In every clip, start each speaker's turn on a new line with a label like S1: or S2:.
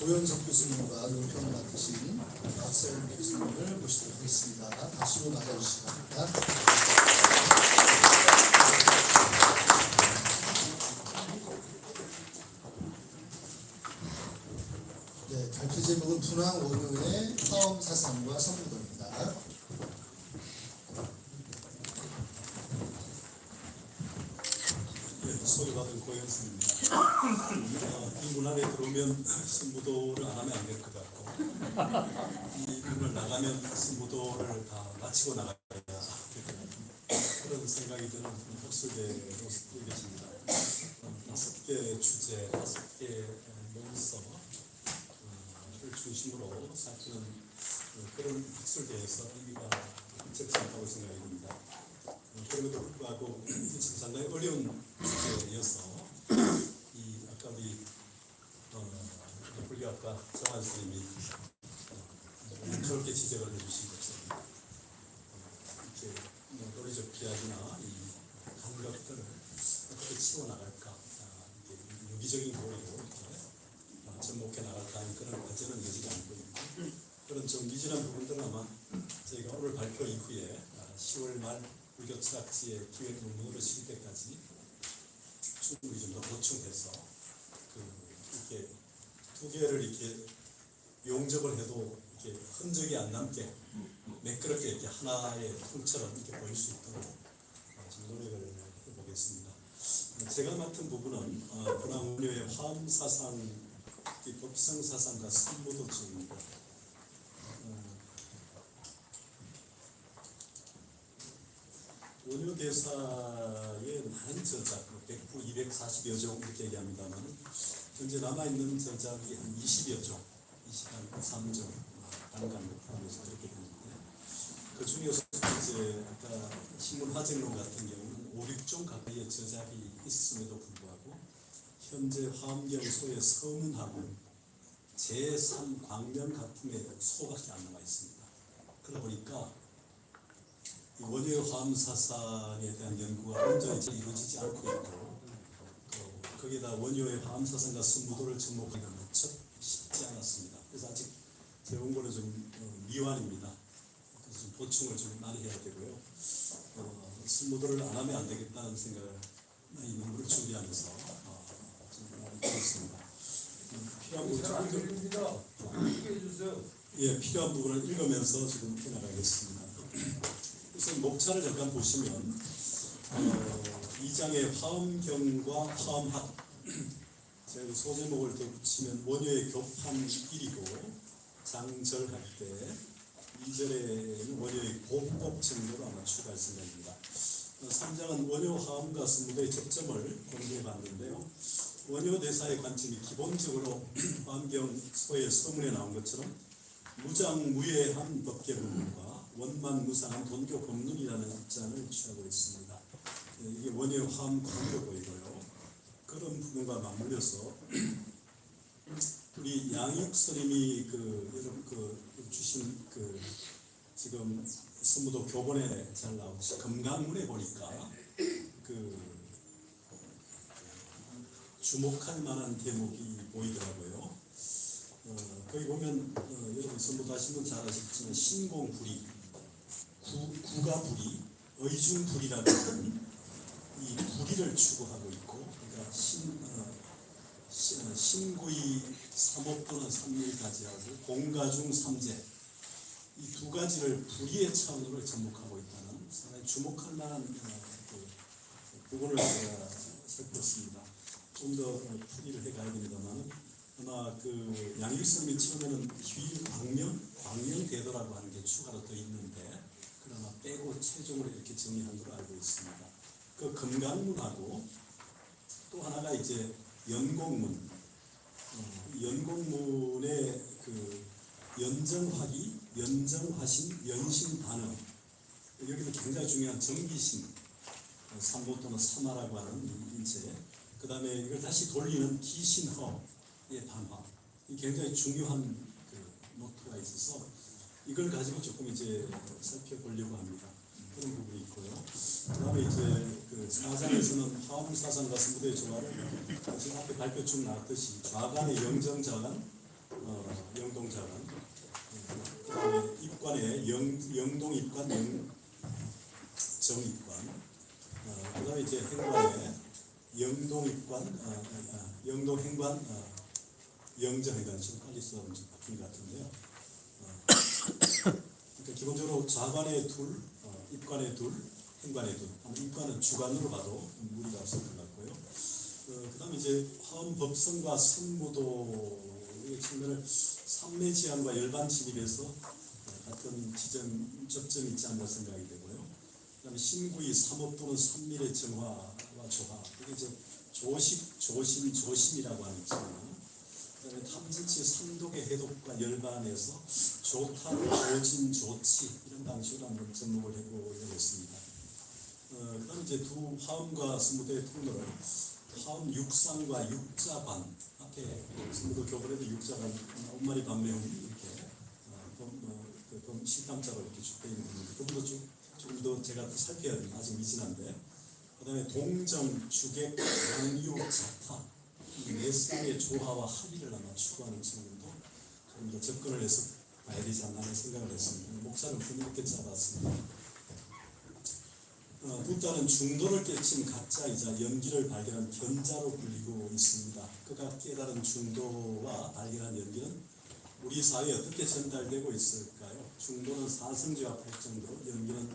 S1: 조현석 교수님과 논평을 맡으신 박세훈 교수님을 모시도록 하겠습니다. 박수로 맞아주시기 바랍니다. 네, 발표 제목은 분황 원효의 화엄 사상과 선무도입니다.
S2: 네, 소개받은 고현수입니다. 이 문안에 들어오면 선무도를 안 하면 안 될 것 같고, 이 문을 나가면 선무도를 다 마치고 나가야 될 것 같은 그런 생각이 드는 학술대로 쓰고 계십니다. 5개 주제, 5개 논서를 중심으로 살피는 그런 학술대에서 의미가 적절하다고 생각이 듭니다. 그럼에도 불구하고 상당히 어려운 주제여서 아까 우리 물리학과 정환 선생님이 저렇게 지적을 해주신 것처럼 이렇게 논리적 비약이나 이 감각들을 어떻게 치워나갈까, 유기적인 고리로 이렇게 접목해 나갈까 하는 그런 과제는 여지가 않고 있고, 그런 좀 미진한 부분들은 아마 저희가 오늘 발표 이후에 10월 말 불교 철학지의 기획 논문으로 실 때까지 충분히 좀 더 보충해서 이렇게 두 개를 이렇게 용접을 해도 이렇게 흔적이 안 남게 매끄럽게 이렇게 하나의 통처럼 이렇게 보일 수 있도록 좀 노력을 해보겠습니다. 제가 맡은 부분은 분황 원효의 화엄 사상, 법상 사상과 선무도 쪽입니다. 원효 대사의 많은 저작, 100부 240여 종 이렇게 얘기합니다만, 현재 남아있는 저작이 한 20여 종, 23종, 단간 포함해서 이렇게 되는데, 그 중에서 이제 아까 신문 화쟁론 같은 경우는 5, 6종 가까이의 저작이 있음에도 불구하고, 현재 화엄경 소의 서문하고 제3 광명 가품의 소밖에 안 남아 있습니다. 그러다 보니까 원효의 화엄 사상에 대한 연구가 온전히 이루어지지 않고 있고, 거기에다 원효의 화엄 사상과 선무도를 접목하기가 무척 쉽지 않았습니다. 그래서 아직 제 원고는 좀 미완입니다. 그래서 좀 보충을 좀 많이 해야 되고요. 선무도를 안 하면 안 되겠다는 생각을 이 논문을 준비하면서 좀 많이 들었습니다. 필요한 부분을 필요한 부분을 읽으면서 지금 해나가겠습니다. 우선 목차를 잠깐 보시면 2장의 화엄경과 화엄학, 제가 소제목을 더 붙이면 원효의 교판 1이고, 장절할 때 2절에는 원효의 복법 정도로 아마 추가할 생각입니다. 3장은 원효 화엄과 선무도의 접점을 공개해 봤는데요. 원효 대사의 관점이 기본적으로 화엄경 소의 서문에 나온 것처럼 무장무예한 법계 부분과 원만무상한 돈교 법문이라는 입장을 취하고 있습니다. 이게 원효의 화엄 강조 보이고요. 그런 부분과 맞물려서 우리 양육 스님이 주신 지금 선무도 교본에 잘 나오듯이 금강문에 보니까 주목할 만한 대목이 보이더라고요. 거기 보면 여러분 선무도 하신 분 잘 아시겠지만 신공불이, 구가불이, 의중불이라는 이 불이를 추구하고 있고, 그러니까 신구이 삼업 또는 삼일가지하고 공가중 삼재, 이 두 가지를 불의의 차원으로 접목하고 있다는 상당히 주목할 만한 부분을 제가 살폈습니다. 좀 더 풀이를 해가야 됩니다만, 아마 양일스님이 처음에는 광명대도라고 하는 게 추가로 더 있는데, 그나마 빼고 최종으로 이렇게 정리한 걸로 알고 있습니다. 그 금강문하고 또 하나가 이제 연공문, 연공문의 연정화기, 연정화신, 연신반응, 여기는 굉장히 중요한 정기신, 삼보 또는 삼화라고 하는 인체, 그 다음에 이걸 다시 돌리는 기신허의 반화, 이 굉장히 중요한 노트가 있어서 이걸 가지고 조금 이제 살펴보려고 합니다. 그런 부분이 있고요. 그 다음에 이제 4장에서는 화엄 사상과 선무도의 조화를 지금 앞에 발표 중 나왔듯이 좌간의 영정자간, 동작은 그다음에 입관에 영동 입관, 정입관, 그다음에 이제 행관에 영동 입관, 영동 행관, 영정행관. 좀 빨리 써면 좀 바뀐 것 같은데요. 그러니까 기본적으로 좌관에 둘, 입관에 둘, 행관에 둘. 입관은 주관으로 봐도 무리가 없을 것 같고요. 그다음에 이제 화엄법성과 성무도의 측면을 삼매지향과 열반 진입에서 같은 접점이 있지 않나 생각이 되고요. 그다음에 신구의 삼업 또는 삼밀의 정화와 조화, 이게 이제 조심이라고 하는 측면. 그다음에 탐진치 삼독의 해독과 열반에서 조타, 조진, 조치 이런 방식으로 한번 접목을 해보려고 했습니다. 그다음 이제 두 화엄과 성무도의 통로를 화엄 육상과 육자관, 앞에 성무도 교본에도 육자관 엄마리 반매운 이렇게 실탐자로 이렇게 적혀 있는 부분인데 그분도 조금 더 제가 살펴야 됩니다. 아직 미진한데. 그다음에 동정, 주객, 양유, 자타 이 네 쌍의 조화와 합의를 아마 추구하는 측면도 조금 더 접근을 해서 봐야 되지 않나 하는 생각을 했습니다. 목사는 이렇게 잡았습니다. 붓다는 중도를 깨친 가짜이자 연기를 발견한 견자로 불리고 있습니다. 그가 깨달은 중도와 발견한 연기는 우리 사회에 어떻게 전달되고 있을까요? 중도는 사성지와 팔정도, 연기는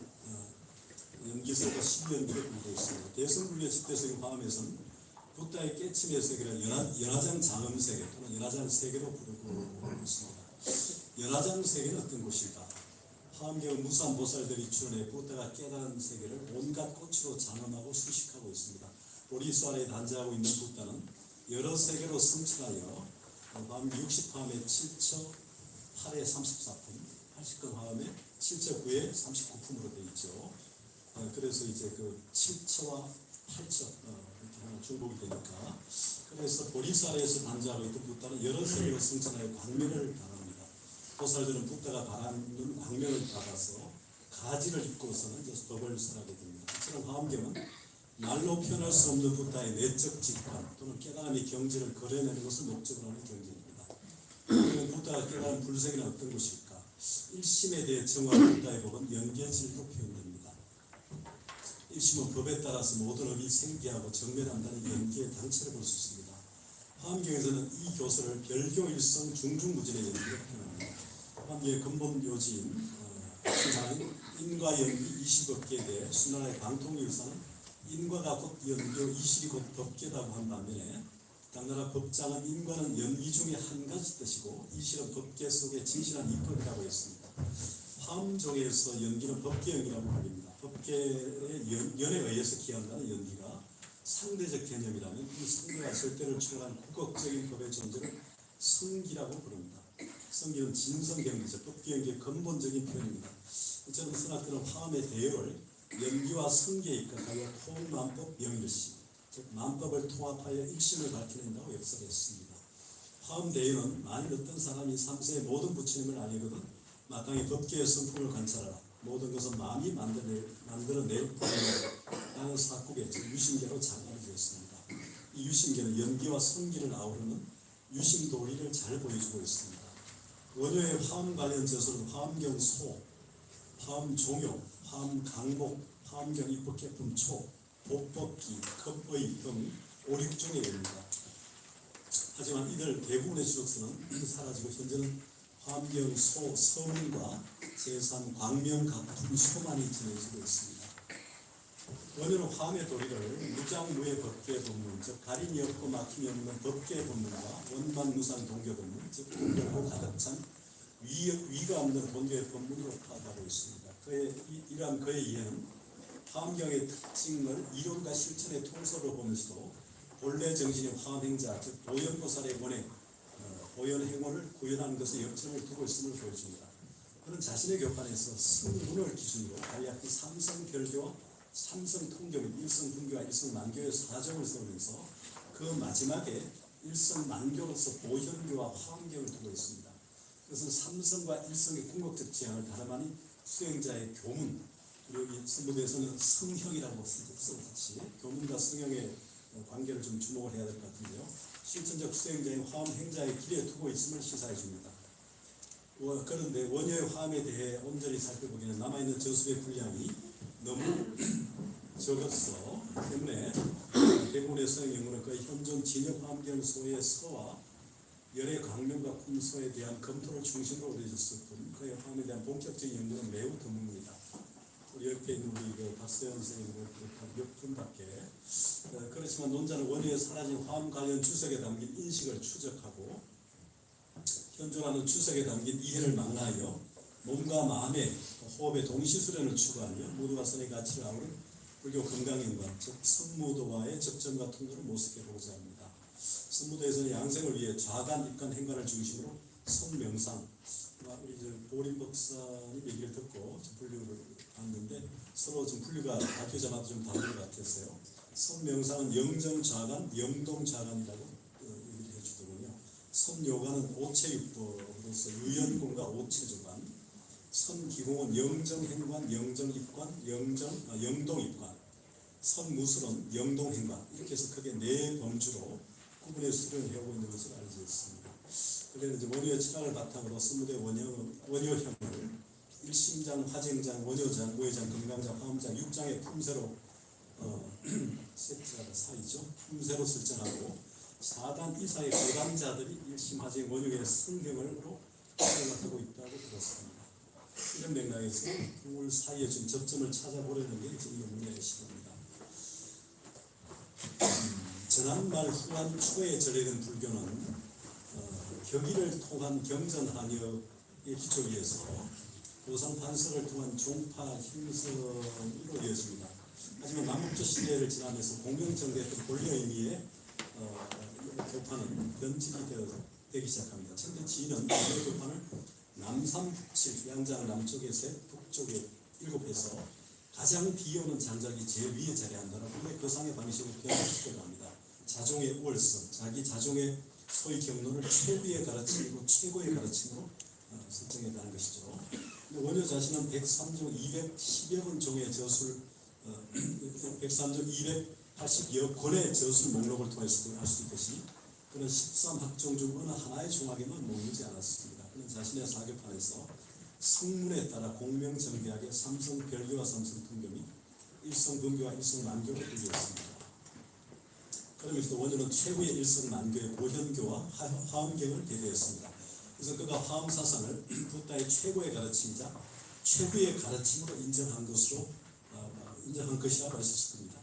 S2: 연기설과 신연기를 불리고 있습니다. 대성불교 집대성의 화엄에서는 붓다의 깨침의 세계를 연화장 장엄세계 또는 연화장 세계로 부르고 있습니다. 연화장 세계는 어떤 곳일까? 화엄경 무수한 보살들이 출연해 붓다가 깨달은 세계를 온갖 꽃으로 장엄하고 수식하고 있습니다. 보리수 아래에 단지하고 있는 붓다는 여러 세계로 성찰하여 화엄 60화엄에 7처 8에 34품, 80권 화엄에 7처 9에 39품으로 되어 있죠. 그래서 이제 그 7처와 8처 이렇게 하면 중복이 되니까 그래서 보리수 아래에서 단지하고 있던 붓다는 여러 세계로 성찰하여 광명을 당합니다. 보살들은 붓다가 바라는 광명을 받아서 가지를 입고서는 이제 법을 설하게 됩니다. 이처럼 화엄경은 말로 표현할 수 없는 붓다의 내적 직관 또는 깨달음의 경지를 거려내는 것을 목적으로 하는 경지입니다. 그러면 붓다가 깨달은 불세계는 어떤 것일까? 일심에 대해 정화한 붓다의 법은 연계질로 표현됩니다. 일심은 법에 따라서 모든 법이 생기하고 정멸한다는 연계의 단체를 볼 수 있습니다. 화엄경에서는 이 교설을 별교일성 중중무진의 연계로 표현합니다. 화엄경의 근본 요지인 인과 연기 20법계에 대해 수나라의 방통일사는 인과가 곧 연교, 이실이 곧 법계라고 한 반면에 당나라 법장은 인과는 연기 중에 한 가지 뜻이고 이실은 법계 속의 진실한 이법이라고 했습니다. 화엄종에서 연기는 법계 연기라고 불립니다. 법계의 연에 의해서 기한다는 연기가 상대적 개념이라면 이 상대와 절대를 초월한 국격적인 법의 존재를 성기라고 부릅니다. 성기는 진성경기죠. 법계연기의 근본적인 표현입니다. 저는 선학들은 화엄의 대열을 연기와 성기에 입각하여 통만법 영일시, 즉 만법을 통합하여 일심을 밝혀낸다고 역설했습니다. 화엄 대열은 만일 어떤 사람이 삼세의 모든 부처님을 알리거든 마땅히 법계의 성품을 관찰하라. 모든 것은 마음이 만들어낼 뿐이라는 사국에 즉 유심계로 잘 알려졌습니다. 이 유심계는 연기와 성기를 아우르는 유심도리를 잘 보여주고 있습니다. 원효의 화엄 관련 저서는 화엄경 소, 화엄 종용, 화엄 강복, 화엄경 입법개품 초, 복법기, 급의 등 5, 6종에 있습니다. 하지만 이들 대부분의 주석서는 사라지고 현재는 화엄경 소, 서문과 제3 광명 각품 소만이 전해지고 있습니다. 원효는 화엄의 도리를 무장무의 법계 법문, 즉 가림이 없고 막힘이 없는 법계 법문과 원만무상 동교 법문, 즉 공경고 가득 찬 위가 없는 본교의 법문으로 파악하고 있습니다. 이러한 그의 이해는 화엄경의 특징을 이론과 실천의 통솔로 보면서도 본래 정신의 화엄행자, 즉 보현보살의 원행, 보현행원을 구현하는 것에 역점을 두고 있음을 보여줍니다. 그는 자신의 교판에서 성문을 기준으로 간략히 삼성별교와 삼성통교, 일성분교와 일성만교의 사정을 세우면서 그 마지막에 일성만교로서 보현교와 화엄경을 두고 있습니다. 그것은 삼성과 일성의 궁극적 지향을 다름 아닌 수행자의 교문, 그리고 이 성부에서는 성형이라고 써같이 교문과 성형의 관계를 좀 주목을 해야 될 것 같은데요. 실천적 수행자인 화엄행자의 길에 두고 있음을 시사해 줍니다. 그런데 원효의 화음에 대해 온전히 살펴보기에는 남아있는 저수의 분량이 너무 적었어 때문에 대부분의 서양 연구는 거의 현존 진역 화음경소의 서와 열의 강명과 쿰서에 대한 검토를 중심으로 이루어졌을 뿐 그의 화음에 대한 본격적인 연구는 매우 드뭅니다. 우리 옆에 있는 우리 그 박서연 선생님은 몇 분밖에 그렇지만 논자는 원효에 사라진 화음 관련 주석에 담긴 인식을 추적하고 현존하는 주석에 담긴 이해를 망라하여 몸과 마음의 호흡의 동시수련을 추구하며 모두가 선의 가치를 아우른 불교 건강인관 즉 선무도와의 접점과 통로를 모색해보고자 합니다. 선무도에서는 양생을 위해 좌간, 입간, 행간을 중심으로 선명상 우리 보림 박사님 얘기를 듣고 분류를 봤는데 서로 좀 분류가 바뀌자마자 좀 다른 것 같았어요. 선명상은 영정좌간, 영동좌간이라고 얘기를 해주더군요. 선요가는 오체육법으로서 유연공과 오체조간, 선기공은 영정행관, 영정입관, 영동입관, 선무술은 영동행관 이렇게 해서 크게 네 범주로 구분해 수련을 해오고 있는 것을 알고 있습니다. 그래서 이제 원효의 철학을 바탕으로 선무대 원효형을 일심장, 화쟁장, 원효장, 모해장, 금강장, 화음장 6장의 품새로 세트가 사이죠. 품새로 설정하고 4단 이사의 고단자들이 일심, 화쟁, 원효의 성경으로 생각하고 있다고 들었습니다. 이런 맥락에서 둘 사이에 좀 접점을 찾아보려는 게 지금 문제의 시도입니다. 전한말 후한 초에 전해된 불교는 격의를 통한 경전한역의 기초 위에서 고상판서를 통한 종파 힘성으로 이어집니다. 하지만 남북조 시대를 지나면서 공명정대했던 본래 의미의 교파는 변질이 되기 시작합니다. 천대 지인은 본래 교파를 남삼북칠, 양장을 남쪽에 셋, 북쪽에 7해서 가장 비오는 장작이 제일 위에 자리한다는 본래 거상의 방식으로 변화시켜 갑니다. 자종의 우월성, 자기 자종의 소위 경론을 최후의 가르침이고 최고의 가르침으로 설정했다는 것이죠. 원효 자신은 103종 210여 종의 저술 103종 280여 권의 저술 목록을 통해서도 알 수 있듯이 그는 13학종 중 어느 하나의 종학에만 머무르지 않았습니다. 그는 자신의 사교판에서 성문에 따라 공명정대하게 삼성별교와 삼성통교및 일성분교와 일성만교를 분류했습니다. 그러면서 원효는 최후의 일성만교의 보현교와 화엄경을 대대했습니다. 그래서 그가 화엄사상을 부다의 최고의 가르침이자 최후의 가르침으로 인정한 것이라고 할 수 있습니다.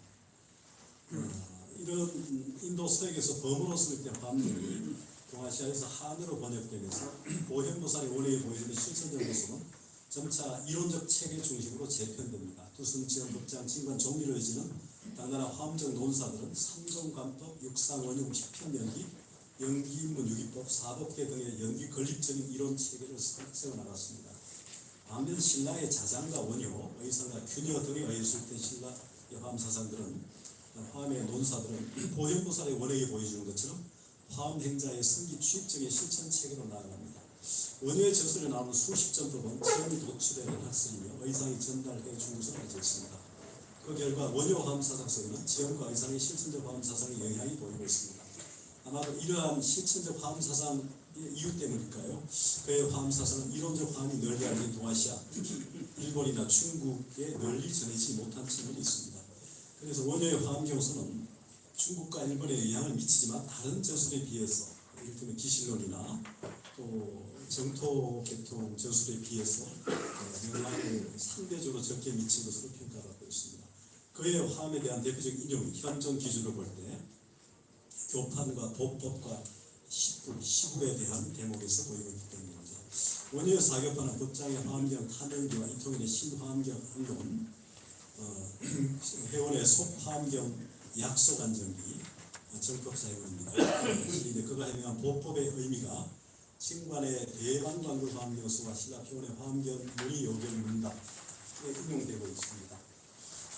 S2: 이런 인도 서역에서 범으로 쓸 때 화엄경이 동아시아에서 한으로 번역되면서 보현보살의 원래에 보여지는 실천적 모습은 점차 이론적 체계 중심으로 재편됩니다. 두승지원, 법장, 진관, 종리로 이어지는 당나라 화엄적 논사들은 삼종관법, 육상원용, 십편연기, 연기인문 유기법, 사법계 등의 연기 건립적인 이론 체계를 세워나갔습니다. 반면 신라의 자장과 원효, 의상과 균여 등에 의했을 때 신라의 화엄사상들은 화엄의 논사들은 보현보살의 원액에 보여주는 것처럼 화엄행자의 성기 취입적인 실천 체계로 나아갑니다. 원효의 저술에 나오는 수십 점법은 지연이 도출해낸 학설이며 의상이 전달해 준 것으로 알려져 있습니다. 그 결과 원효 화엄사상 속에는 지연과 의상의 실천적 화엄사상의 영향이 보이고 있습니다. 아마도 이러한 실천적 화엄사상의 이유 때문일까요? 그의 화엄사상은 이론적 화엄이 널리 알려진 동아시아, 특히 일본이나 중국에 널리 전해지지 못한 측면이 있습니다. 그래서 원효의 화엄경서는 중국과 일본에 영향을 미치지만 다른 저술에 비해서 이를테면 기실론이나 또 정토계통 저술에 비해서 영향을 상대적으로 적게 미친 것으로 평가받고 있습니다. 그의 화엄에 대한 대표적인 인용이 현존 기준으로 볼 때 교판과 도법과 시불에 대한 대목에서 보이고 있기 때문입니다. 원효의 사교판은 법장의 화엄경 탄영기와 이통인의 신화엄경 항론, 회원의 속화엄경 약속안정기, 정법사회원입니다. 그가 해명한 보법의 의미가清관의 대반광굴 화엄경수와 신라 표현의 화엄경 문의요경 문답에 인용되고 있습니다.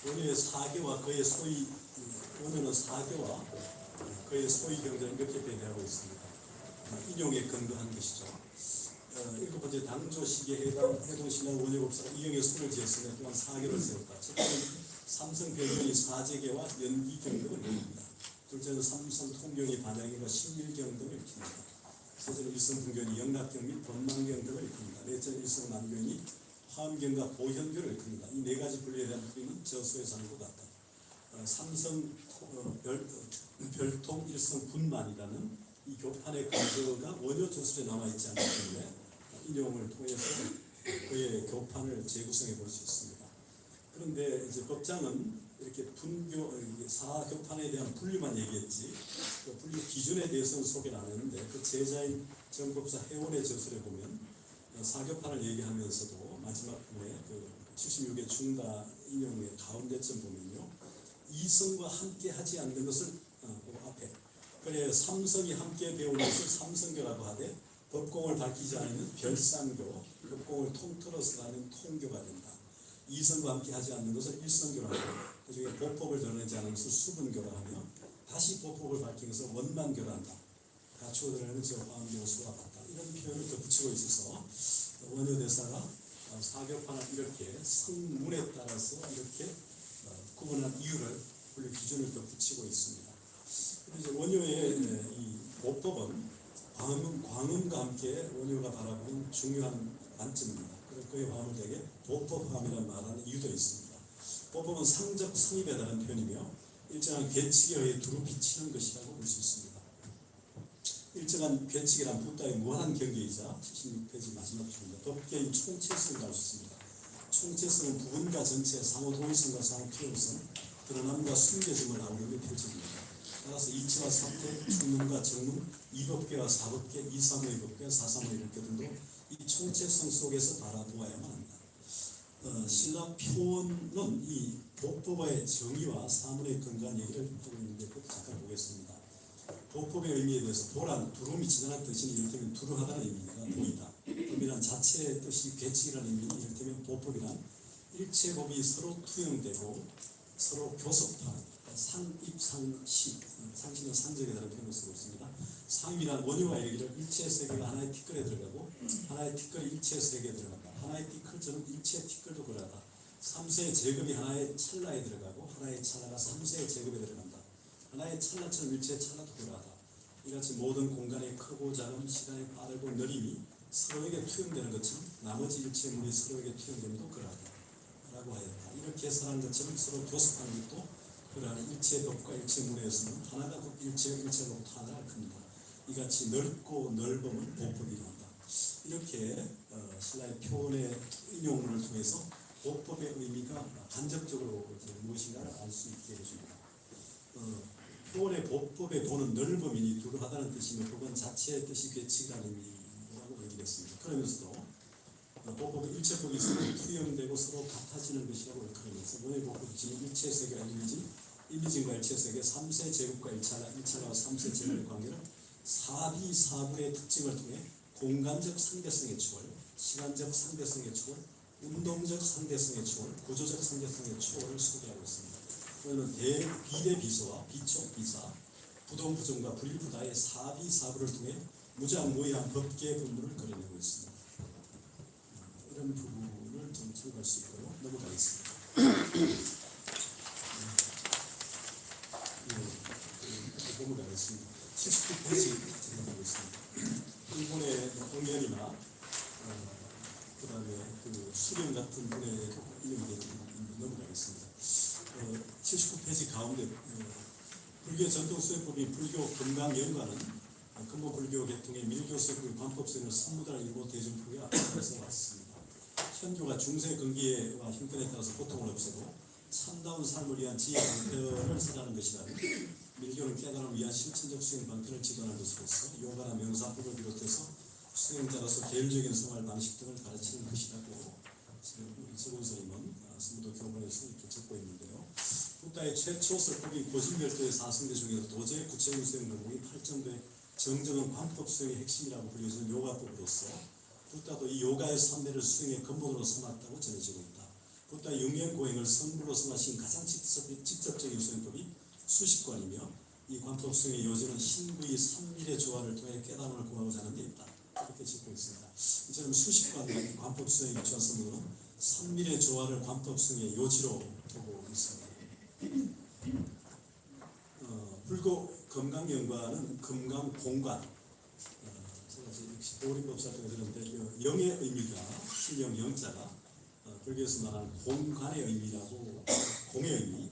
S2: 원효의 사교와 그의 소위 원효는 사교와 그의 소위 경전을 이렇게 배제하고 있습니다. 인용에 근거한 것이죠. 일곱 번째 당조 시기에 해동신라 원효법사가 이경에 손을 지었으며 또한 사교를 세웠다. 첫째는 삼성별경이 사재계와 연기경등을 보입니다. 둘째는 삼성통경이 반야계와 신일경등을 킵니다. 세전 일성분견이 영락경 및 법망경 등을 일컫는다. 내전 일성남경이 화엄경과 보현교를 일컫는다. 이 네 가지 분류에 대한 풀이는 저서에서 하는 것 같다. 삼성 별통 일성 분만이라는 이 교판의 근거가 원효 저술에 남아있지 않기 때문에 인용을 통해서 그의 교판을 재구성해 볼 수 있습니다. 그런데 이제 법장은 이렇게 분교 사교판에 대한 분류만 얘기했지 그 분류 기준에 대해서는 소개를 안 했는데 그 제자인 정법사 해원의 저술에 보면 사교판을 얘기하면서도 마지막 부분에 그 76의 중다 인용의 가운데쯤 보면요 이성과 함께 하지 않는 것을 그 앞에 그래 삼성이 함께 배우는 것을 삼성교라고 하되 법공을 밝히지 않는 별상교 법공을 통틀어서 가는 통교가 된다. 이성과 함께 하지 않는 것을 일성교라고 하고 그중에 보법을 드러내지 않는 것을 수분교라 하며 다시 보법을 밝힌 것을 원만교라 한다. 갖추어 드러내는 저 화엄교수와 같다. 이런 표현을 덧붙이고 있어서 원효대사가 사교판을 이렇게 성문에 따라서 이렇게 구분한 이유를 분류 기준을 덧붙이고 있습니다. 그런데 이제 원효의 이 보법은 광음과 함께 원효가 바라보는 중요한 관점입니다. 그래서 그의 화음을 되게 보법화음이라는 말하는 이유도 있습니다. 보법은 상적 성입에 대한 표현이며 일정한 괴칙에 의해 두루 비치는 것이라고 볼 수 있습니다. 일정한 괴칙이란 붓다의 무한한 경계이자 76페이지 마지막 줄입니다. 법계인 총체성을 알 수 있습니다. 총체성은 부분과 전체, 상호 동일성과 상호 필요성, 드러남과 숨겨짐을 아우르는 표적입니다. 따라서 이치와 사태, 중문과 정문, 이법계와 사법계, 이삼의 법계, 사삼의 법계 등도 이 총체성 속에서 바라보아야만 한다. 신라 표원은 이 보법의 정의와 사문의 근거한 얘기를 하고 있는데 그것도 잠깐 보겠습니다. 보법의 의미에 대해서 보란, 두루미 지나는 뜻이 이를테면 두루하다는 의미가 보이다. 법이란 자체의 뜻이 괴칙이라는 의미, 이를테면 보법이란 일체법이 서로 투영되고 서로 교섭하는 상입상시, 상시는 상적에 대한 표현을 쓰고 있습니다. 상임이란 원효가 이르기를 일체 세계가 하나의 티끌에 들어가고 하나의 티끌이 일체 세계에 들어간다. 하나의 티끌처럼 일체 티끌도 그러하다. 삼세의 제급이 하나의 찰나에 들어가고 하나의 찰나가 삼세의 제급에 들어간다. 하나의 찰나처럼 일체의 찰나도 그러하다. 이같이 모든 공간의 크고 작은 시간의 빠르고 느림이 서로에게 투영되는 것처럼 나머지 일체의 물이 서로에게 투영됨도 그러하다. 라고 하였다. 이렇게 해설한 것처럼 서로 교섭하는 것도 그러한 일체의 법과 일체의 물에서는 하나가 일체의 법도 하나가 큽니다. 이같이 넓고 넓음을 보법이라 한다. 이렇게 신라의 표현의 인용문을 통해서 보법의 의미가 간접적으로 무엇인가를 알 수 있게 해줍니다. 표현의 보법의 보는 넓음이니 두루하다는 뜻이며 법은 자체의 뜻이 괴칙이라는 의미라고 얘기했습니다. 그러면서도 보법은 일체법이 서로 투영되고 서로 같아지는 것이라고 일컬으면서 원의 보법이 지금 일체세계와 이미진과 일체세계 3세 제곱과 1차와 3세 제곱의 관계를 사비사불의 특징을 통해 공간적 상대성의 추월, 시간적 상대성의 추월, 운동적 상대성의 추월, 구조적 상대성의 추월을 소개하고 있습니다. 그러면 비대비소와 비촉비사, 부동부정과 불일부다의 사비사불을 통해 무장무예한 법계 분류를 그려내고 있습니다. 이런 부분을 좀 참고할 수 있고요. 넘어가겠습니다. 넘어가겠습니다. 79페이지 진행하겠습니다. 일본의 공연이나 그 다음에 그 수련 같은 분의 이름이 넘어가겠습니다. 79페이지 가운데 불교 전통 수행법인 불교 금강연관은 근본 불교 계통의 밀교 수행법의 관법수행을 선무달 일본 대중법에 앞서서 왔습니다. 현교가 중세 근기와 형편에 따라서 고통을 없애고 참다운 삶을 위한 지혜 방편을 쓰라는 것이라면 밀교는 깨달음을 위한 실천적 수행 방편을 지도하는 것으로서 요가나 명상법을 비롯해서 수행자로서 계율적인 생활 방식 등을 가르치는 것이라고 지금 우리 서군스님은 스무도 교본에서 이렇게 적고 있는데요. 붓다의 최초 설법인 고진별도의 사성대 중에서 도저히 구체적인 수행 방법이 8정도의 정정은 관법 수행의 핵심이라고 불려지는 요가법으로서 붓다도 이 요가의 선배를 수행의 근본으로 삼았다고 전해지고 있다. 붓다의 영행고행을 선물로 삼으신 가장 직접적인 수행법이 수식관이며 이 관법 수행의 요지는 신부의 삼밀의 조화를 통해 깨달음을 구하고자 하는 데 있다. 이렇게 짚고 있습니다. 이처럼 수식관과 관법 수행에 유치한 선물은 삼밀의 조화를 관법 수행의 요지로 보고 있습니다. 불교 금강연관은 금강공관, 역시 보리법사 중에 그런데 그 영의 의미가 신령 영자가 불교에서 말하는 공간의 의미라고 공의 의미,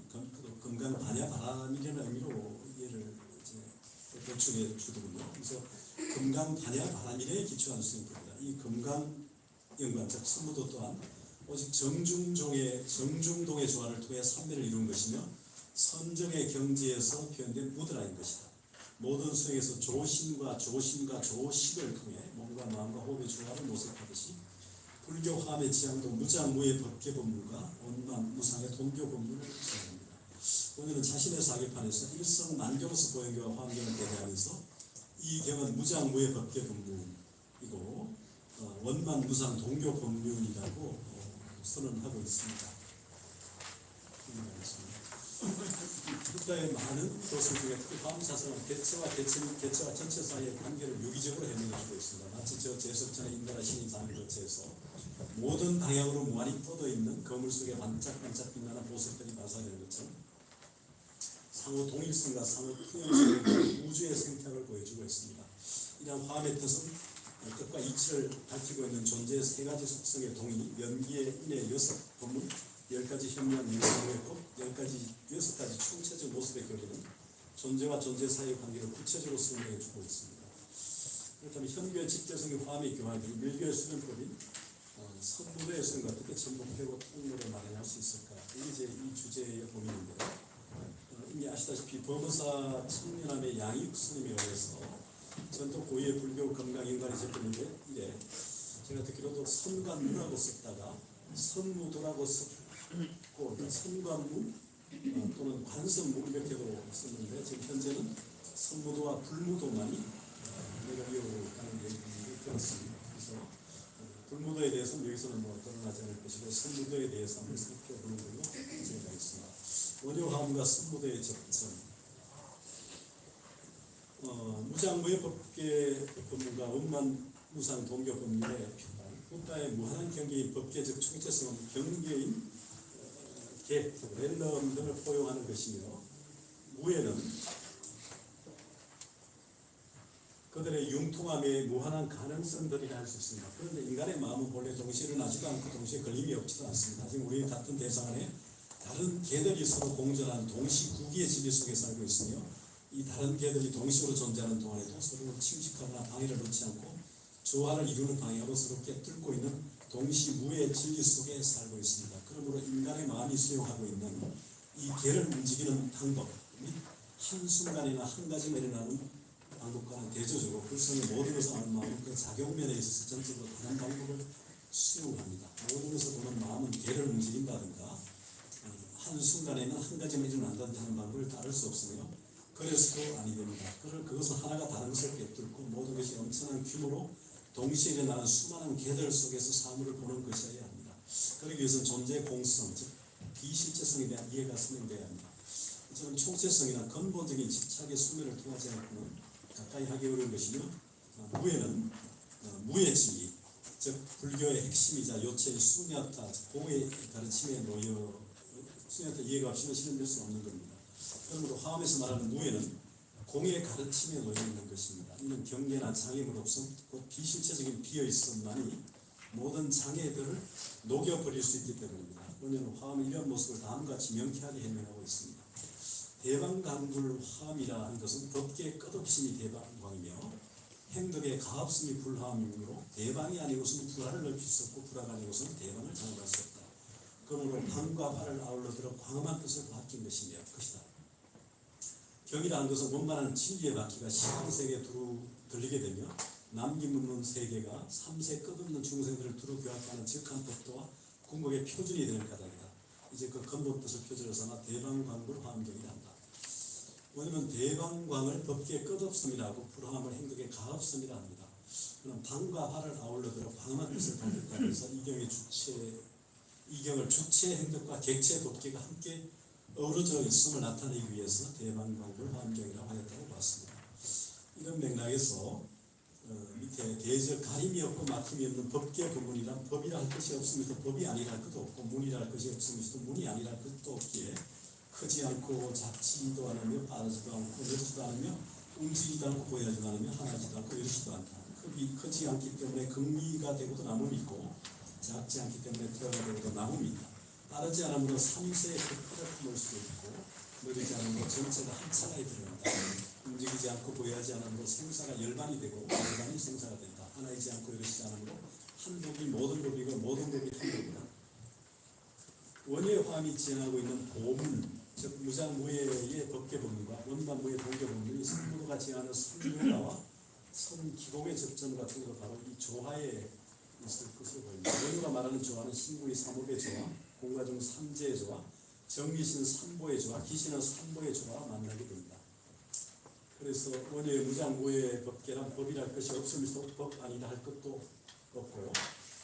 S2: 건강 반야 바람이라는 의미로 이해를 이제 대충해 주더군요. 그래서 금강 반야 바람일에 기초한 수행법이다. 이 금강 연관 즉 선무도 또한 오직 정중동의 조화를 통해 삼매를 이룬 것이며 선정의 경지에서 표현된 무드라인 것이다. 모든 수행에서 조신과 조식을 통해 몸과 마음과 호흡의 조화를 모색하듯이 불교 화엄의 지향도 무장무의 법계 법문과 원만 무상의 동교 법문을 지향합니다. 오늘은 자신의 사계판에서 일성만교로서 보행교와 화엄경을 대대하면서 이 경은 무장무의 법계 법문이고 원만 무상 동교 법문이라고 선언하고 있습니다. 부다의 많은 교수 중에 특히 화엄사상은 개체와 전체 사이의 관계를 유기적으로 해명해주고 있습니다. 마치 저 제석천의 인가라 신이 사는 거체에서 모든 방향으로 무한히 뻗어있는 거물 속에 반짝반짝 빛나는 보석들이 발사되는 것처럼 상호 동일성과 상호 투영성의 우주의 생태학을 보여주고 있습니다. 이러한 화엄의 뜻은 뜻과 이치를 밝히고 있는 존재의 세 가지 속성의 동의, 연기의 인의 6법문, 10가지 현미한 인성의 법, 6가지 총체적 모습의 결론은 존재와 존재 사이의 관계를 구체적으로 설명해 주고 있습니다. 그렇다면 현교의 직대성의 화엄의 교환이 밀교의 수련법인 선무도의 수련과 어떻게 전복되고 통로를 마련할 수 있을까? 이게 이제 이 주제의 고민인데요. 이미 아시다시피 법원사 청년함의 양익 스님에 의해서 전통 고유의 불교 건강 인간이 제품인데 이래 제가 듣기로도 선관무라고 썼다가 선무도라고 썼고 선관무 또는 관선무 이렇게도 썼는데 지금 현재는 선무도와 불무도만이 내가 이어가는 얘기를 들었습니다. 그래서 불무도에 대해서는 여기서는 드러나지 않을 것이고 선무도에 대해서 한번 살펴보는 걸로 제가 있습니다. 원효화엄과 선무도의 접점 무장무의 법계 법문과 원만 무상 동교 법문의 표단 부다의 무한한 경계인 법계적 총체성은 경계인 개, 랜덤 등을 포용하는 것이며 무에는 그들의 융통함의 무한한 가능성들이라 할 수 있습니다. 그런데 인간의 마음은 본래 동시에 일어나지도 않고 동시에 걸림이 없지도 않습니다. 지금 우리 같은 대상 안에 다른 개들이 서로 공존하는 동시구기의 진리 속에 살고 있으며 이 다른 개들이 동시로 존재하는 동안에도 서로 침식하거나 방해를 놓지 않고 조화를 이루는 방향으로 서로 꿰뚫고 있는 동시무의 진리 속에 살고 있습니다. 그러므로 인간의 마음이 수용하고 있는 이 개를 움직이는 방법 및 한순간이나 한 가지만 일어나는 방법과는 대조적으로 불성의 모든 것을 아는 마음은 그 작용면에 있어서 전적으로 다른 방법을 수용합니다. 모든 것을 보는 마음은 개를 움직인다든가 한순간에는 한 가지만 일어난다는 방법을 따를 수 없으며 그래서도 아니 됩니다. 그것은 하나가 다른 것을 꿰뚫고 모든 것이 엄청난 규모로 동시에 일어나는 수많은 개들 속에서 사물을 보는 것이어야 합니다. 그러기 위해서는 존재의 공성, 즉 비실체성에 대한 이해가 선행되어야 합니다. 이처럼 총체성이나 근본적인 집착의 수면을 통하지 않고는 가까이 하기 어려운 것이며 무에는 무의 진리, 즉 불교의 핵심이자 요체의 수냐타, 공의 가르침에 놓여 수냐타 이해가 없이는 실현될 수 없는 겁니다. 그러므로 화엄에서 말하는 무에는 공의 가르침에 놓여 있는 것입니다. 이는 경계나 장애물 없음, 곧 비실체적인 비어있음만이 모든 장애들을 녹여버릴 수 있기 때문입니다. 오늘은 화엄의 이런 모습을 다음같이 명쾌하게 해명하고 있습니다. 대방강불 화엄이라 하는 것은 법계의 끝없음이 대방광이며 행덕의 가없음이 불화엄이므로 대방이 아니고서는 불화를 넓힐 수 없고 불화가 아니고서는 대방을 장악할 수 없다. 그러므로 방과 화를 아울러 들어 광음한 뜻을 바뀐 것이다. 경이라는 것은 원만한 진리의 바퀴가 시간세계에 두루 들리게 되며 남김없는 세계가 삼세 끝없는 중생들을 두루 교합하는 직한 법도와 궁극의 표준이 되는 까닭이다. 이제 그 근본 뜻을 표준으로 삼아 대방광불 화엄경이라 한다. 왜냐하면 대방광을 법계의 끝없음이라고 불화함을 행덕의 가없음이라 합니다. 그럼 방과 화를 아울러 들어 광음한 뜻을 밝혔다 해서 이경을 주체 행덕과 객체 법계가 함께 어우러져 있음을 나타내기 위해서 대방광불 화엄경이라고 하였다고 봤습니다. 이런 맥락에서 밑에 대적 가림이 없고 막힘이 없는 법계 법문이란 법이라 할 것이 없으면서 법이 아니라 할 것도 없고 문이라 할 것이 없으면서도 문이 아니라 할 것도 없기에 크지 않고 작지도 않으며 빠르지도 않고 늦지도 않으며 움직이지도 않고 보이지도 않으며 하나지도 않고 이러지도 않다. 크지 않기 때문에 극미가 되고도 나눔이 있고 작지 않기 때문에 태어가 되고도 나눔이 있다. 빠르지 않으므로 3세의 흑화를 품을 수 있고 느리지 않으므로 전체가 한 차례에 들어간다. 움직이지 않고 보여하지 않으므로 생사가 열반이 되고 열반이 생사가 된다. 하나이지 않고 이르시지 않으므로 한 법이 모든 법이고 모든 법이 한 법이다. 원효의 화음이 지향하고 있는 보문, 즉 무장무예의 법계법문과 원반무의 동계법문이 선무도가 지향하는 선교가와 선기공의 접점과 등으로 바로 이 조화에 있을 것으로 보입니다. 원효가 말하는 조화는 신구의 삼업의 조화, 공과중 삼재의 조화, 정기신 삼보의 조화, 기신은 삼보의 조화가 만나게 됩니다. 그래서 원효의 무장무예의 법계란 법이랄 것이 없으면서 법 아니라 할 것도 없고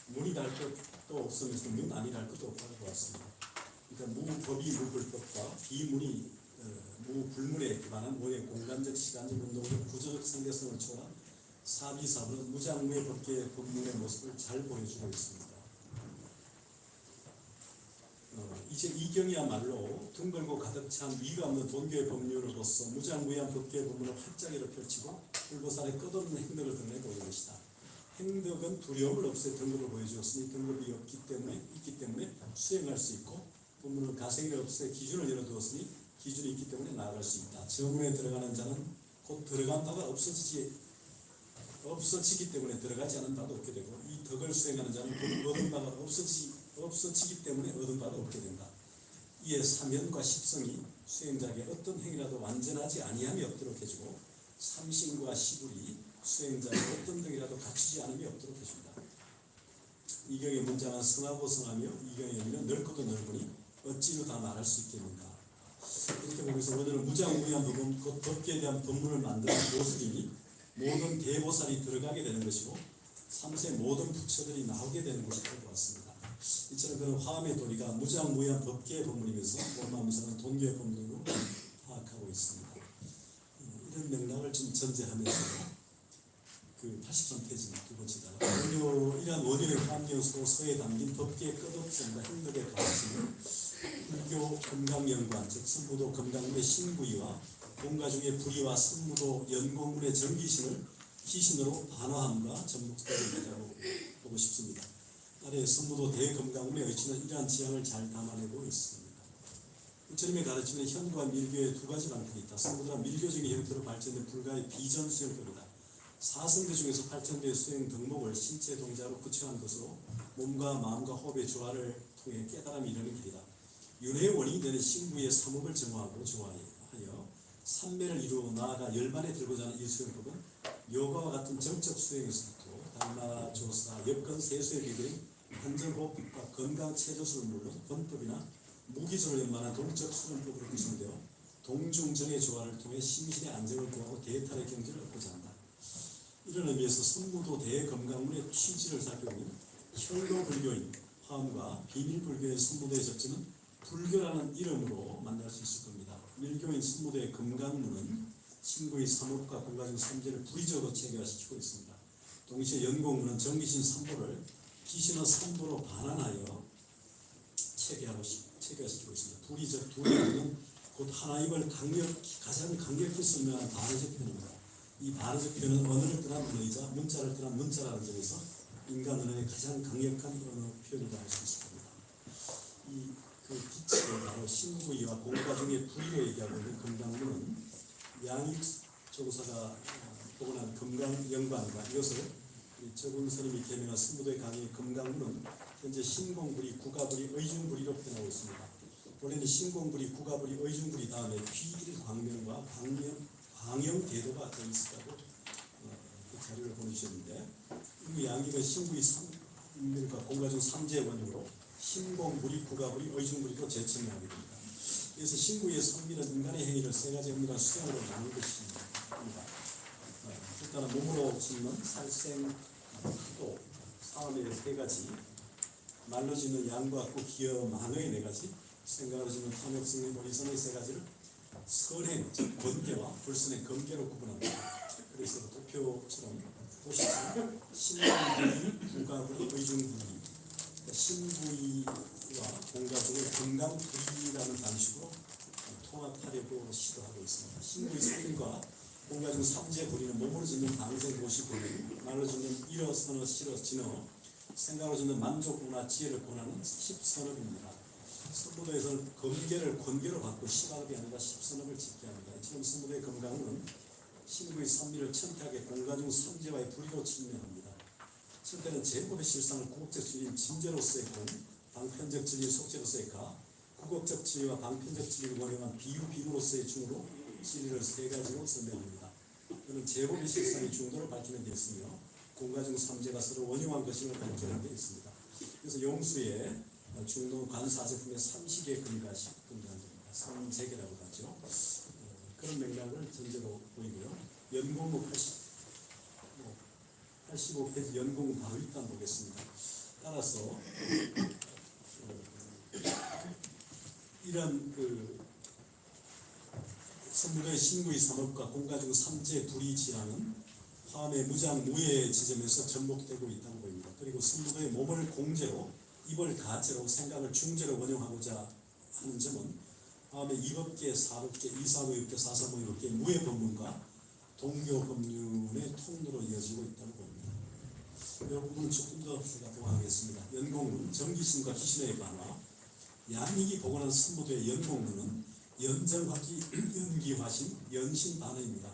S2: 문이라 할 것도 없으면서 문 아니라 할 것도 없다고 보았습니다. 그러니까 무법이 무불법과 비문이 무불문에 기반한 원효의 공간적, 시간적, 운동적, 구조적 상대성을 초월한 사비사부는 무장무예 법계의 법문의 모습을 잘 보여주고 있습니다. 이제 이경이야말로 둥글고 가득 찬 위가 없는 돈교의 법률로서 무장무예한 법계의 법문을 활짝이로 펼치고 불보살의 끝없는 행덕을 드러내 보이는 것이다. 행덕은 두려움을 없애 등급을 보여주었으니 등급이 있기 때문에 수행할 수 있고 법문은 가생을 없애 기준을 열어두었으니 기준이 있기 때문에 나아갈 수 있다. 저문에 들어가는 자는 곧 들어간 바가 없어지기 때문에 들어가지 않은 바도 없게 되고 이 덕을 수행하는 자는 곧 얻은 바가 없어지기 때문에 얻은 바도 없게 된다. 이에 사면과 십성이 수행자에게 어떤 행위라도 완전하지 아니함이 없도록 해주고 삼신과 시불이 수행자에게 어떤 덕이라도 갖추지 않음이 없도록 해준다. 이경의 문장은 성하고 성하며 이경의 의미는 넓고도 넓으니 어찌로 다 말할 수 있겠는가. 이렇게 보면서 원효는 무장무예한 법문, 곧 법계에 대한 법문을 만드는 모습이니 모든 대보살이 들어가게 되는 것이고 3세 모든 부처들이 나오게 되는 것이라고 보았습니다. 이처럼 그런 화엄의 도리가 무장무예한 법계의 법문이면서 원마음사는 돈교의 법문으로 파악하고 있습니다. 이런 맥락을 좀 전제하면서 그 83페이지 두 번째다. 이러한 원효의 화엄경수 서에 담긴 법계의 끝없음과 행덕의 가르침은 불교 금강연관, 즉 선무도 금강문의 신구이와 공가 중의 불의와 선무도 연공문의 정기신을 기신으로 반화함과 접목되리라고 보고 싶습니다. 아래 선무도 대금강문의 의치는 이러한 지향을 잘 담아내고 있습니다. 부처님의 가르침은 현과 밀교의 두 가지 방편이 있다. 선무도란 밀교적인 형태로 발전된 불가의 비전 수행법이다. 사성대 중에서 발전된 수행 덕목을 신체 동작으로 구체화한 것으로 몸과 마음과 호흡의 조화를 통해 깨달음이 이르는 길이다. 윤회의 원인이 되는 신구의 삼업을 정화하고 조화하여 삼매를 이루어 나아가 열반에 들고자 하는 이 수행법은 요가와 같은 정적 수행에서부터 달마, 조사, 엽건, 세수의 비결인 한정호흡과 건강 체조술을 물론 번법이나 무기술을 연마한 동적 수련법으로 구성되어 동중정의 조화를 통해 심신의 안정을 구하고 대탈의 경지를 얻고자 한다. 이런 의미에서 선무도 대건강문의 취지를 살펴보면 현로불교인 화엄과 비밀불교의 선무도의 접지는 불교라는 이름으로 만날 수 있을 겁니다. 밀교인 선무도의 금강문은 신구의 삼업과 공가중 삼재를 불의적으로 체계화시키고 있습니다. 동시에 연공문은 정기신 삼보를 기신의 삼보로 반환하여 체계화시키고 있습니다. 불의적 두개는 곧 하나님을 가장 강력히 설명하는 반의적 표현입니다. 이 반의적 표현은 언어를 떠난 언어이자 문자를 떠난 문자라는 점에서 인간 언어의 가장 강력한 언어 표현이라고 할 수 있습니다. 그 빛을 바로 신구이와 공가 중의 불의로 얘기하고 있는 금강문은 양익 조사가 복원한 금강연관과 이것을 적은 스님이 개명한 선무도의 강의 금강문은 현재 신공불이, 구가불이, 의중불이로 표현하고 있습니다. 원래는 신공불이, 구가불이, 의중불이 다음에 귀일광명과 광영대도가 되어 있었다고 그 자료를 보내주셨는데 이 양익은 신구의 삼밀과 공가 중 삼재의 원흉으로 신공불이, 구가불이, 의중불이로 재청하게 됩니다. 그래서 신구의 선미는 인간의 행위를 세 가지 의미란 수행으로 나눈 것입니다. 일단은 몸으로 짓는 살생, 또 사음의 세 가지, 말로 짓는 양과 구, 기여, 만의 네 가지, 생각으로 짓는 탐욕, 승리, 모리선의 세 가지를 선행, 즉 권계와 불선행, 검계로 구분합니다. 그래서 도표처럼 보시면 신공불이, 구가불이, 의중불이, 신구이와 공가중을 건강불이라는 방식으로 통합하려고 시도하고 있습니다. 신구의 성과 공가중 삼재 불이는 몸으로 짓는 방생 보시 불이 말로 짓는 일어 선어 실어 진어 생각으로 짓는 만족구나 지혜를 권하는 십선업입니다. 선무도에서는 검계를 권계로 받고 시각이 아니라 십선업을 짓게 합니다. 지금 선무도의 검강은 신구의 선미를 천태하게 공가중 삼재와의 불의로 측면합니다. 천태는 제법의 실상을 구국적 진리인 진재로서의 공, 방편적 진리인 속재로서의 가, 구국적 진리와 방편적 진리를 원형한 비유로서의 중으로 진리를 세 가지로 설명합니다. 그는 제법의 실상의 중도를 밝히는 데 있으며 공가중 삼재가 서로 원형한 것임을 밝히는 데 있습니다. 그래서 용수의 중도 관사제품의 삼식의 근간식 등장합니다. 삼재계라고 하죠. 그런 맥락을 전제로 보이고요. 연공무 85페이지 연공 다윗단 보겠습니다. 따라서 이런 선무도의 신구의 산업과 공가중 삼재 불이 지하는 화암의 무장 무예 지점에서 접목되고 있다고 보입니다. 그리고 선무도의 몸을 공제로 입을 가제로 생각을 중제로 원용하고자 하는 점은 화암의 이법계, 사법계, 이사무역계, 사사무역계 무예 법문과 동교 법륜의 통로로 이어지고 있다고 봅니다. 이 부분은 조금 더 제가 보강하겠습니다. 연공문, 정기신과 기신의 반화, 양익이 복원한 선무도의 연공문은 연정화기, 연기화신, 연신반화입니다.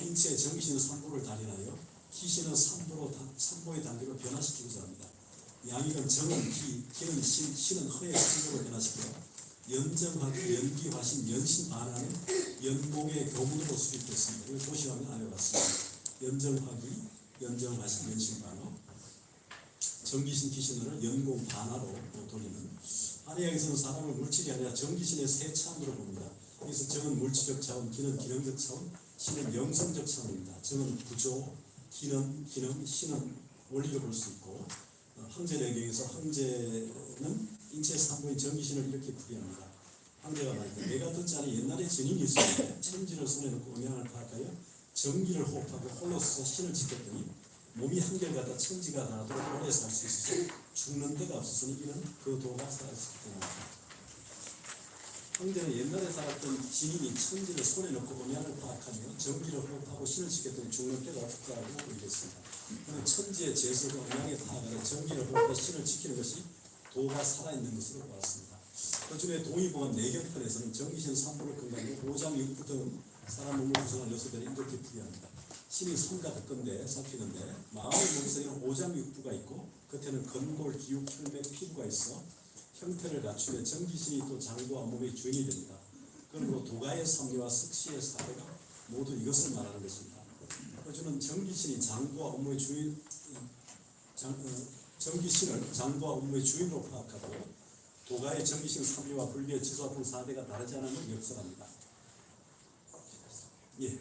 S2: 인체의 정기신은 3보를 달인하여 기신은 3보의 단계로 변화시키고자 합니다. 양익은 정은 기, 기는 신, 신은 허의 3보로 변화시켜 연정화기, 연기화신, 연신반화는 연공의 교문으로 수립됐습니다. 이걸 도시하면 알아봤습니다. 연정화기, 연정화신, 연신반화, 정기신, 기신을 연공반화로 돌리는 한의학에서는 사람을 물질이 아니라 정기신의 세 차원으로 봅니다. 그래서 정은 물질적 차원, 기는 기능적 차원, 신은 영성적 차원입니다. 정은 구조, 기능, 신은 원리로 볼 수 있고 황제내경에서 황제는 인체 3부인 정기신을 이렇게 풀이합니다. 황제가 말합니다. 내가 듣지 않은 옛날에 증인이 있었는데 천지를 손에 놓고 음양을 파악하여 정기를 호흡하고 홀로 서서 신을 지켰더니 몸이 한결같아 천지가 닿아도록 오래 살 수 있어서 죽는 데가 없었으니 이는 그 도가 살았을 때입니다. 황제는 옛날에 살았던 진인이 천지를 손에 놓고 음양을 파악하며 정기를 호흡하고 신을 지켰더니 죽는 데가 없다고 얘기했습니다. 천지의 재수가 음양에 파악하여 정기를 호흡해 신을 지키는 것이 도가 살아있는 것으로 보았습니다. 그 중에 동의보감 내경편에서는 정기신 3부를 근간으로 5장 6부 등 사람 몸을 구성한 6배를 이렇게 풀이합니다. 신이 손과 덕건데 살피는데 마음의 몸속에는 5장 6부가 있고 겉에는 건골, 기육, 혈맥, 피부가 있어 형태를 갖추며 정기신이 또 장부와 몸의 주인이 됩니다. 그리고 도가의 삼리와 석시의 사례가 모두 이것을 말하는 것입니다. 그주는 정기신이 장부와 업무의 주인, 정기신을 장부와 업무의 주인으로 파악하고 도가의 정기신 삼리와 불교의 지수화풍 사대가 다르지 않은 걸 역설합니다. 예,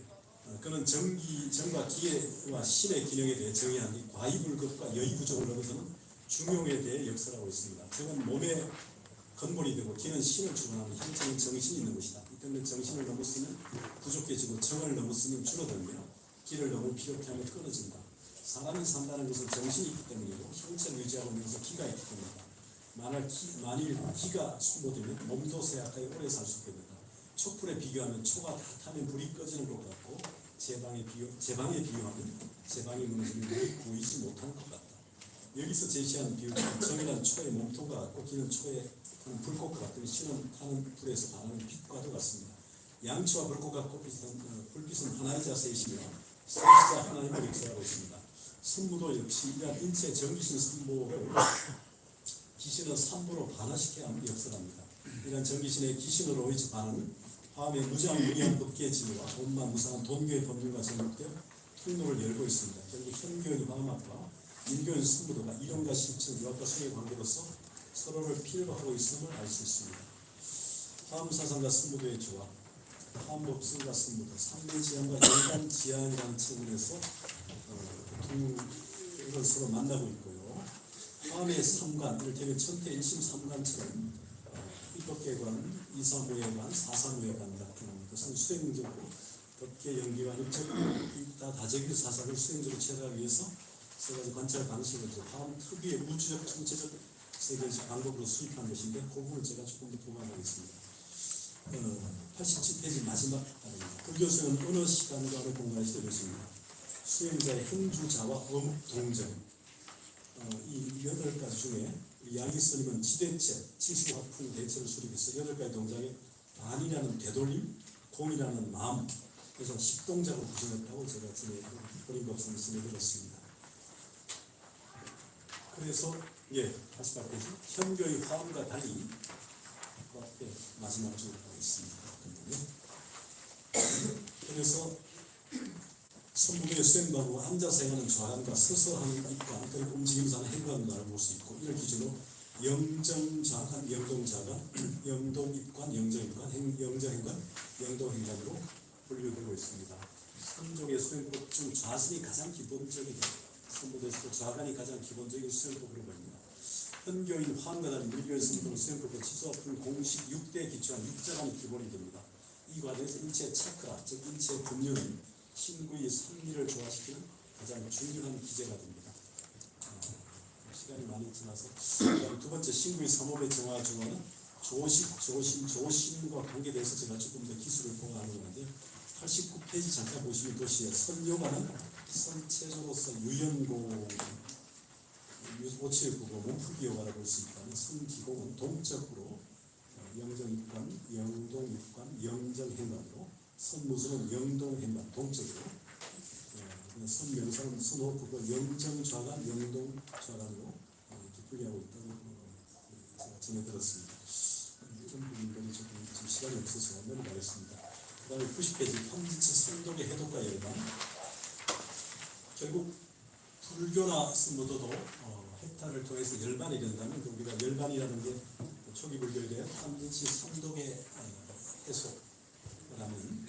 S2: 그는 정과 기회와 신의 기능에 대해 정의한 이 과이불급과 여의부족을 넘어서는 중용에 대해 역설하고 있습니다. 정은 몸의 근본이 되고 기는 신을 주관하는 형체는 정신이 있는 것이다. 이 때문에 정신을 넘었으면 부족해지고 정을 넘었으면 줄어들며 기를 너무 필요케 하면 끊어진다. 사람이 산다는 것은 정신이 있기 때문이고 형체를 유지하고 있는 것은 기가 있기 때문이다. 만일 기가 소모되면 몸도 쇠약하여 오래 살 수 있게 된다. 촛불에 비교하면 초가 다 타면 불이 꺼지는 것 같고 제방에 비유하면 제방이 무너지면 물이 고이지 못하는 것 같다. 여기서 제시한 비유는 정이란 초의 몸통과 같고 기는 초의 불꽃과 같으며 신은 타는 불에서 반하는 빛과도 같습니다. 양초와 불꽃과 불빛은 하나의 자세이시며 셋이자 하나님을 역사하고 있습니다. 선무도 역시 이러한 인체 정기신 3보를 기신은 3보로 반화시켜야 역설합니다. 이러한 정기신의 기신으로 의지 반하는 화음의 무장무리한 법계의 진리와 온만 무상한 돈교의 법률과 접목되어 통로를 열고 있습니다. 결국 현교인 화음학과 인교인 선무도가 이론과 실천, 유학과 성의 관계로서 서로를 필요로 하고 있음을 알 수 있습니다. 화음사상과 선무도의 조합, 화음법승과 선무도, 삼대지향과 열반지향이라는 측면에서 두 서로 만나고 있고요. 화음의 삼관, 이를테면 천태인심 삼관처럼 입법계관, 이사무예관, 사사무예관 같은 것은 수행적으로 법계 연기와 다적인 사상을 수행적으로 체화하기 위해서 세 가지 관찰 방식을 화음 특유의 우주적 전체적 세계적 방법으로 수입한 것인데 그 부분을 제가 조금 더 보완하겠습니다. 87페이지 마지막 단입니다. 불교 수행은 어느 시간과 어느 공간에서 이루어집니다. 수행자의 행주자와 어묵 동정. 이 8가지 중에 양희 스님은 지대체, 지수화풍 대체를 수립해서 8가지 동작에 반이라는 되돌림, 공이라는 마음, 그래서 10동작을 구성했다고 제가 전에 버린 법상에 전해드렸습니다. 그래서 88페이지 현교의 화음과 달리 그 앞에 마지막 줄을 하겠습니다. 그래서 선무도의 수행방법은 앉아서 행하는 좌간과 서서 하는 입관 그리고 움직이면서 하는 행관을 볼 수 있고 이를 기준으로 영정좌간, 영동좌간, 영동입관, 영정입관, 영정행관, 영동행관으로 분류되고 있습니다. 3종의 수행법 중 좌선이 가장 기본적이다. 선무도에서도 좌간이 가장 기본적인 수행법으로 보입니다. 현교인 화음과 다른 밀교의 선무도는 수행법과 지수화풍 공식 6대에 기초한 육자간이 기본이 됩니다. 이 과정에서 인체 차크라, 즉 인체 분류는 신구의 삼리를 조화시키는 가장 중요한 기제가 됩니다. 시간이 많이 지나서 두 번째 신구의 삼업의 정화 중화는 조식, 조심, 조심과 관계돼서 제가 조금 더 기술을 보강하는 건데 89페이지 잠깐 보시면 도시에 선요가는 선체조로서 유연공, 오체구고 몸풀기 요가를 볼 수 있다는 선기공은 동적으로 영정입관, 영동입관, 영정행관으로 선무수는 영동행관 동적으로 선명상은 선호법과 영정좌간, 영동좌간으로 이렇게 분리하고 있다고 제가 전해들었습니다. 이런 부분들이 조금 시간이 없어서 넘어가겠습니다. 그 다음에 90페이지 편지치 선독의 해독과 열반. 결국 불교나 선무도도 획타를 통해서 열반이 된다면 우리가 열반이라는 게 초기 불교에 대한 탐진치 선독의 해소라면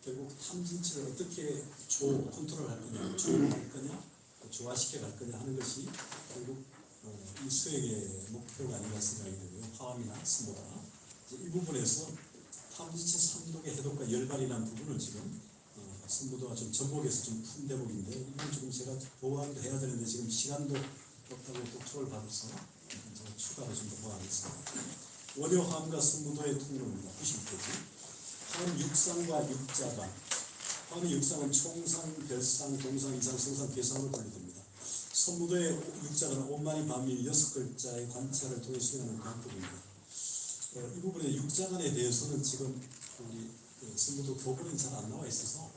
S2: 결국 탐진치를 어떻게 컨트롤할 거냐, 조율할 거냐, 조화시켜 갈 거냐 하는 것이 결국 이 수행의 목표가 아닌가 생각이 되고요. 화엄이나 스모다 이 부분에서 탐진치 선독의 해독과 열반이라는 부분을 지금 선무도가 좀 전복해서 좀 푼 대목인데 이건 지금 제가 보완도 해야 되는데 지금 시간도 없다고 독촉을 받아서 제가 추가로 좀 더 보완하겠습니다. 원효 화엄과 선무도의 통로입니다. 90페이지. 화엄 육상과 육자반. 화엄의 육상은 총상, 별상, 동상, 이상, 성상, 계상으로 분류됩니다. 선무도의 육자반은 온만이 반미 6글자의 관찰을 통해 수행하는 방법입니다. 이 부분에 육자반에 대해서는 지금 우리 선무도 교본은 잘 안 나와 있어서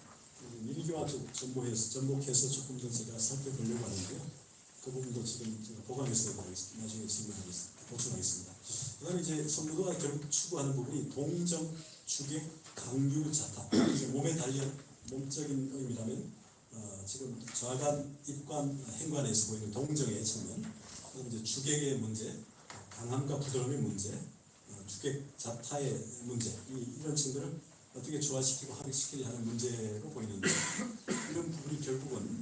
S2: 밀교와 접목해서 조금 더 제가 살펴보려고 하는데요. 그 부분도 지금 제가 보강해서 나중에 질문하겠습니다. 보충하겠습니다. 그 다음에 이제 선무도가 결국 추구하는 부분이 동정, 주객, 강유, 자타. 몸에 달려 몸적인 의미라면 지금 좌간, 입관, 행관에서 보이는 동정의 측면, 이제 주객의 문제, 강함과 부드러움의 문제, 주객, 자타의 문제, 이런 측면을 어떻게 조화시키고 합의시키냐 하는 문제로 보이는데 이런 부분이 결국은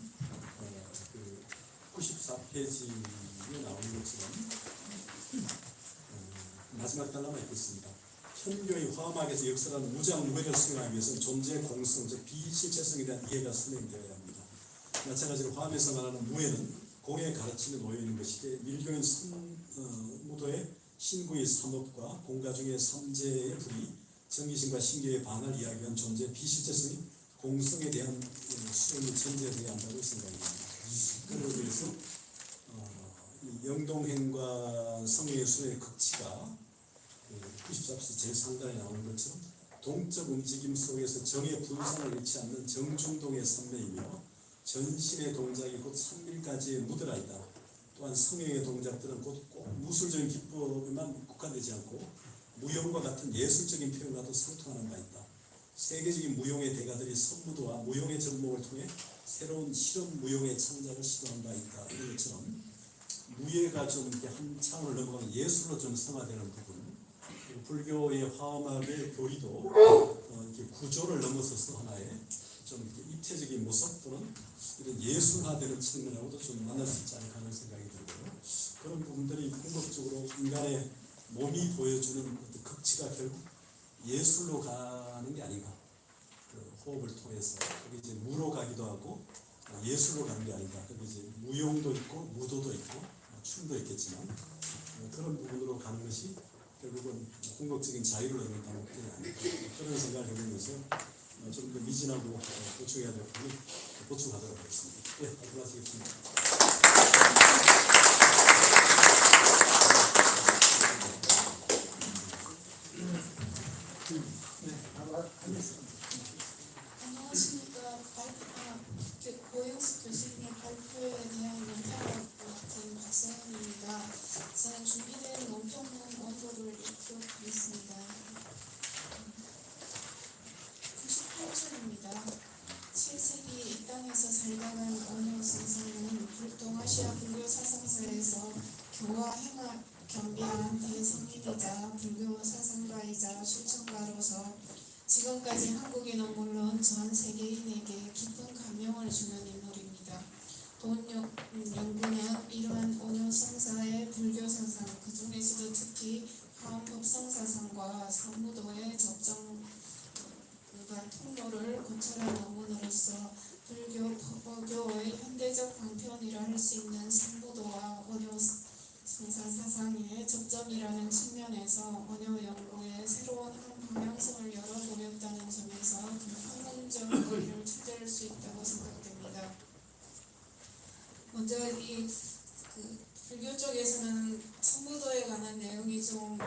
S2: 94페이지에 나오는 것처럼 마지막 단락만 있겠습니다. 현교의 화엄학에서 역설하는 무장무회를 수행하기 위해서는 존재 공성, 즉 비실체성에 대한 이해가 선행되어야 합니다. 마찬가지로 화엄에서 말하는 무회는 공에 가르치는 오해인 것이기에 밀교인 무도의 신구의 삼업과 공가 중의 삼재의 불이 정기심과 신교의 반을 이야기한 존재 비실체성이 공성에 대한 수행이 전제되어야 한다고 생각합니다. 그러기 위해서 영동행과 성의 수의 극치가 94페이지 제3단에 나오는 것처럼 동적 움직임 속에서 정의 분산을 잃지 않는 정중동의 선매이며 전신의 동작이 곧 삼밀까지의 무드라이다. 또한 성형의 동작들은 곧 꼭 무술적인 기법에만 국한되지 않고 무용과 같은 예술적인 표현과도 상통하는 바 있다. 세계적인 무용의 대가들이 선무도와 무용의 접목을 통해 새로운 실험 무용의 창작을 시도한 바 있다. 이런 것처럼 무예가 좀 이렇게 한 차원을 넘어가는 예술로 좀 성화되는 부분, 그리고 불교의 화엄학의 교리도 이렇게 구조를 넘어서서 하나의 좀 이렇게 입체적인 모습 또는 이런 예술화되는 측면하고도 좀 만날 수 있지 않을까 하는 생각이 들고요. 그런 부분들이 궁극적으로 인간의 몸이 보여주는 어떤 극치가 결국 예술로 가는 게 아닌가. 그 호흡을 통해서 그게 이제 무로 가기도 하고 예술로 가는 게 아닌가. 그게 이제 무용도 있고 무도도 있고 춤도 있겠지만 그런 부분으로 가는 것이 결국은 궁극적인 자유를 얻는다는 그런 생각을 해보면서 좀 더 미진하고 보충해야 될 부분을 보충하도록 하겠습니다. 네, 하겠습니다.
S3: 안녕하십니까. 고영수 교수님의 발표에 대한 논평을 맡은 박서연입니다. 저는 준비된 논평문 원고를 읽도록하겠습니다. 98쪽입니다. 7세기 이 땅에서 살다간 원효 선생은 동아시아 불교 사상사에서 교와 행을 겸비한 대성인이자 불교 사상가이자 실천가로서 지금까지 한국인은 물론 전 세계인에게 깊은 감명을 주는 인물입니다. 본 연구는 이러한 원효 성사의 불교 사상, 그 중에서도 특히 화엄법성 사상과 상무도의 접점과 통로를 고찰한 논문으로서 불교 법어교의 현대적 방편이라 할 수 있는 상무도와 원효 성사 사상의 접점이라는 측면에서 원효 연구의 새로운 한 방향성을 열어보렸다는 점에서 긍정적 의미를 찾을 수 있다고 생각됩니다. 먼저 불교 쪽에서는 상무도에 관한 내용이 좀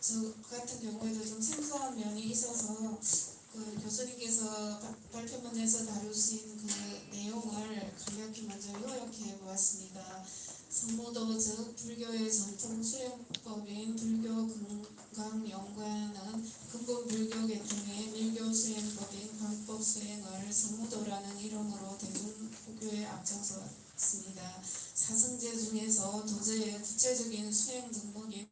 S3: 저 같은 경우에도 좀 생소한 면이 있어서 교수님께서 발표문에서 다루신 그 내용을 간략히 먼저 요약해 보았습니다. 상무도 즉 불교의 전통 수행법인 불교 금강연관은 근본 불교 계통의 밀교 수행법인 광법 수행을 상무도라는 이름으로 대중포교에 앞장섰습니다. 사성제 중에서 도제의 구체적인 수행 등본이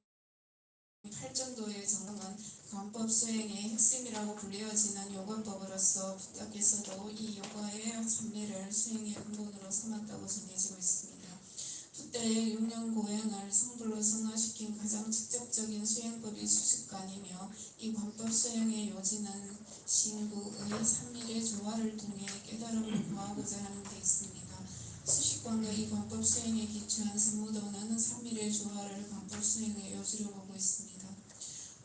S3: 팔전도의 정성은 광법 수행의 핵심이라고 불리어지는 요가법으로서 부탁에서도 이 요가의 선미를 수행의 근본으로 삼았다고 전해지고 있습니다. 붓대의 6년 고행을 성불로 승화시킨 가장 직접적인 수행법이 수식관이며 이 관법 수행의 요지는 신구의 삼밀의 조화를 통해 깨달음을 구하고자 하는 데 있습니다. 수식관과 이 관법 수행에 기초한 상무도는 삼밀의 조화를 관법 수행의 요지로 보고 있습니다.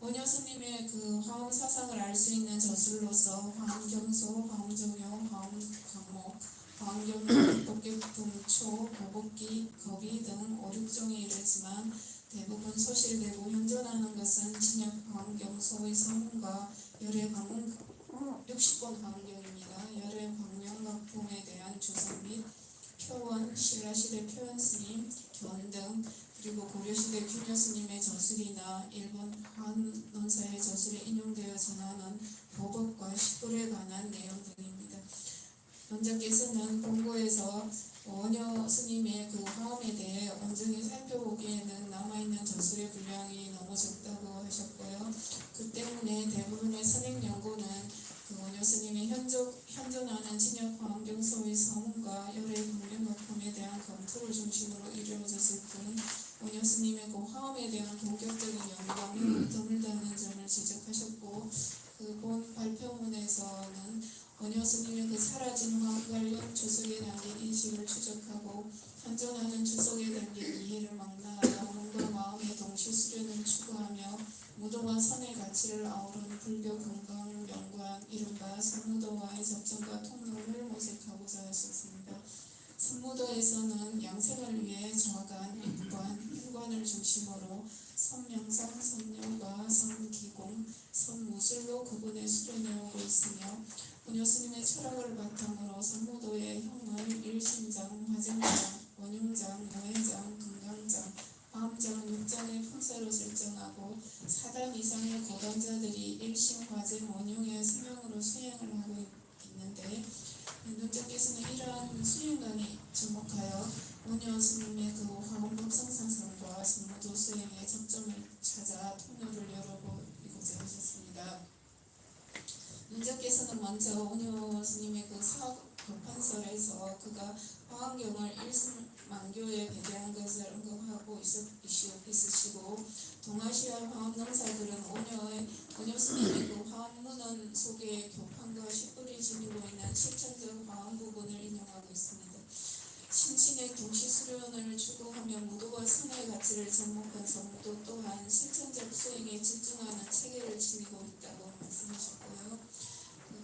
S3: 원효 스님의 그 화엄 사상을 알 수 있는 저술로서 화엄경소, 화엄정용, 화엄강목, 화엄경록, 법계품초, 보복기, 거비 등 5, 6종에 이르지만 대부분 소실되고 현존하는 것은 진약 화엄경소의 서문과 열의 광문 60권 화엄경입니다. 열의 광명각품에 대한 주석 및 표원, 신라시대 표현스님, 견등, 그리고 고려시대 균여스님의 저술이나 일본 한논사의 저술에 인용되어 전하는 보법과 식불에 관한 내용 등입니다. 원작께서는 본고에서 원효 스님의 그 화엄에 대해 온전히 살펴보기에는 남아있는 저술의 분량이 너무 적다고 하셨고요. 그 때문에 대부분의 선행 연구는 그 원효 스님의 현존하는 진역 화엄경소의 서문과 열의 공명각품에 대한 검토를 중심으로 이루어졌을 뿐 원효 스님의 그 화엄에 대한 본격적인 연구가 매우 드물다는 점을 지적하셨고 그 본 발표문에서는 원효 스님의 그 사라진 화엄 관련 주석에 담긴 인식을 추적하고 현존하는 주석에 담긴 이해를 망라하여 몸과 마음의 동시 수련을 추구하며 무도와 선의 가치를 아우르는 불교 금강 연구한 이른바 상무도와의 접점과 통로를 모색하고자 하셨습니다. 상무도에서는 양생을 위해 좌관, 입관, 현관을 중심으로 선명상, 선요가, 선기공, 선무술로 구분해 수련해오고 있으며 원효 스님의 철학을 바탕으로 상무도의 형을 일신장, 화쟁장, 원흉장, 모해장, 금강장, 화엄장, 6장의 품새로 설정하고 4단 이상의 고단자들이 일신, 화쟁, 원흉의 수명으로 수행을 하고 있는데 논작께서는 이러한 수행관에 주목하여 원효 스님의 그 화엄법성 사상과 상무도 수행의 접점을 찾아 통로를 열어보고자 하셨습니다. 논작께서는 먼저 원효 스님의 그 사급판설에서 그가 화엄경을 일승만교에 배대한 것을 언급하고 있으시고 동아시아 화엄 능사들은 원효 스님의 그 화엄문헌 속에 교판과 식불이 지니고 있는 실천적 화엄 부분을 인용하고 있습니다. 신친의 동시 수련을 추구하며 무도와 선의 가치를 가치를 접목한 성무도 또한 실천적 수행에 집중하는 체계를 지니고 있다고 말씀하셨고요.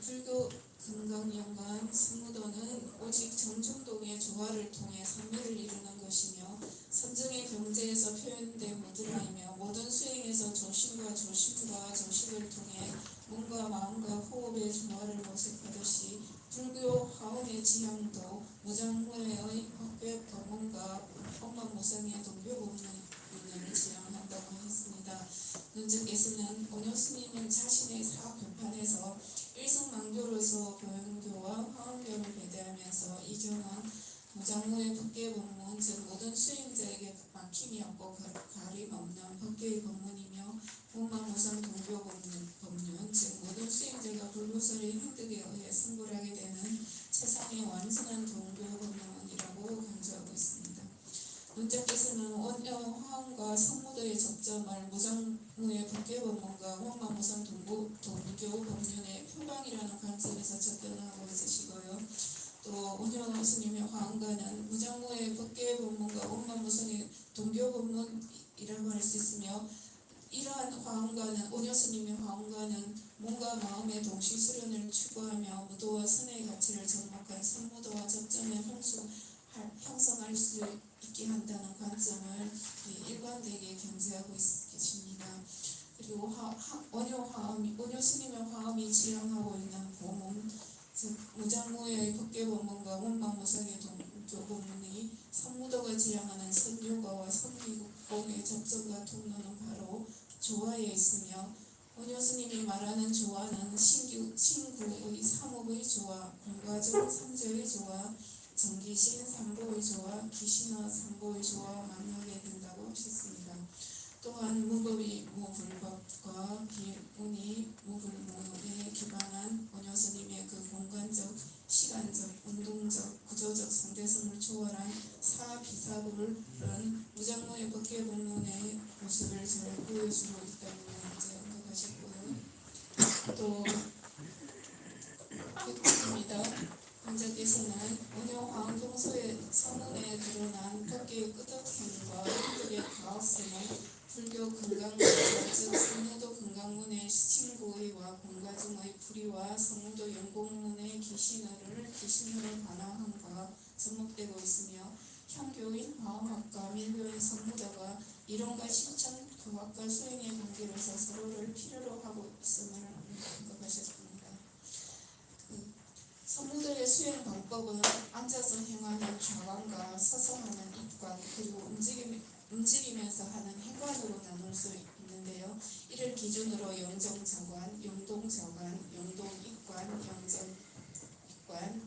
S3: 불교 금강연간 성무도는 오직 정중동의 조화를 통해 선미를 이루는 것이며 선정의 경제에서 표현된 모드라이며 모든 수행에서 조심과 조식을 통해 몸과 마음과 호흡의 조화를 모색하듯이 불교 화엄의 지향도 무장무예의 법궤 법문과 법만무상의 동교법문을 지향한다고 했습니다. 논적에서는 오뇨 스님은 자신의 사업 교판에서 일승만교로서 교연교와 화엄교를 배대하면서 이 교는 무장무의 법궤 법문, 즉 모든 수행자에게 막힘이 없고 가림 없는 법궤의 법문이며 법만무상 동교 법문, 즉 모든 수행자가 불구설의 행득에 의해 승불하게 되는 세상의 완전한 동교 법문이라고 강조하고 있습니다. 논적께서는 원효 화엄과 성무도의 접점을 무장무의 법궤 법문과 원만무상 동교 법문의 표방이라는 관점에서 접근하고 있으시고요. 또 원효 스님의 화엄가는 무장무의 법궤 법문과 원만무상의 동교 법문이라고 할 수 있으며 이러한 화엄가는 원효 스님의 화엄가는 몸과 마음의 동시 수련을 추구하며 무도와 선의 가치를 접목한 성무도와 접점에 형성할 수 있게 한다는 관점을 일관되게 견지하고 계십니다. 그리고 원효 스님의 화엄이 지향하고 있는 보문, 즉 무장무의 법궤 법문과 원만무상의 동교 법문이 성무도가 지향하는 선교가와 선미공의 접점과 통로는 바로 조화에 있으며 원효 스님이 말하는 조화는 신구의 삼업의 조화, 공과적 삼재의 조화, 정기신 삼보의 조화, 기신화 삼보의 조화와 만나게 된다고 하셨습니다. 또한 무법이 무불법과 비운이 무불무에 기반한 원효 스님의 그 공간적, 시간적, 운동적, 구조적 상대성을 초월한 사비사불은 무장무의 법궤 법문의 모습을 잘 보여주고 있다고 이제 언급하셨고요. 또 있습니다. 원작에서는 원효 화엄 평소에 서문에 드러난 법궤의 끄덕함과 행동의 가혹성을 불교 금강문, 즉 성무도 금강문의 신구의와 공과중의 불의와 성무도 영공문의 기신어를 반화함과 접목되고 있으며 현교인 화엄학과 밀교인 성무도가 이론과 실천, 교학과 수행의 관계로서 서로를 필요로 하고 있음을 언급하셨습니다. 성무도의 수행 방법은 앉아서 행하는 좌관과 서서 하는 입관, 그리고 움직이면서 하는 행관으로 나눌 수 있는데요. 이를 기준으로 영정자관, 영동자관, 영동입관, 영정입관,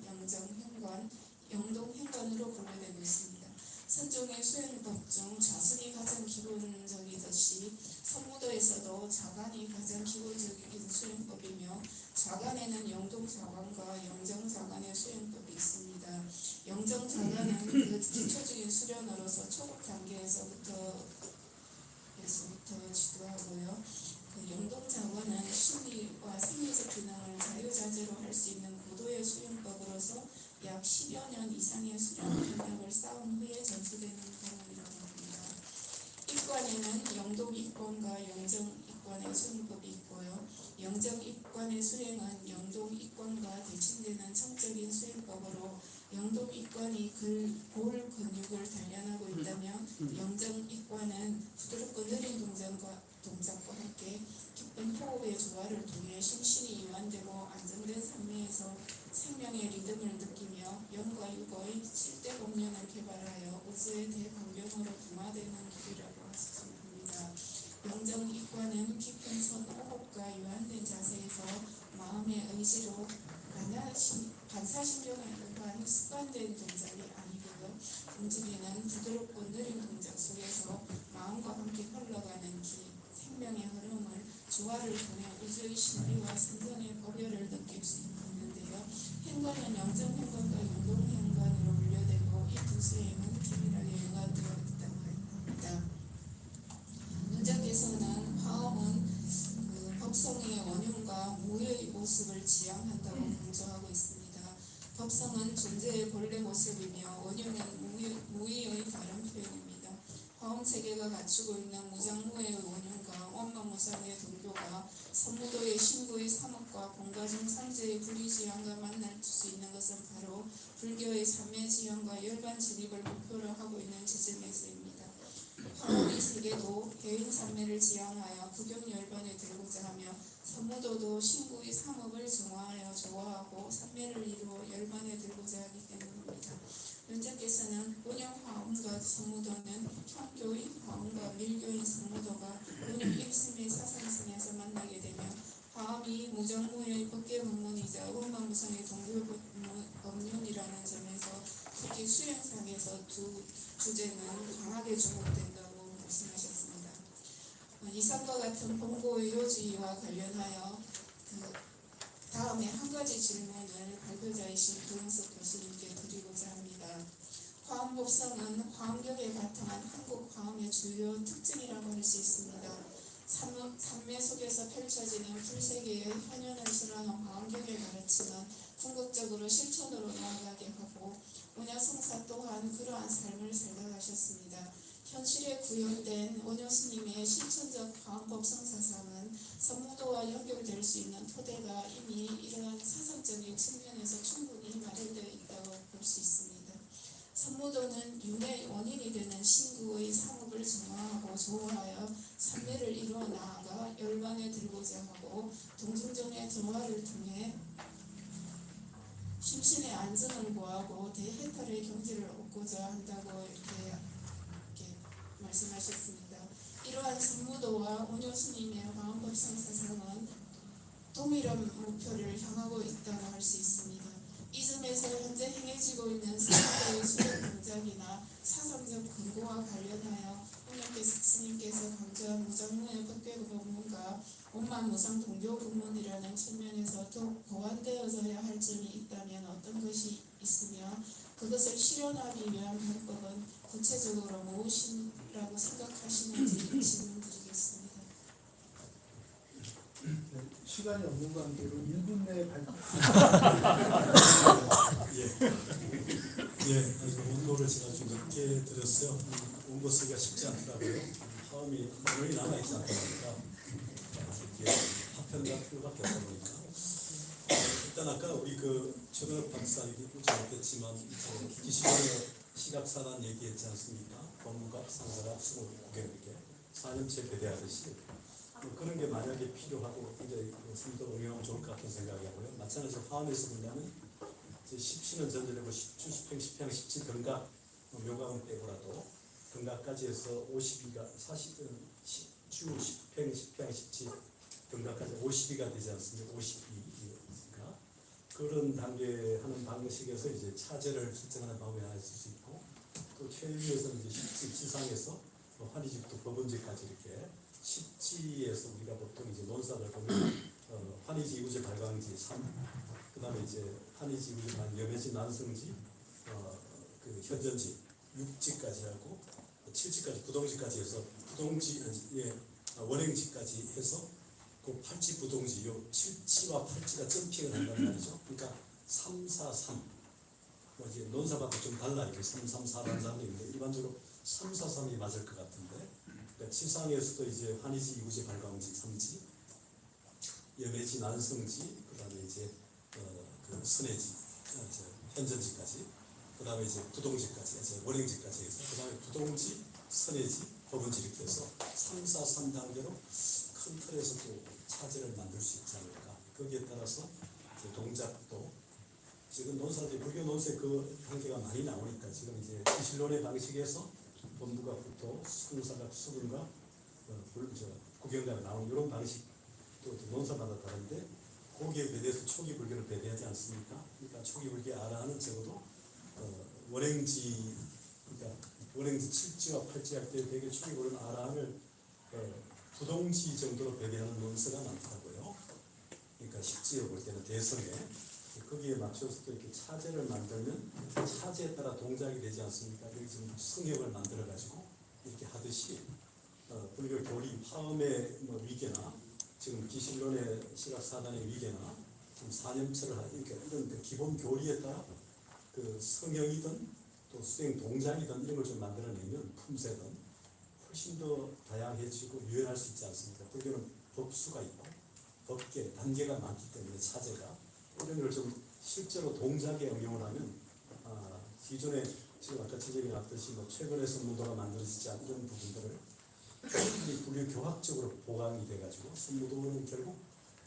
S3: 영정행관, 영동행관으로 분류되고 있습니다. 선종의 수행법 중 좌선이 가장 기본적이듯이 성무도에서도 자관이 가장 기본적인 수행법이며 좌관에는 영동자관과 영정자관의 수행법이 있습니다. 영정자관은 그 기초적인 수련으로서 초급 단계에서부터 지도하고요. 그 영동자관은 심리와 생리적 기능을 자유자재로 할 수 있는 고도의 수행법으로서 약 10여 년 이상의 수련 경력을 쌓은 후에 전수되는 과목이라고 합니다. 입관에는 영동입관과 영정입관의 수행법이 있고요. 영정입관의 수행은 영동입관과 대칭되는 청적인 수행법으로 영동입관이 골 근육을 단련하고 있다면 영정입관은 부드럽고 느린 동작과 함께 깊은 호흡의 조화를 통해 심신이 이완되고 안정된 상태에서 생명의 리듬을 느끼며 영과 육의 실대 공연을 개발하여 우주의 대광경으로 등화되는 길이라고 하십니다. 영정입관은 깊은 선호흡과 유한된 자세에서 마음의 의지로 반사신경에 의한 습관된 동작이 아니고요. 움직이는 부드럽고 느린 동작 속에서 마음과 함께 흘러가는 생명의 흐름을 조화를 통해 우주의 신비와 선정의 법열을 느낄 수 있는데요. 행관은 영정행관과 영동행관으로 분류되고 이 두 수행은 긴밀하게 연관되어 있다고 합니다. 문장에서는 화엄은 법성의 원흉과 무의 모습을 지향한다고 강조하고 있습니다. 법성은 존재의 본래 모습이며 원흉은 무의의 다른 표현입니다. 화엄 세계가 갖추고 있는 무장무의 원흉과 원만무상의 동교가 선무도의 신구의 삼업과 공가중 삼재의 불의지향과 만날 수 있는 것은 바로 불교의 삼매지향과 열반 진입을 목표로 하고 있는 지점에서입니다. 화엄의 세계도 개인 삼매를 지향하여 구경열반에 들고자 하며 선무도도 신구의 삼업을 정화하여 조화하고 삼매를 이루어 열반에 들고자 하기 때문입니다. 윤자께서는 원형 화엄과 선무도는 형교인 화엄과 밀교인 선무도가 원형 일심의 사상성에서 만나게 되며 화엄이 무정무의 법계 법문이자 원만무상의 동교 법륜이라는 점에서 특히 수행상에서 두 주제는 강하게 주목된다고 말씀하셨습니다. 이상과 같은 본고의 요지와 관련하여 다음에 한 가지 질문을 발표자이신 도영석 교수님께 드리고자 합니다. 화엄법성은 화엄경에 바탕한 한국 화엄의 주요 특징이라고 할 수 있습니다. 삼매 속에서 펼쳐지는 풀세계의 현현을 수놓은 화엄경의 가르침은 궁극적으로 실천으로 나아가게 하고 원효성사 또한 그러한 삶을 살아가셨습니다. 현실에 구현된 원효스님의 실천적 화엄법성 사상은 선무도와 연결될 수 있는 토대가 이미 이러한 사상적인 측면에서 충분히 마련되어 있다고 볼 수 있습니다. 선무도는 윤회의 원인이 되는 신구의 삼업을 정화하고 조화하여 삼매를 이루어 나아가 열반에 들고자 하고 동중정의 조화를 통해 심신의 안정을 구하고 대해탈의 경지를 얻고자 한다고 이렇게 말씀하셨습니다. 이러한 선무도와 원효스님의 화엄법성 사상은 동일한 목표를 향하고 있다고 할 수 있습니다. 이 점에서 현재 행해지고 있는 선무도의 수행 동작이나 사상적 근거와 관련하여 원효께서 스님께서 강조한 무장무의 법계 법문과 원만무상 동교 법문이라는 측면에서 더욱 보완되어져야 할 점이 있다면 어떤 것이 있으며 그것을 실현하기 위한 방법은 구체적으로 무엇이라고 생각하시는지 질문드리겠습니다.
S1: 네, 시간이 없는 관계로 1분 내에 발표.
S2: 원고를 제가 좀 늦게 드렸어요. 원고 쓰기가 쉽지 않더라고요. 화음이 많이 남아있지 않다 보니까 이게 합편과 필요밖에 없다 보니까 일단 아까 우리 최근혁 박사 얘기도 잘했지만 기시간에 시각사단 얘기했지 않습니까? 법무각, 상사각, 수고, 고경 이렇게 4년째 배대하듯이 그런 게 만약에 필요하고 이제 선도 응용하면 좋을 것 같은 생각이 하고요. 마찬가지로 화음에서 본다면 10시는 전제되고 10주, 10행, 10향, 10지 등각 묘각은 빼고라도 등각까지 해서 52가 10주, 10행, 10향, 10지 등각까지 52가 되지 않습니까? 52니까 그런 단계 하는 방식에서 이제 차제를 설정하는 방법이 하나 있을 수 있고 또 최위에서는 이제 10지 지상에서 환희직도 법원직까지 이렇게 10지에서 우리가 보통 이제 논사를 보면 환희지, 이구지, 발광지 3, 그 다음에 이제 환희지, 이구지, 염해지, 난성지, 현전지 6지까지 하고 7지까지 부동지까지 해서 부동지, 원행지까지 해서 그 8지 부동지, 요 7지와 8지가 점핑을 한다는 말이죠. 그러니까 3, 4, 3. 이제 논사마다 좀 달라 이렇게 3, 3, 4라는 사람이 있는데 일반적으로 3, 4, 3이 맞을 것 같은데 그러니까 지상에서도 이제 환희지, 이구지, 발광지 3지, 염해지, 난성지, 그 다음에 이제 선해지, 현전지까지, 그 다음에 이제 부동지까지, 이제 원행지까지 해서 그 다음에 부동지, 선해지, 법원지 이렇게 해서 3, 4, 3단계로 큰 틀에서 또 차제를 만들 수 있지 않을까. 거기에 따라서 이제 동작도 지금 논사들 불교 논세 그 단계가 많이 나오니까 지금 이제 기실론의 방식에서 본부각부터 수사각, 수분각, 구경각 나오는 이런 방식도 논사마다 다른데 거기에 배대해서 초기 불교를 배대하지 않습니까? 그러니까 초기 불교 아라하는 적어도 원행지, 그러니까 원행지 7지와 8지 할 때 되게 초기 불교는 아라한을 부동지 정도로 배대하는 논서가 많더라고요. 그러니까 10지에 볼 때는 대성에 거기에 맞춰서 또 이렇게 차제를 만들면 차제에 따라 동작이 되지 않습니까? 여기 지금 성역을 만들어 가지고 이렇게 하듯이 불교 교리 화엄의 위계나 지금 기실론의 시각사단의 위계나 지금 4년철을 하니까 이런 기본 교리에 따라 그 성역이든 또 수행 동작이든 이런 걸 좀 만들어내면 품새든 훨씬 더 다양해지고 유연할 수 있지 않습니까? 불교는 법수가 있고 법계, 단계가 많기 때문에 차제가 이런 걸 좀 실제로 동작에 응용을 하면 기존에 지금 아까 지적이 나왔듯이 뭐 최근에 선무도가 만들어지지 않은 이런 부분들을 충분히 불교 교학적으로 보강이 돼가지고 선무도는 결국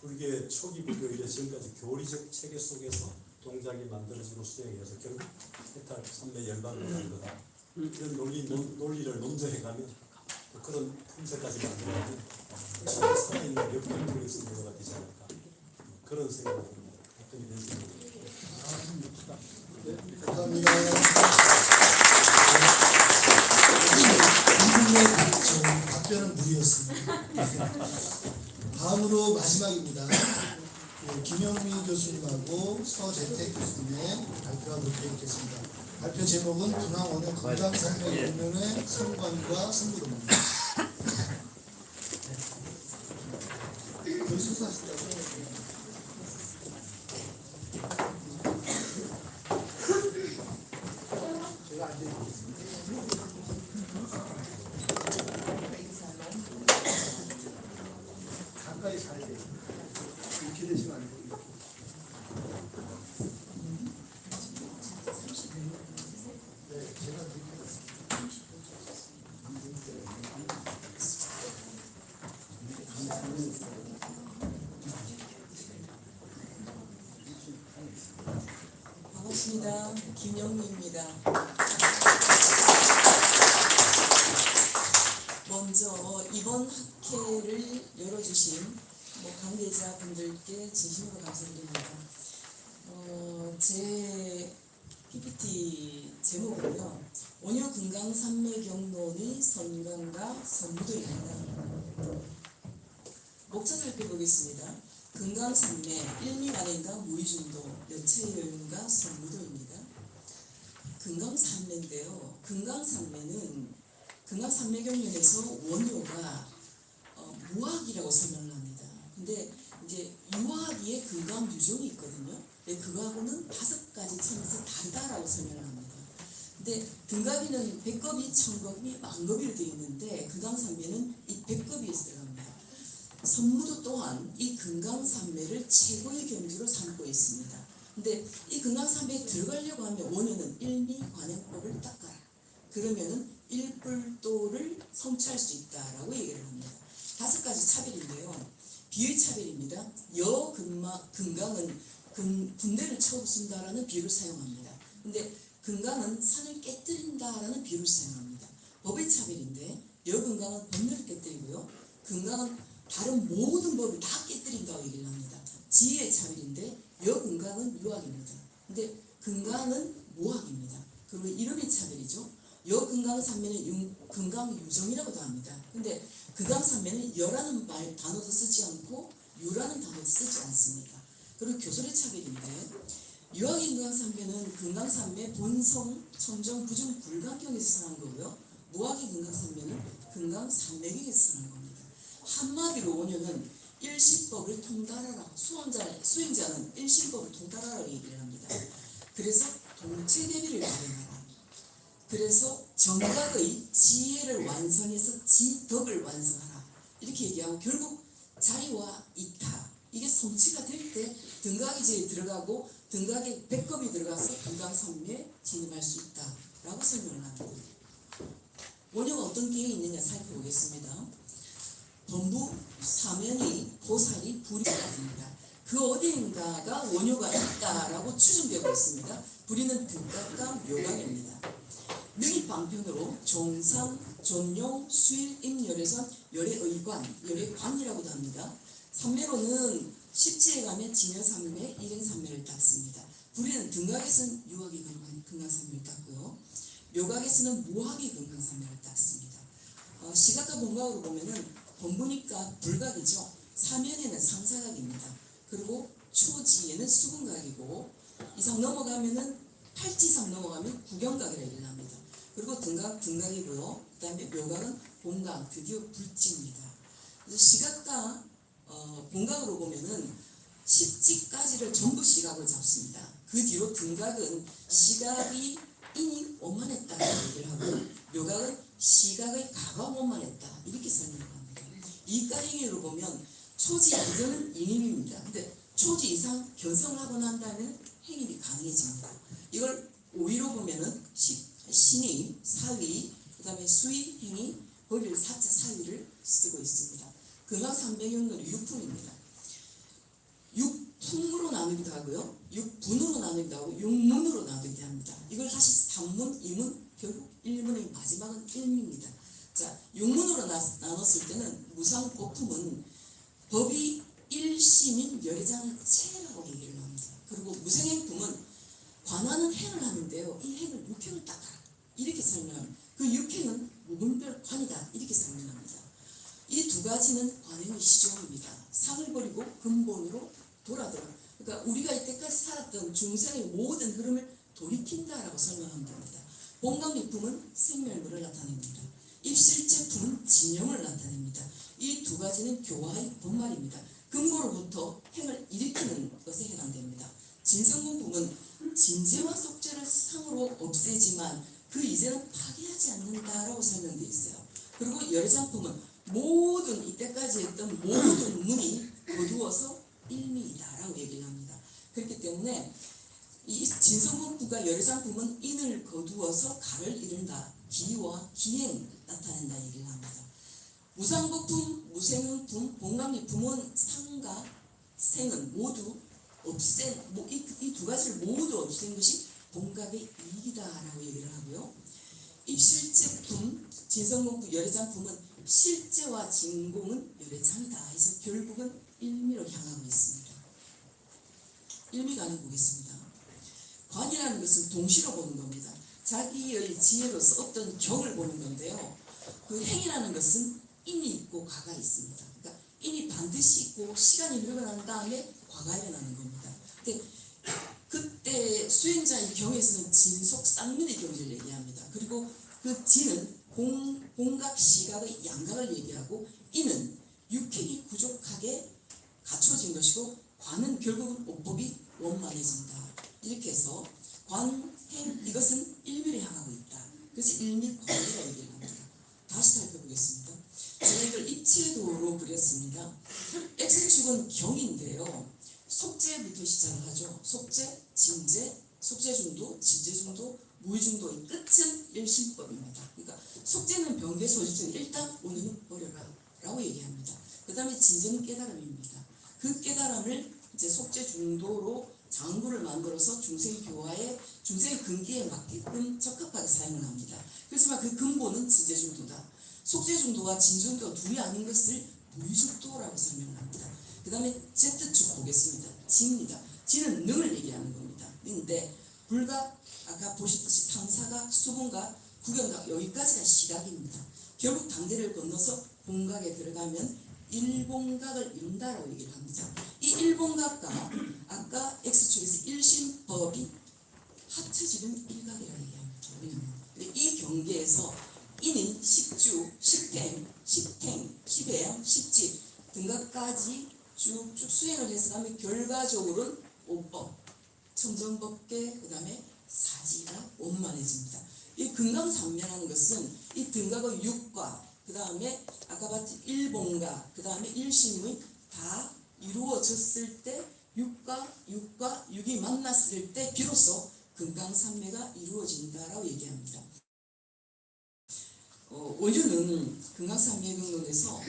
S2: 불교의 초기 불교 이래 지금까지 교리적 체계 속에서 동작이 만들어지고 수행해서 결국 해탈 삼매 열반으로 간 거다. 이런 논리를 논증해가면 또 그런 품새까지 만들어가면 훨씬 더 살아있는 역동적인 선무도가 되지 않을까 그런 생각을 합니다. 답변이 되십니까?
S1: 네, 감사합니다. 이분의 답변은 무리였습니다. 다음으로 마지막입니다. 김영미 교수님하고 서재택 교수님의 발표가 그렇게 있겠습니다. 발표 제목은 분황원의 건강산맥 운명의 성관과 승부론입니다. 거기 서서 하시다고. 제가 앉아있겠습니다. 가까이 가야 돼요. 이렇게 되시면 안 돼요. 네, 제가
S4: 반갑습니다. 김영미입니다. 먼저 이번 학회를 열어주신 관계자분들께 진심으로 감사드립니다. 제 PPT 제목은요. 원효 금강산맥경론의 선강과 선무도입니다. 목차 살펴보겠습니다. 금강산맥, 일미간행과 무의중도, 여체여행과 선무도입니다. 금강산맥인데요. 금강산맥은 금강산맥경론에서 원효가 무학이라고 설명을 합니다. 근데 이제 유학의 금강유종이 있거든요. 그거하고는 5가지 천에서 다르다라고 설명을 합니다. 근데 등갑이는 100급이, 1000급이, 10,000급이 되어 있는데 금강산맥은 이 100급이 들어갑니다. 선무도 또한 이 금강산맥을 최고의 경주로 삼고 있습니다. 근데 이 금강산맥에 들어가려고 하면 원효는 일미관행법을 닦아라. 그러면은 일불도를 성취할 수 있다라고 얘기를 합니다. 5가지 차별인데요. 비의 차별입니다. 금강은 군대를 처음 쓴다라는 비유를 사용합니다. 근데 금강은 산을 깨뜨린다라는 비유를 사용합니다. 법의 차별인데 여금강은 법률을 깨뜨리고요. 금강은 다른 모든 법을 다 깨뜨린다고 얘기를 합니다. 지혜의 차별인데 여금강은 유학입니다. 근데 금강은 모학입니다. 그리고 이름의 차별이죠. 여금강산면은 금강유정이라고도 합니다. 근데 금강산면은 여라는 단어도 쓰지 않고 유라는 단어도 쓰지 않습니다. 그리고 교설의 차별인데 유학의 금강산면은 금강산맥 본성, 천정, 부중, 불강경에서 선한 거고요. 무학의 금강산면은 금강산맥에서 선한 겁니다. 한마디로 원효는 일신법을 통달하라. 수행자는 일신법을 통달하라고 얘기를 합니다. 그래서 동체대비를 발행하라. 그래서 정각의 지혜를 완성해서 지덕을 완성하라. 이렇게 얘기하고 결국 자리와 이타. 이게 성취가 될 때 등각이 들어가고 등각에 100급이 들어가서 금강산맥에 진입할 수 있다라고 설명을 합니다. 원효가 어떤 기행이 있느냐 살펴보겠습니다. 범부 사면의 보살이 불이입니다. 그 어디인가가 원효가 있다라고 추정되고 있습니다. 불이는 등각과 묘각입니다. 능이 방편으로 종상, 존용, 수일, 임열에선 열애의관, 열애관이라고도 합니다. 산매로는 십지에 가면 진여산매, 일행산매를 닦습니다. 불이는 등각에서는 유학의 금강산매를 닦고요. 묘각에서는 무학의 금강산매를 닦습니다. 시각과 본각으로 보면은 본부니까 불각이죠. 사면에는 상사각입니다. 그리고 초지에는 수근각이고 이상 넘어가면은 팔지 이상 넘어가면 구경각이라 얘기를 합니다. 그리고 등각이고요. 그 다음에 묘각은 본각, 드디어 불지입니다. 그래서 시각과 본각으로 보면은 십지까지를 전부 시각으로 잡습니다. 그 뒤로 등각은 시각이 인이 오만했다고 얘기를 하고 묘각은 시각의 가가 원만했다 이렇게 설명합니다. 이가행위로 보면 초지 이전은 인임입니다. 근데 초지 이상 견성을 하고 난 다음에는 행임이 가능해집니다. 이걸 오위로 보면은 신의, 사위, 그 다음에 수의, 행위, 법일, 사자, 사위를 쓰고 있습니다. 근각 300용론이 6품입니다. 6품으로 나누기도 하고요. 6분으로 나누기도 하고 6문으로 나누기도 합니다. 이걸 다시 3문, 2문, 결국 1문의 마지막은 1미입니다. 자, 6문으로 나눴을 때는 무상고품은 법이 1심인 열애장체라고 얘기를 합니다. 그리고 무생행품은 관하는 행을 하는데요. 이 행을 6행을 닦아라 이렇게 설명합니다. 그 6행은 무분별 관이다 이렇게 설명합니다. 이 두 가지는 관행의 시종입니다. 상을 버리고 근본으로 돌아들어. 그러니까 우리가 이때까지 살았던 중생의 모든 흐름을 돌이킨다라고 설명하면 됩니다. 본강미품은 생멸물을 나타냅니다. 입실제품은 진영을 나타냅니다. 이 두 가지는 교화의 본말입니다. 근본으로부터 행을 일으키는 것에 해당됩니다. 진성공품은 진재와 속재를 상으로 없애지만 그 이제는 파괴하지 않는다라고 설명되어 있어요. 그리고 열애장품은 모든 이때까지 했던 모든 문이 거두어서 일미이다라고 얘기를 합니다. 그렇기 때문에 이 진성공품과 열애장품은 인을 거두어서 가를 이룬다. 기와 기행 나타낸다 얘기를 합니다. 무상복품, 무생응품, 본강미품은 상과 생은 모두 이 두 가지를 모두 없앤 것이 본각의 이익이다라고 얘기를 하고요. 입실제품, 진성공품, 열애장품은 실제와 진공은 열애장이다 해서 결국은 일미로 향하고 있습니다. 일미관을 보겠습니다. 관이라는 것은 동시로 보는 겁니다. 자기의 지혜로서 어떤 경을 보는 건데요. 그 행이라는 것은 인이 있고 과가 있습니다. 그러니까 인이 반드시 있고 시간이 흐르고 난 다음에 과가 일어나는 겁니다. 근데 그때 수행자의 경에서는 진속 쌍면의 경지를 얘기합니다. 그리고 그 진은 공각 시각의 양각을 얘기하고 인은 육행이 부족하게 갖춰진 것이고 관은 결국은 오법이 원만해진다. 이렇게 해서 관행 이것은 일미를 향하고 있다. 그래서 일미관이라고 얘기를 합니다. 다시 살펴보겠습니다. 제가 이걸 입체도로 그렸습니다. X축은 경인데요. 속죄부터 시작을 하죠. 속죄, 진죄, 속죄중도, 진죄중도, 무의중도의 끝은 일심법입니다. 그러니까 속죄는 병계 소집중 일단 오늘은 버려라 라고 얘기합니다. 그 다음에 진죄는 깨달음입니다. 그 깨달음을 이제 속죄중도로 장구를 만들어서 중생 교화에 중생의 근기에 맞게끔 적합하게 사용을 합니다. 그렇지만 그 근본은 진죄중도다. 속죄중도와 진중도가 둘이 아닌 것을 무의중도라고 설명을 합니다. 그 다음에 Z축 보겠습니다. 지입니다. 지는 능을 얘기하는 겁니다. 근데 불각, 아까 보셨듯이 상사각, 수분각, 구경각 여기까지가 시각입니다. 결국 단계를 건너서 본각에 들어가면 일본각을 이룬다라고 얘기를 합니다. 이 일본각과 아까 X축에서 일심법이 합쳐지는 일각이라고 얘기합니다. 근데 이 경계에서 인인, 식주, 식행, 식행, 식외양, 식지 등각까지 쭉쭉 수행을 해서 가면 결과적으로는 오법, 청정법계, 그 다음에 사지가 원만해집니다. 이 근강삼매라는 것은 이 등각의 육과 그 다음에 아까 봤지 일본각, 그 다음에 일심의 다 이루어졌을 때 육과 육이 만났을 때 비로소 근강삼매가 이루어진다라고 얘기합니다. 원료는 근강삼매경론에서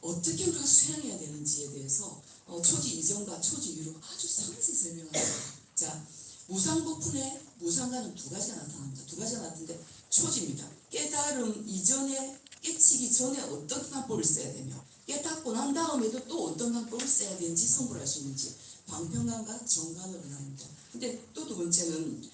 S4: 어떻게 우리가 수행해야 되는지에 대해서 초지 이전과 초지 이후로 아주 상세히 설명합니다. 자, 무상법품에 무상가는 두 가지가 나타납니다. 두 가지가 나타나는데 초지입니다. 깨달음 이전에 깨치기 전에 어떤 방법을 써야 되며 깨닫고 난 다음에도 또 어떤 방법을 써야 되는지 선고할 수 있는지 방평관과 정관으로 나눕니다. 근데 또 두 번째는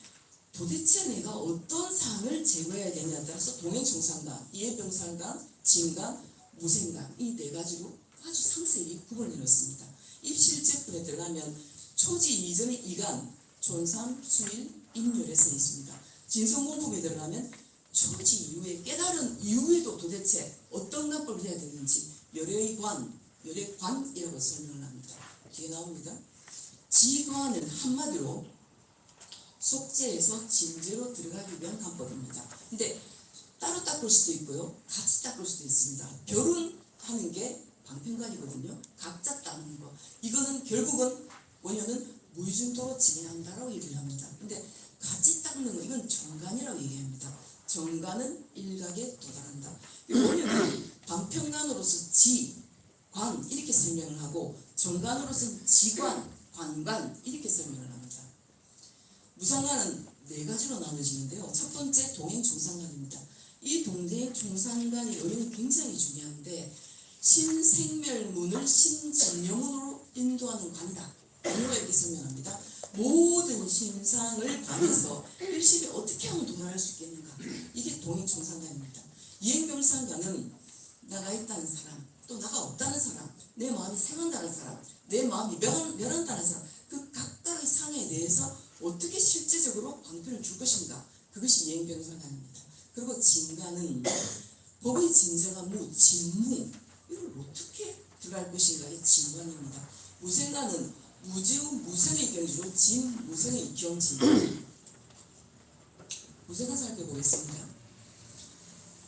S4: 도대체 내가 어떤 상을 제거해야 되냐에 따라서 동행청산관, 이해병상관, 진관, 무생관 이 네 가지로 아주 상세히 구분해 놓습니다. 입실제품에 들어가면 초지 이전의 이간, 존삼, 수일, 인열에서 있습니다. 진성공품에 들어가면 초지 이후에 깨달은 이후에도 도대체 어떤 방법을 해야 되는지 열애관이라고 설명을 합니다. 뒤에 나옵니다. 지관은 한마디로 속죄에서 진죄로 들어가기 위한 방법입니다. 근데 따로 닦을 수도 있고요. 같이 닦을 수도 있습니다. 결혼하는 게 방편관이거든요. 각자 닦는 거. 이거는 결국은 원효는 무의중도로 진행한다라고 얘기를 합니다. 근데 같이 닦는 거 이건 정관이라고 얘기합니다. 정관은 일각에 도달한다. 원효는 방편관으로서 지, 관 이렇게 설명을 하고 정관으로서 지관, 관관 이렇게 설명을 합니다. 무상관은 네 가지로 나눠지는데요. 첫 번째 동행총상관입니다. 이 동행총상관이 원효는 굉장히 중요한데 신생멸문을 신진여문으로 인도하는 관이다. 원효가 이렇게 설명합니다. 모든 신상을 관해서 일심이 어떻게 하면 도달할 수 있겠는가. 이게 동행총상관입니다. 이행병상관은 나가 있다는 사람, 또 나가 없다는 사람, 내 마음이 생한다는 사람, 내 마음이 멸한다는 사람, 그 각각의 상에 대해서 어떻게 실제적으로 방편을 줄 것인가. 그것이 이행병상관입니다. 그리고 진관은 법의 진정한 무, 진무 이걸 어떻게 들어갈 것인가. 이 진관입니다. 무생관은 무지의 무생의 경지로 진무생의 경지. 무생관 살펴보겠습니다.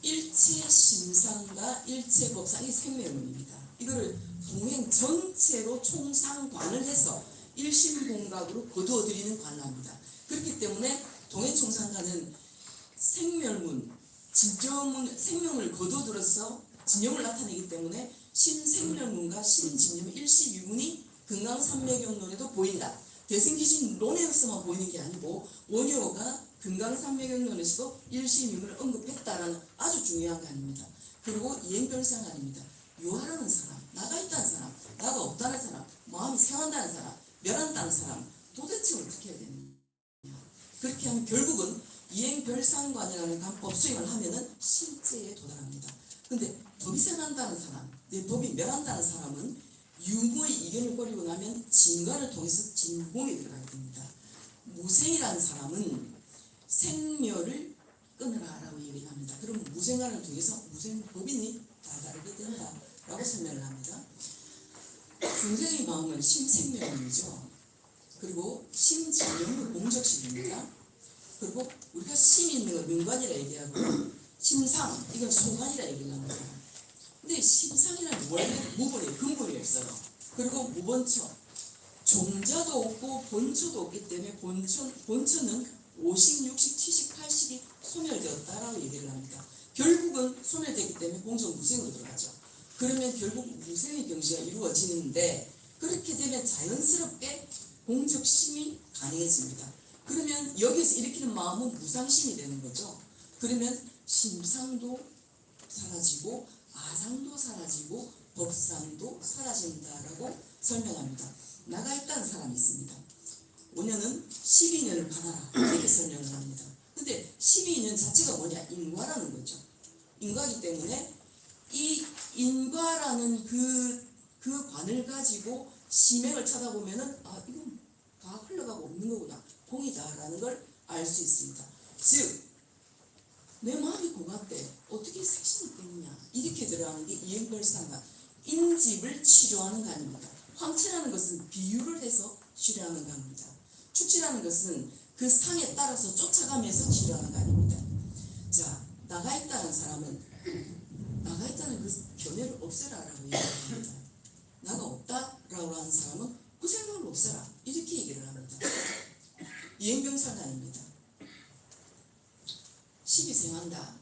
S4: 일체 심상과 일체 법상이 생멸문입니다. 이거를 동행 전체로 총상관을 해서 일심공각으로 거두어들이는 관을 합니다. 그렇기 때문에 동행총상관은 생멸문, 진정문, 생명을 거두어들어서 진영을 나타내기 때문에 신생멸문과 신진념 일시유문이 금강산매경론에도 보인다. 대승기신론에서만 보이는 게 아니고 원효가 금강산매경론에서도 일시유문을 언급했다라는 아주 중요한 관입니다. 그리고 이행별상관입니다. 요하라는 사람, 나가 있다는 사람, 나가 없다는 사람, 마음이 생한다는 사람, 멸한다는 사람 도대체 어떻게 해야 되느냐. 그렇게 하면 결국은 이행별상관이라는 관법 수행을 하면은 실제에 도달합니다. 근데 법이 생한다는 사람, 내 법이 멸한다는 사람은 유무의 이견을 버리고 나면 진관을 통해서 진공에 들어가야 됩니다. 무생이라는 사람은 생멸을 끊으라라고 얘기를 합니다. 그럼 무생관을 통해서 무생법인이 다 다르게 된다라고 설명을 합니다. 중생의 마음은 심생명이죠. 그리고 심진명은 공적심입니다. 그리고 우리가 심이 있는 건 명관이라 얘기하고 심상 이건 소관이라 얘기를 합니다. 근데 심상이라는 원래 무본이 근본이 없어요. 그리고 무본처 종자도 없고 본처도 없기 때문에 본처는 50, 60, 70, 80이 소멸되었다라고 얘기를 합니다. 결국은 소멸되기 때문에 공정무생으로 들어가죠. 그러면 결국 무생의 경지가 이루어지는데 그렇게 되면 자연스럽게 공적심이 가능해집니다. 그러면 여기서 일으키는 마음은 무상심이 되는 거죠. 그러면 심상도 사라지고 아상도 사라지고 법상도 사라진다라고 설명합니다. 나가 있다는 사람이 있습니다. 원효는 12년을 받아라 이렇게 설명을 합니다. 근데 12년 자체가 뭐냐? 인과라는 거죠. 인과이기 때문에 이 인과라는 그 관을 가지고 심행을 쳐다보면은 아 이건 다 흘러가고 없는 거구나. 공이다라는 걸 알 수 있습니다. 즉 내 마음이 공한데 어떻게 색신이 있겠느냐 이렇게 들어가는 게 이행별상관 인집을 치료하는 관입니다. 황치라는 것은 비유를 해서 치료하는 관입니다. 축치라는 것은 그 상에 따라서 쫓아가면서 치료하는 관입니다. 자, 나가 있다는 사람은 나가 있다는 그 견해를 없애라라고 얘기합니다. 나가 없다라고 하는 사람은 그 생각을 없애라 이렇게 얘기를 합니다. 이행병상관입니다. 심이 생한다.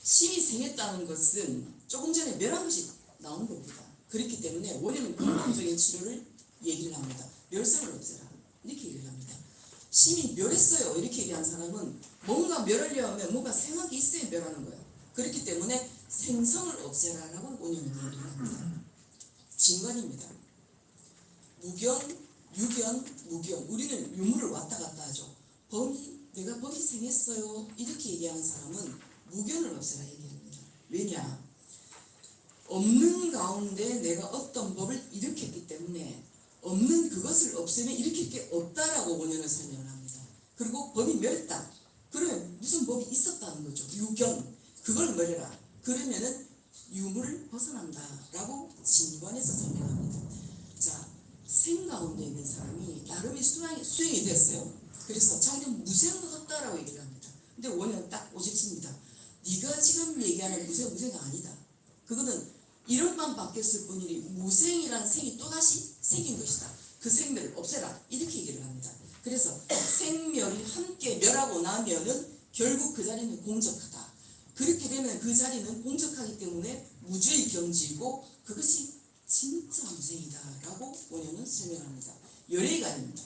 S4: 심이 생했다는 것은 조금 전에 멸한 것이 나온 겁니다. 그렇기 때문에 원래는 근본적인 치료를 얘기를 합니다. 멸성을 없애라 이렇게 얘기를 합니다. 심이 멸했어요 이렇게 얘기한 사람은 뭔가 멸하려면 뭔가 생각이 있어야 멸하는 거예요. 그렇기 때문에 생성을 없애라라고 원효는 얘기를 합니다. 진관입니다. 무견, 유견, 무견 우리는 유무를 왔다 갔다 하죠. 내가 법이 생했어요 이렇게 얘기하는 사람은 무견을 없애라 얘기합니다. 왜냐? 없는 가운데 내가 어떤 법을 일으켰기 때문에 없는 그것을 없애면 일으킬 게 없다라고 원효는 설명을 합니다. 그리고 법이 멸했다. 그러면 무슨 법이 있었다는 거죠. 유견 그걸 멸해라. 그러면은 유무를 벗어난다라고 진관에서 설명합니다. 자, 생 가운데 있는 사람이 나름의 수행이 됐어요. 그래서 자기는 무생을 걷다라고 얘기를 합니다. 근데 원효는 딱 오집습니다. 네가 지금 얘기하는 무생가 아니다. 그거는 이름만 바뀌었을 뿐이니 무생이란 생이 또다시 생긴 것이다. 그 생멸을 없애라. 이렇게 얘기를 합니다. 그래서 생멸이 함께 멸하고 나면은 결국 그 자리는 공적하다. 그렇게 되면 그 자리는 공적하기 때문에 무주의 경지이고 그것이 진짜 무생이다라고 원효는 설명합니다. 열애관입니다.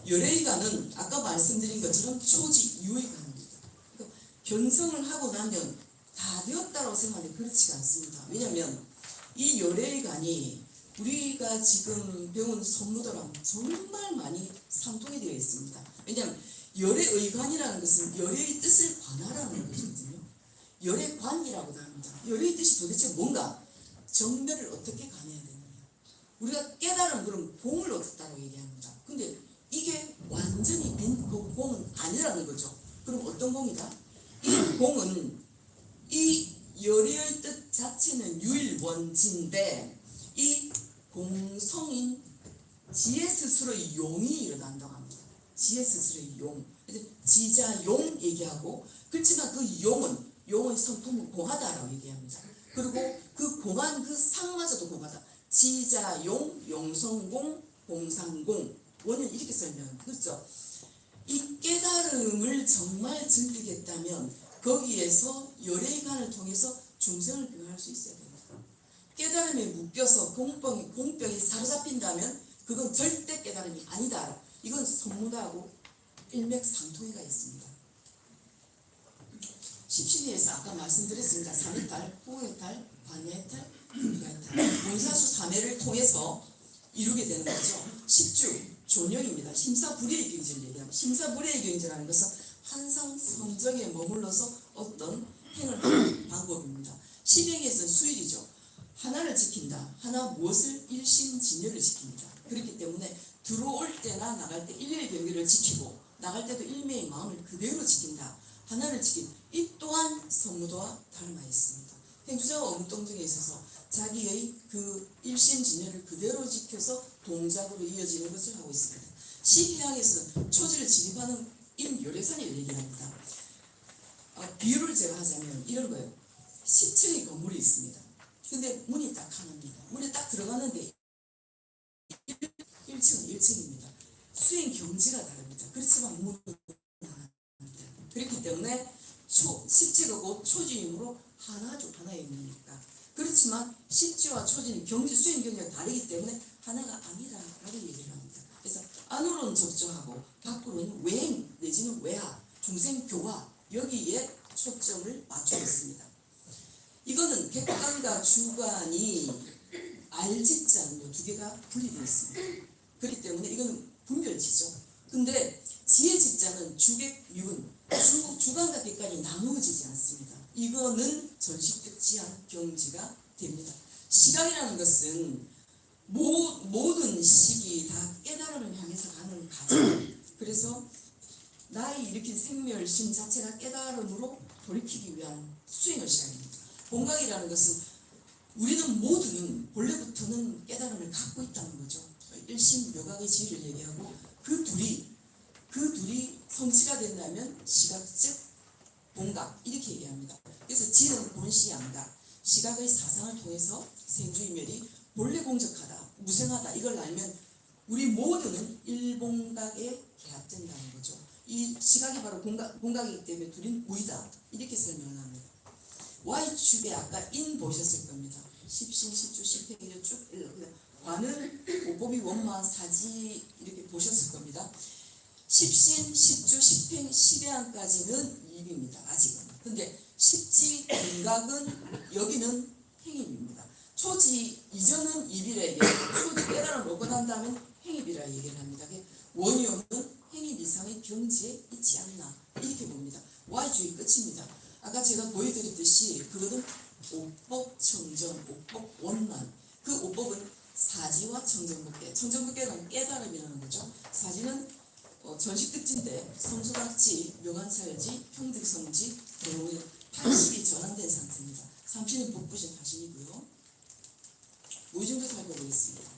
S4: 열애관은 아까 말씀드린 것처럼 초지 유의관입니다. 그러니까 견성을 하고 나면 다 되었다고 생각하는데 그렇지가 않습니다. 왜냐하면 이 열애관이 우리가 지금 배운 선무도랑 정말 많이 상통이 되어 있습니다. 왜냐하면 열애의관이라는 것은 열애의 뜻을 관하라는 것이거든요. 열애관이라고도 합니다. 열애의 뜻이 도대체 뭔가? 정멸을 어떻게 관해야 되느냐. 우리가 깨달은 그런 공을 얻었다고 얘기합니다. 근데 이게 완전히 빈 그 공은 아니라는 거죠. 그럼 어떤 공이다? 이 공은 이 열애의 뜻 자체는 유일원지인데 이 공성인 지혜 스스로의 용이 일어난다고 합니다. 지혜 스스로의 용. 지자 용 얘기하고 그렇지만 그 용은 성품은 공하다라고 얘기합니다. 그리고 그 공한 그 상마저도 공하다. 지자 용, 용성공, 공상공. 원은 이렇게 설명합니다. 그렇죠? 이 깨달음을 정말 즐기겠다면 거기에서 열애관을 통해서 중생을 교화할 수 있어야 됩니다. 깨달음에 묶여서 공병이 사로잡힌다면 그건 절대 깨달음이 아니다. 이건 선무도하고 일맥상통해가 있습니다. 십신이에서 아까 말씀드렸습니다. 삼위탈, 호해탈, 관해탈, 불가해탈 본사수 3회를 통해서 이루게 되는 거죠. 십주, 존영입니다. 심사불의의 경지를 얘기합니다. 심사불의의 경지라는 것은 항상 성정에 머물러서 어떤 행을 하는 방법입니다. 십행에서는 수일이죠. 하나를 지킨다. 하나 무엇을? 일심진열을 지킵니다. 그렇기 때문에 들어올 때나 나갈 때 일일의 경계를 지키고 나갈 때도 일매의 마음을 그대로 지킨다. 하나를 지킨 이 또한 선무도와 닮아 있습니다. 행주자와 엉뚱중에 있어서 자기의 그 일심진열을 그대로 지켜서 동작으로 이어지는 것을 하고 있습니다. 시해양에서는 초지를 진입하는 임열애산을 얘기합니다. 비유를 제가 하자면 이런 거예요. 10층의 건물이 있습니다. 근데 문이 딱 하나입니다. 문에 딱 들어가는데 1층입니다. 수행 경지가 다릅니다. 그렇지만 문은 하나입니다. 그렇기 때문에 10지가 곧 초지이므로 하나죠. 하나의 의미니까. 그렇지만 10지와 초지는 경지, 수행 경지가 다르기 때문에 하나가 아니라라고 얘기를 합니다. 그래서 안으로는 적조하고 밖으로는 외행 내지는 외화, 중생 교화 여기에 초점을 맞추고 있습니다. 이거는 객관과 주관이 알지자는 두 개가 분리되어 있습니다. 그렇기 때문에 이거는 분별지죠. 근데 지혜지자는 주객육은 주관과 객관이 나누어지지 않습니다. 이거는 전식득지한 경지가 됩니다. 시각이라는 것은 모든 식이 다 깨달음을 향해서 가는 과정. 그래서 나의 일으킨 생멸심 자체가 깨달음으로 돌이키기 위한 수행의 시간입니다. 공각이라는 것은 우리는 모두는 본래부터는 깨달음을 갖고 있다는 거죠. 일심 묘각의 지혜를 얘기하고 그 둘이 성취가 된다면 시각적 공각 이렇게 얘기합니다. 그래서 지혜는 본시양각 시각의 사상을 통해서 생주이멸이 본래 공적하다 무생하다 이걸 알면 우리 모두는 일봉각에 개합된다는 거죠. 이 시각이 바로 공각이기 때문에 둘은 무이다 이렇게 설명을 합니다. Y축에 아까 인 보셨을 겁니다. 십신, 십주, 십행이 쭉 관은 오법이 원만 사지 이렇게 보셨을 겁니다. 십신, 십주, 십행, 십양까지는 입입니다. 아직은. 근데 십지, 근각은 여기는 행입입니다. 초지 이전은 입이라 초지 깨달음 먹고 난 다음에 행입이라 얘기를 합니다. 원효는 행입 이상의 경지에 있지 않나 이렇게 봅니다. Y축이 끝입니다. 아까 제가 보여드렸듯이 그거는 오법 청정, 오법 원만. 그 오법은 사지와 청정법계. 청정법계는 깨달음이라는 거죠. 사지는 전식특지인데 성수각지, 묘관찰지, 평득성지, 대우의 80이 전환된 상태입니다. 30은 복부신 화신이고요. 이 정도 살펴보겠습니다.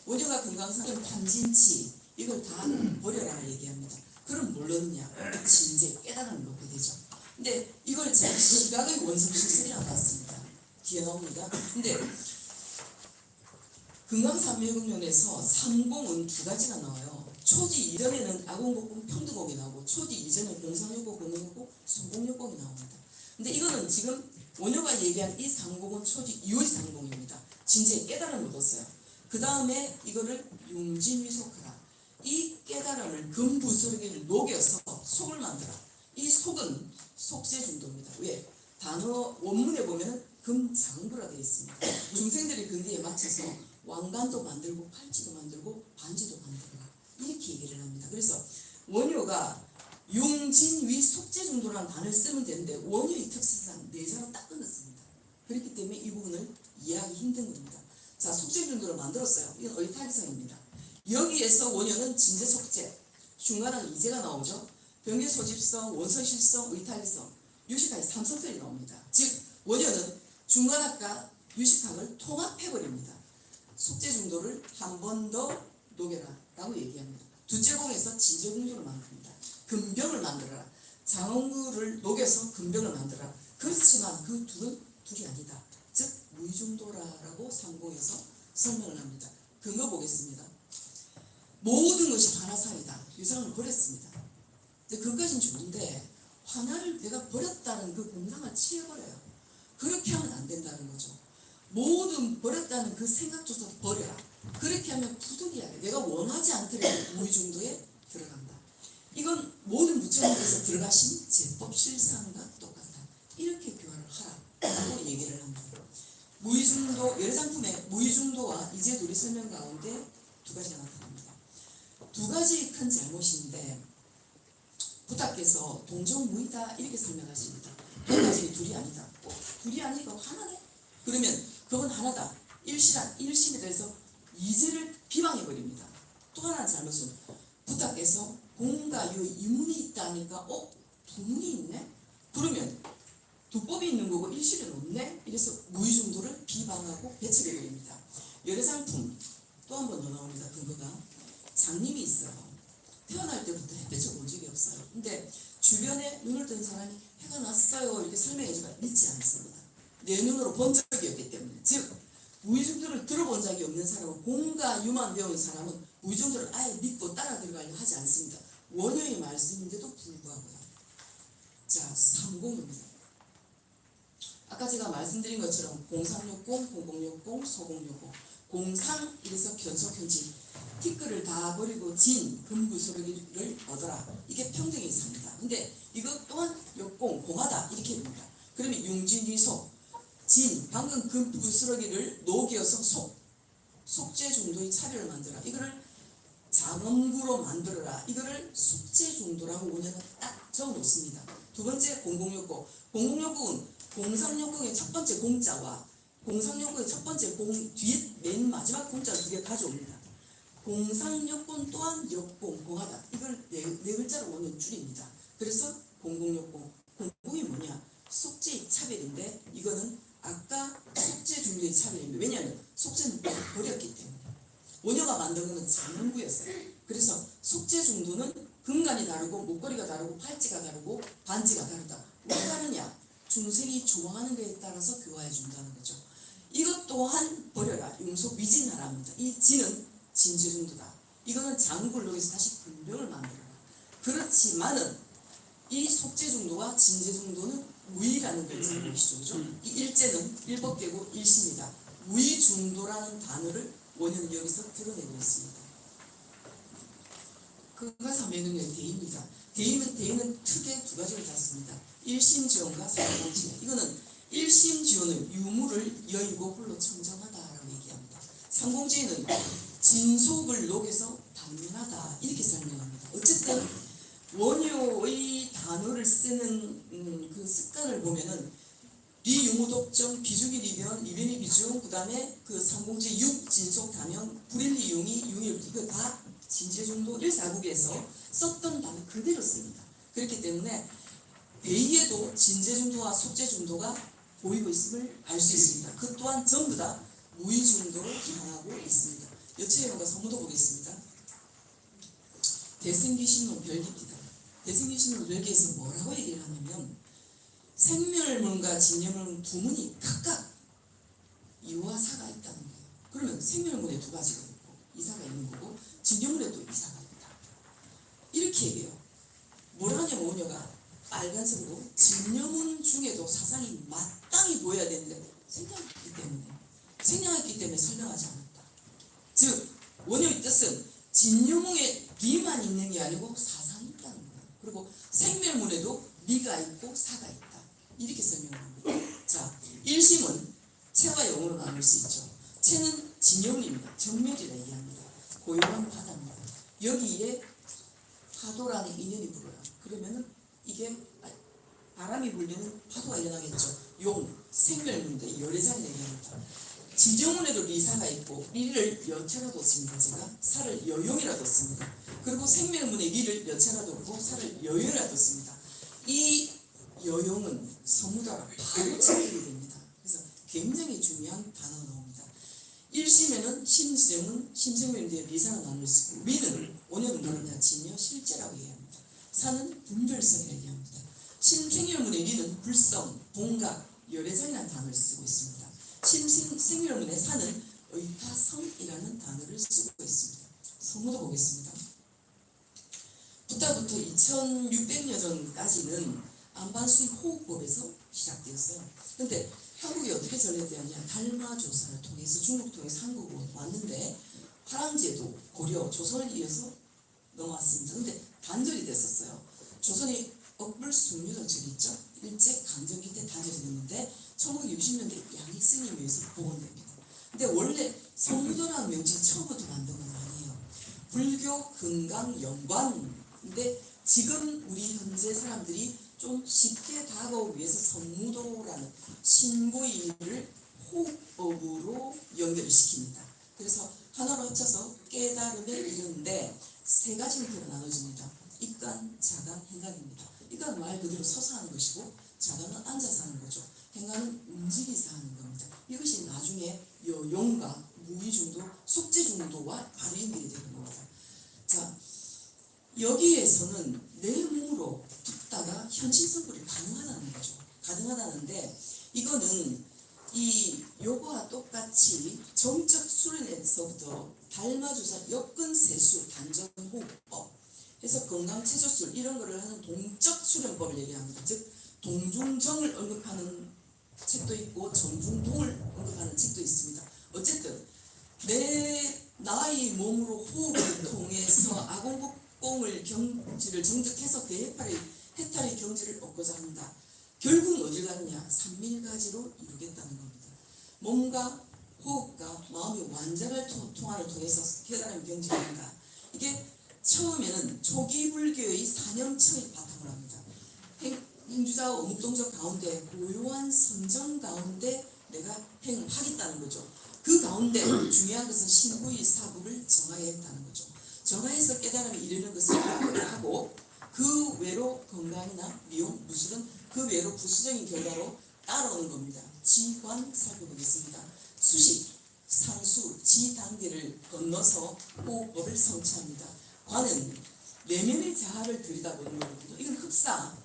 S4: 원효가 금강산은 판진치 이걸 다 버려라 얘기합니다. 그럼 뭘 넣느냐? 진제 깨달음을 넣게 되죠. 근데 이걸 제가 시각의 원성 실습이라고 봤습니다. 뒤에 나옵니다. 근데 금강산맥론에서 삼공은 두 가지가 나와요. 초지 이전에는 아공복공 평등공이 나오고 초지 이전에는 공상요법 공용요법 소공요법이 나옵니다. 근데 이거는 지금 원효가 얘기한 이 상공은 초지 이후의 상공입니다. 진지의 깨달음을 얻었어요. 그 다음에 이거를 융진위속하라. 이 깨달음을 금부스러기를 녹여서 속을 만들어. 이 속은 속죄중도입니다. 왜? 단어 원문에 보면 금장부라 되어 있습니다. 중생들이 근기에 맞춰서 왕관도 만들고 팔찌도 만들고 반지도 만들어라. 이렇게 얘기를 합니다. 그래서 원효가 융진위 속죄중도라는 단어를 쓰면 되는데 원효의 특성상 내자로 딱 끊었습니다. 그렇기 때문에 이 부분을 이해하기 힘든 겁니다. 자, 속죄중도를 만들었어요. 이건 의타기성입니다. 여기에서 원효는 진제 속죄, 중간은 이제가 나오죠. 병계 소집성, 원서실성, 의타기성, 유식학의 삼성설이 나옵니다. 즉 원효는 중간학과 유식학을 통합해버립니다. 속죄중도를 한 번 더 녹여라 라고 얘기합니다. 두째 공에서 진제공도를 만듭니다. 금병을 만들어라. 장원구를 녹여서 금병을 만들어라. 그렇지만 그 둘은 둘이 아니다. 즉 무의중도라라고 상공에서 설명을 합니다. 근거 보겠습니다. 모든 것이 하나상이다. 유상을 버렸습니다. 근데 그것까지는 좋은데 하나를 내가 버렸다는 그 공상을 취해버려요. 그렇게 하면 안 된다는 거죠. 모든 버렸다는 그 생각조차 버려라. 그렇게 하면 부득이하게 내가 원하지 않더라도 무의중도에 들어간다. 이건 모든 부처님께서 들어가신 제법 실상과 똑같다. 이렇게 교화를 하라고 얘기를 합니다. 무의중도, 열상품의 무의중도와 이제도리 설명 가운데 두 가지가 나타납니다. 두 가지 큰 잘못인데 부탁께서 동정무이다 이렇게 설명하십니다. 두 가지 둘이 아니다. 둘이 아니고 하나네? 그러면 그건 하나다. 일심에 대해서 이제를 비방해버립니다. 또 하나 잘못은 부탁께서 공과 유 이문이 있다니까 두 문이 있네? 그러면 두 법이 있는 거고 일실은 없네? 이래서 무의중도를 비방하고 배척해버립니다. 열애상품 또 한 번 더 나옵니다. 근거가 장님이 있어요. 태어날 때부터 햇볕을 본 적이 없어요. 근데 주변에 눈을 뜬 사람이 해가 났어요 이렇게 설명해주면 믿지 않습니다. 내 눈으로 본 적이 없기 때문에. 즉 무의중도를 들어본 적이 없는 사람은 공과 유만 배운 사람은 무의중도를 아예 믿고 따라 들어가려 하지 않습니다. 원효의 말씀인데도 불구하고요. 자, 삼공입니다. 아까 제가 말씀드린 것처럼 공상욕공, 공공욕공, 소공욕공. 공상 이래서 견속현지 티끌을 다 버리고 진, 금부스러기를 얻어라. 이게 평등의 이상입니다. 근데 이것 또한 역공, 공하다 이렇게 됩니다. 그러면 융진위속, 진, 방금 금부스러기를 녹여서 속죄중도의 차별을 만들어라. 이거를 장엄구로 만들어라. 이거를 속죄중도라고 원효는 딱 적어놓습니다. 두 번째 공공욕공. 공공욕공은 공상욕공의 첫 번째 공자와 공상욕공의 첫 번째 공 뒤에 맨 마지막 공자를 두 개 가져옵니다. 공상욕공 또한 역공, 공하다. 이걸 네 글자로 원효는 줄입니다. 그래서 공공욕공. 공공이 뭐냐? 속죄의 차별인데 이거는 아까 속죄중도의 차별입니다. 왜냐하면 속죄는 버렸기 때문에. 원효가 만든 것은 장문구였어요. 그래서 속죄중도는 금관이 다르고 목걸이가 다르고 팔찌가 다르고 반지가 다르다. 왜 다르냐? 중생이 좋아하는 것에 따라서 교화해 준다는 거죠. 이것 또한 버려라. 융속미진하랍니다. 이 진은 진제중도다. 이거는 장구를 녹여서 다시 금병을 만들어라. 그렇지만은 이 속죄중도와 진제중도는 무의라는 걸 잘 보시죠. 그죠? 이 일제는 일법계고 일심이다. 무의중도라는 단어를 원효는 여기서 드러내고 있습니다. 그가 사매능의 대입니다. 대의는 크게 두 가지를 닫습니다. 일심지원과 상공지원. 이거는 일심지원은 유무를 여의고 홀로 청정하다라고 얘기합니다. 상공지원은 진속을 녹여서 단면하다 이렇게 설명합니다. 어쨌든 원효의 단어를 쓰는 그 습관을 보면은 리유무독정, 비주기 리변, 리변이 비중, 그 다음에 그 상공지 육, 진속, 단연, 불일리 융이, 융일, 이거 다 진제중도 1사국에서 썼던 단어 그대로 씁니다. 그렇기 때문에 대의에도 진제중도와 속죄중도가 보이고 있음을 알 수 있습니다. 그 또한 전부 다 무의중도를 향하고 있습니다. 여체해론과 성무도 보겠습니다. 대승기신론 별기입니다. 대승기신론 별기에서 뭐라고 얘기를 하냐면 생멸문과 진여문 두 문이 각각 이와 사가 있다는 거예요. 그러면 생멸문에 두 가지가 있고 이사가 있는 거고 진여문에도 이사가 있다. 이렇게 얘기해요. 뭐라냐면 오녀가 빨간색으로 진여문 중에도 사상이 마땅히 보여야 되는데 생략했기 때문에 설명하지 않았다. 즉 원효의 뜻은 진여문에 미만 있는 게 아니고 사상이 있다는 거예요. 그리고 생멸문에도 미가 있고 사가 있다. 이렇게 설명합니다. 자, 1심은 체와 영으로 나눌 수 있죠. 체는 진여문입니다. 정멸이라 얘기합니다. 고요한 바다입니다. 여기에 파도라는 인연이 불어요. 그러면은 이게 바람이 불리는 파도가 일어나겠죠. 용, 생멸문인데 열애산이 얘기합니다. 진정문에도 리사가 있고 리를 여체라 뒀습니다. 제가 사를 여용이라 뒀습니다. 그리고 생멸문에 리를 여체라 뒀고 사를 여용이라 뒀습니다. 이 여용은 서무다라 바로 체결이 됩니다. 그래서 굉장히 중요한 단어가 나옵니다. 1심에는 심정은 심생명인데 리사가 나눌 수 있고 리는 원효는 뭐냐 진여 실제라고 얘기합니다. 사는 분별성이라고 얘기합니다. 심생멸문의 리는 불성, 동각, 열애성이라는 단어를 쓰고 있습니다. 심생멸문의 사는 의타성이라는 단어를 쓰고 있습니다. 성무도 보겠습니다. 부터부터 2600여 전까지는 안반수의 호흡법에서 시작되었어요. 그런데 한국이 어떻게 전래되었냐? 달마조사를 통해서 중국 통해서 한국으로 왔는데 화랑제도, 고려, 조선을 이어서 넘어왔습니다. 그런데 단절이 됐었어요. 조선이 억불숭유정책이 있죠. 일제 강점기 때 단절이 됐는데 1960년대 양익스님에 의해서 복원됩니다. 근데 원래 성무도라는 명칭이 처음부터 만든 건 아니에요. 불교 금강 연관인데 지금 우리 현재 사람들이 좀 쉽게 다가오기 위해서 성무도라는 신고의를 호흡법으로 연결을 시킵니다. 그래서 하나로 합쳐서 깨달음에 이르는데 세 가지 형태로 나눠집니다. 입간, 자간, 행간입니다. 입간은 말 그대로 서서 하는 것이고 자간은 앉아서 하는 거죠. 행간은 움직이서 하는 겁니다. 이것이 나중에 여용과 무의중도, 속죄중도와 바로 연결이 되는 겁니다. 자, 여기에서는 내 몸으로 듣다가 현실성불이 가능하다는 거죠. 가능하다는데 이거는 이 요거와 똑같이 정적 수련에서부터 달마주사 역근세수 단전호흡법 해서 건강체조술 이런 거를 하는 동적 수련법을 얘기합니다. 즉 동중정을 언급하는 책도 있고 정중동을 언급하는 책도 있습니다. 어쨌든 나의 몸으로 호흡을 통해서 아공복공을 경지를 정적해서 그 해탈의 경지를 얻고자 한다. 결국은 어딜 가느냐? 삼밀가지로 이루겠다는 겁니다. 몸과 호흡과 마음의 완전한 통화를 통해서 깨달음의 경지를 한다. 이게 처음에는 초기 불교의 사념청이 바탕을 합니다. 행주자와 어묵동적 가운데 고요한 선정 가운데 내가 행하겠다는 거죠. 그 가운데 중요한 것은 신구의 사법을 정하였다는 거죠. 정하여서 깨달음에 이르는 것을 하고 그 외로 건강이나 미용, 무술은 그 외로 부수적인 결과로 따라오는 겁니다. 지관 살펴보겠습니다. 수식, 상수, 지 단계를 건너서 호흡법을 성취합니다. 관은 내면의 자아를 들여다보는 거거든요. 이건 흡사,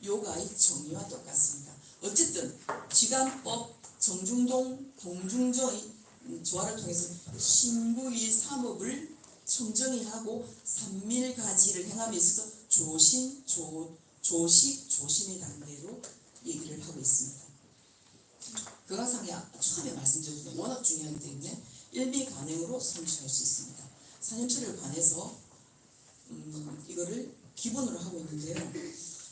S4: 요가의 정의와 똑같습니다. 어쨌든 지관법, 정중동, 공중정의 조화를 통해서 신구의 삼업을 청정히 하고 삼밀가지를 행함에 있어서 조심, 조식, 조심의 단계로 얘기를 하고 있습니다. 교과상에 처음에 말씀드렸던 워낙 중요하기 때문에 일비관행으로 성취할 수 있습니다. 사념처리를 관해서 이거를 기본으로 하고 있는데요.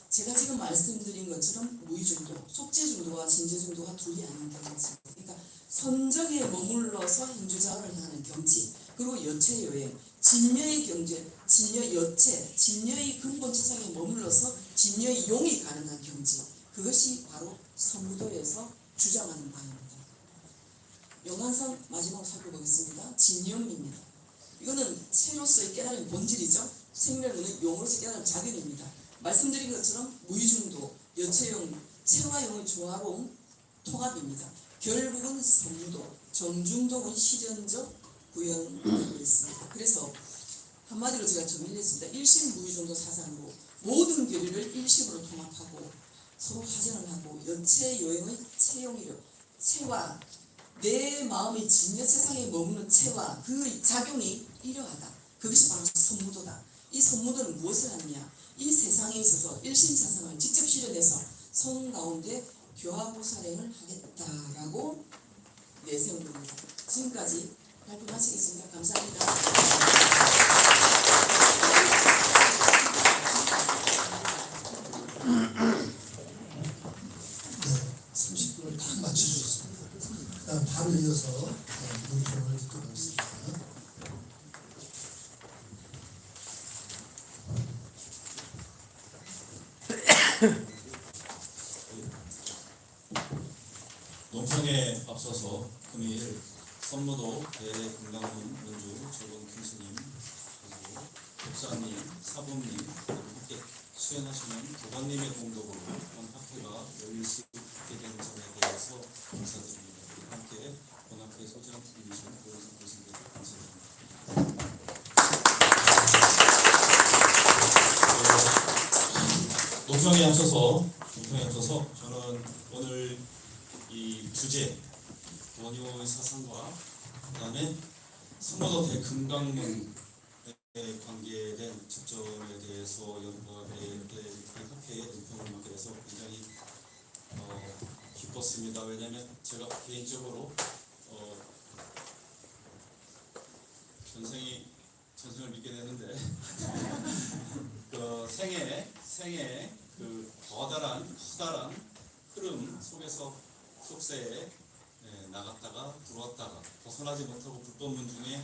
S4: 제가 지금 말씀드린 것처럼 무의중도, 속죄중도와 진죄중도가 둘이 아닌다는 거죠. 그러니까 선정에 머물러서 행주자를 하는 경지, 그리고 여체여행, 진여의 경제, 진여 여체, 진여의 근본 체상에 머물러서 진여의 용이 가능한 경지, 그것이 바로 성무도에서 주장하는 바입니다. 영한상 마지막으로 살펴보겠습니다. 진용입니다. 이거는 체로서의 깨달음의 본질이죠. 생멸문은 용으로서의 깨달음 작용입니다. 말씀드린 것처럼 무의중도, 여체용, 체와 용의 조화로운 통합입니다. 결국은 성무도, 정중도는 실현적 구현되고 있습니다. 그래서 한마디로 제가 정리를 했습니다. 일심 무의중도 사상으로 모든 교리를 일심으로 통합하고 서로 하전을 하고 여체 요행의 체용이려 체와 내 마음이 진여 세상에 머무는 체와 그 작용이 이러하다. 그것이 바로 선무도다. 이 선무도는 무엇을 하느냐? 이 세상에 있어서 일심사상을 직접 실현해서 성 가운데 교화보살행을 하겠다라고 내세운 겁니다. 지금까지 발표 마치겠습니다. 감사합니다.
S1: 네, 30분을 딱 맞춰주셨습니다. 그다음 바로 이어서 논평을 듣도록 하겠습니다.
S2: 논평에 앞서서 금일 선무도 대금강문 원주 조건 교수님 그리고 목사님, 사부님 그리고 함께 수행하시는 교관님의 공덕으로 이번 학회가 열릴 수 있게 된 점에 대해서 감사드립니다. 그리고 함께 본학회 소장님이신 고영석 교수님께 감사드립니다. 논평에 앞서서 저는 오늘 이 주제 원효의 사상과 그다음에 선무도 대금강문에 관계된 접점에 대해서 연구하게 된 학회의 논평을 맡게 돼서 굉장히 기뻤습니다. 왜냐하면 제가 개인적으로 전생을 믿게 되는데 그 생애 그 커다란 흐름 속에서 속세에 나갔다가 들어왔다가 벗어나지 못하고 불법문 중에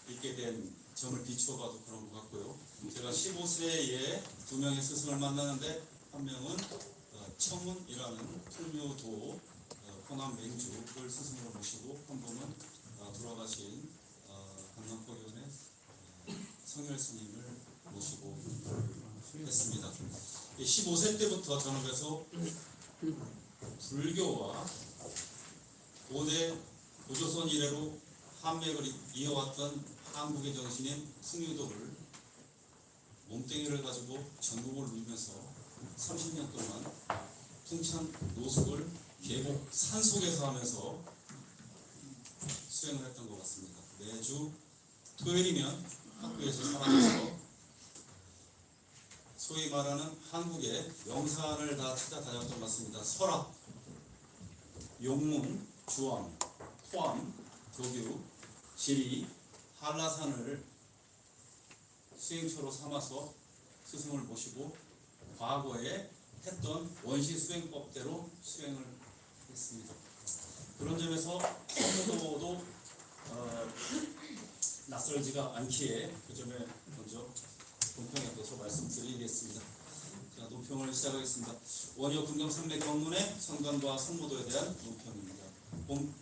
S2: 있게 된 점을 비추어봐도 그런 것 같고요. 제가 15세에 두 명의 스승을 만나는데 한 명은 청운이라는 풍류도 호남 맹주를 스승으로 모시고 한 분은 돌아가신 강남포교원의 성열 스님을 모시고 했습니다. 15세 때부터 저는 그래서 불교와 고대 고조선 이래로 한맥을 이어왔던 한국의 정신인 풍유도를 몸뚱이를 가지고 전국을 누비면서 30년 동안 풍천 노숙을 계곡 산속에서 하면서 수행을 했던 것 같습니다. 매주 토요일이면 학교에서 사라져서 소위 말하는 한국의 명산을 다 찾아다녔던 것 같습니다. 설악, 용문, 주암, 토암, 도교, 지리, 한라산을 수행처로 삼아서 스승을 모시고 과거에 했던 원시 수행법대로 수행을 했습니다. 그런 점에서 선무도도 낯설지가 않기에 그 점에 먼저 논평에 대해서 말씀드리겠습니다. 자, 논평을 시작하겠습니다. 원효 금강산맥 경문의 성관과 선무도에 대한 논평입니다. 본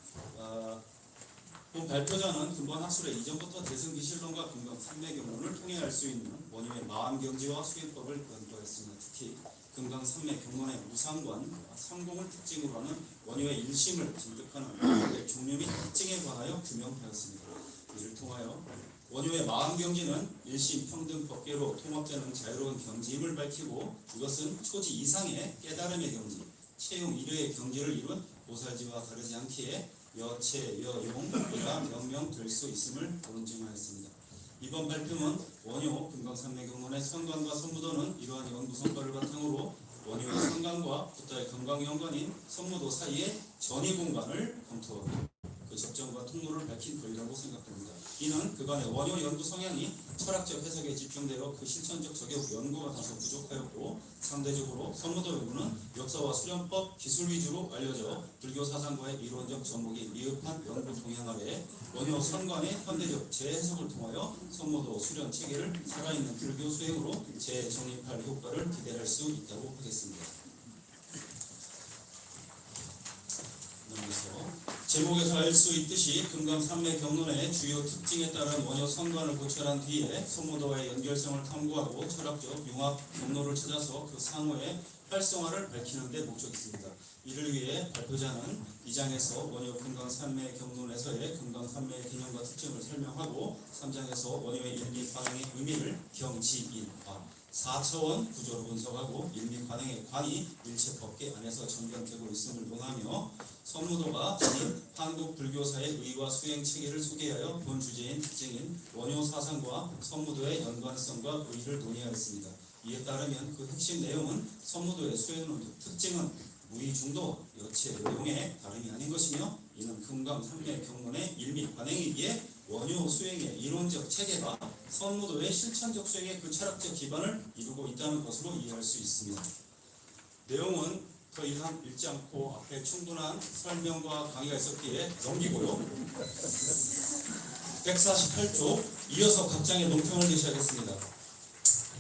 S2: 발표자는 근본 학술에 이전부터 대승기실론과 금강산맥 경문을 통해 알 수 있는 원효의 마음경지와 수행법을 연구했습니다. 특히 금강산맥 경문의 무상관, 삼공을 특징으로 하는 원효의 일심을 진득하는 원효의 종류 및 특징에 관하여 규명하였습니다. 이를 통하여 원효의 마음경지는 일심평등법계로 통합되는 자유로운 경지임을 밝히고 이것은 초지 이상의 깨달음의 경지, 체용 이려의 경지를 이룬 보살지와 다르지 않기에 여체, 여용이라 명명될 수 있음을 논증하였습니다. 이번 발표는 원효 금강산맥 경문의 선관과 선무도는 이러한 연구 성과를 바탕으로 원효의 선관과 부타의 금강연관인 선무도 사이의 전이 공간을 검토하고 그 접점과 통로를 밝힌 글이라고 생각됩니다. 이는 그간의 원효 연구 성향이 철학적 해석에 집중되어 그 실천적 적용 연구가 다소 부족하였고 상대적으로 선무도 연구는 역사와 수련법, 기술 위주로 알려져 불교 사상과의 이론적 접목이 미흡한 연구 동향 아래 원효 선관의 현대적 재해석을 통하여 선무도 수련 체계를 살아있는 불교 수행으로 재정립할 효과를 기대할 수 있다고 하겠습니다. 제목에서 알 수 있듯이 금강산맥 경론의 주요 특징에 따른 원효 선관을 고찰한 뒤에 선무도와의 연결성을 탐구하고 철학적 융합 경로를 찾아서 그 상호의 활성화를 밝히는 데 목적이 있습니다. 이를 위해 발표자는 2장에서 원효 금강산맥 경론에서의 금강산맥의 개념과 특징을 설명하고 3장에서 원효의 일미 반응의 의미를 경지인화, 4차원 구조로 분석하고 일미 관행의 관이 일체 법계 안에서 전변되고 있음을 논하며 선무도가 전인 한국 불교사의 의와 수행 체계를 소개하여 본 주제인 특징인 원효 사상과 선무도의 연관성과 의의를 논의하였습니다. 이에 따르면 그 핵심 내용은 선무도의 수행론 특징은 무의중도 여체 내용의 다름이 아닌 것이며 이는 금강산매 경론의 일미 관행이기에 원효 수행의 이론적 체계가 선무도의 실천적 수행의 그 철학적 기반을 이루고 있다는 것으로 이해할 수 있습니다. 내용은 더 이상 읽지 않고 앞에 충분한 설명과 강의가 있었기에 넘기고요. 148쪽 이어서 각 장의 논평을 제시하겠습니다.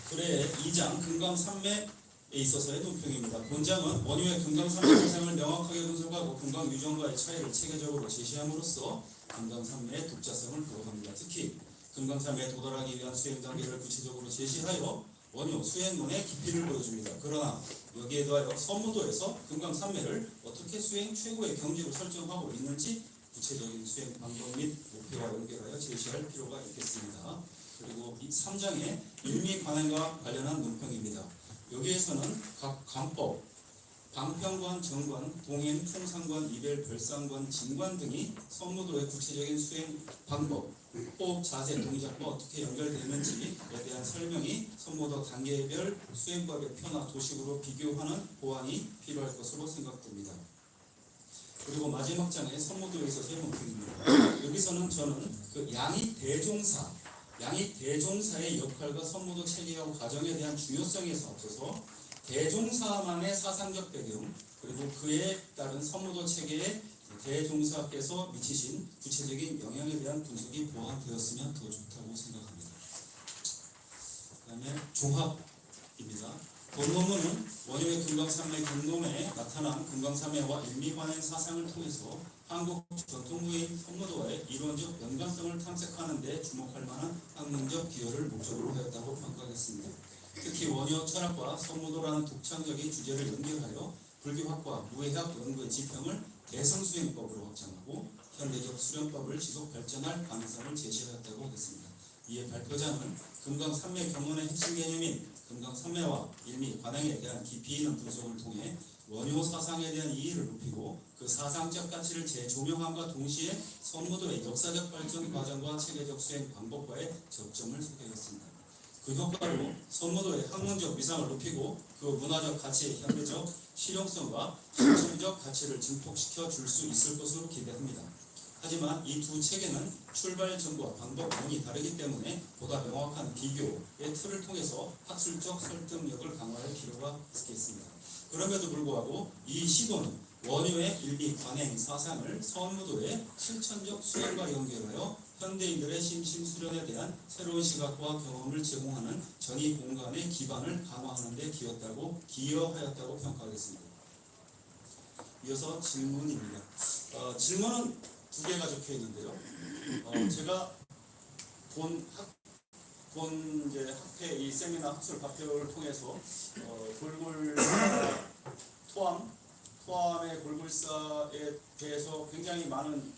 S2: 글의 2장 금강산매에 있어서의 논평입니다. 본장은 원효의 금강산매 사상을 명확하게 분석하고 금강유정과의 차이를 체계적으로 제시함으로써 금강산매의 독자성을 부각합니다. 특히 금강산매에 도달하기 위한 수행 단계를 구체적으로 제시하여 원효 수행론의 깊이를 보여줍니다. 그러나 여기에 더하여 선무도에서 금강산매를 어떻게 수행 최고의 경지로 설정하고 있는지 구체적인 수행 방법 및 목표와 연결하여 제시할 필요가 있겠습니다. 그리고 이 3장의 일미 관행과 관련한 논평입니다. 여기에서는 각 관법, 방평관, 정관, 동행, 총상관, 이별, 별상관, 진관 등이 선무도의 구체적인 수행 방법, 호흡, 자세, 동작과 어떻게 연결되는지에 대한 설명이 선무도 단계별 수행법의 표나 도식으로 비교하는 보완이 필요할 것으로 생각됩니다. 그리고 마지막 장의 선무도에 있어서의 논평입니다. 여기서는 저는 그 양이 대종사의 역할과 선무도 체계와 과정에 대한 중요성에서 앞서서 대종사만의 사상적 배경 그리고 그에 따른 선무도 체계에 대종사께서 미치신 구체적인 영향에 대한 분석이 보완되었으면 더 좋다고 생각합니다. 그 다음에 종합입니다. 본논문은 원효의 금강산매 경론에 나타난 금강산매와 일미관행 사상을 통해서 한국 전통무인 선무도와의 이론적 연관성을 탐색하는 데 주목할 만한 학문적 기여를 목적으로 하였다고 평가하겠습니다. 특히 원효 철학과 선무도라는 독창적인 주제를 연결하여 불교학과 무해학 연구의 지평을 대성수행법으로 확장하고 현대적 수련법을 지속 발전할 가능성을 제시하였다고 하겠습니다. 이에 발표자는 금강산매 경론의 핵심 개념인 금강산매와 일미 관행에 대한 깊이 있는 분석을 통해 원효 사상에 대한 이해를 높이고 그 사상적 가치를 재조명함과 동시에 선무도의 역사적 발전 과정과 체계적 수행 방법과의 접점을 소개했습니다. 그 효과로 선무도의 학문적 위상을 높이고 그 문화적 가치의 현대적 실용성과 실천적 가치를 증폭시켜 줄 수 있을 것으로 기대합니다. 하지만 이 두 체계는 출발점과 방법론이 다르기 때문에 보다 명확한 비교의 틀을 통해서 학술적 설득력을 강화할 필요가 있겠습니다. 그럼에도 불구하고 이 시도는 원효의 일미 관행 사상을 선무도의 실천적 수행과 연결하여 현대인들의 심심수련에 대한 새로운 시각과 경험을 제공하는 전이 공간의 기반을 강화하는 데 기여하였다고 평가하겠습니다. 이어서 질문입니다. 질문은 두 개가 적혀 있는데요. 제가 본 학회 이 세미나 학술 발표를 통해서 골골사 토암의 골골사에 대해서 굉장히 많은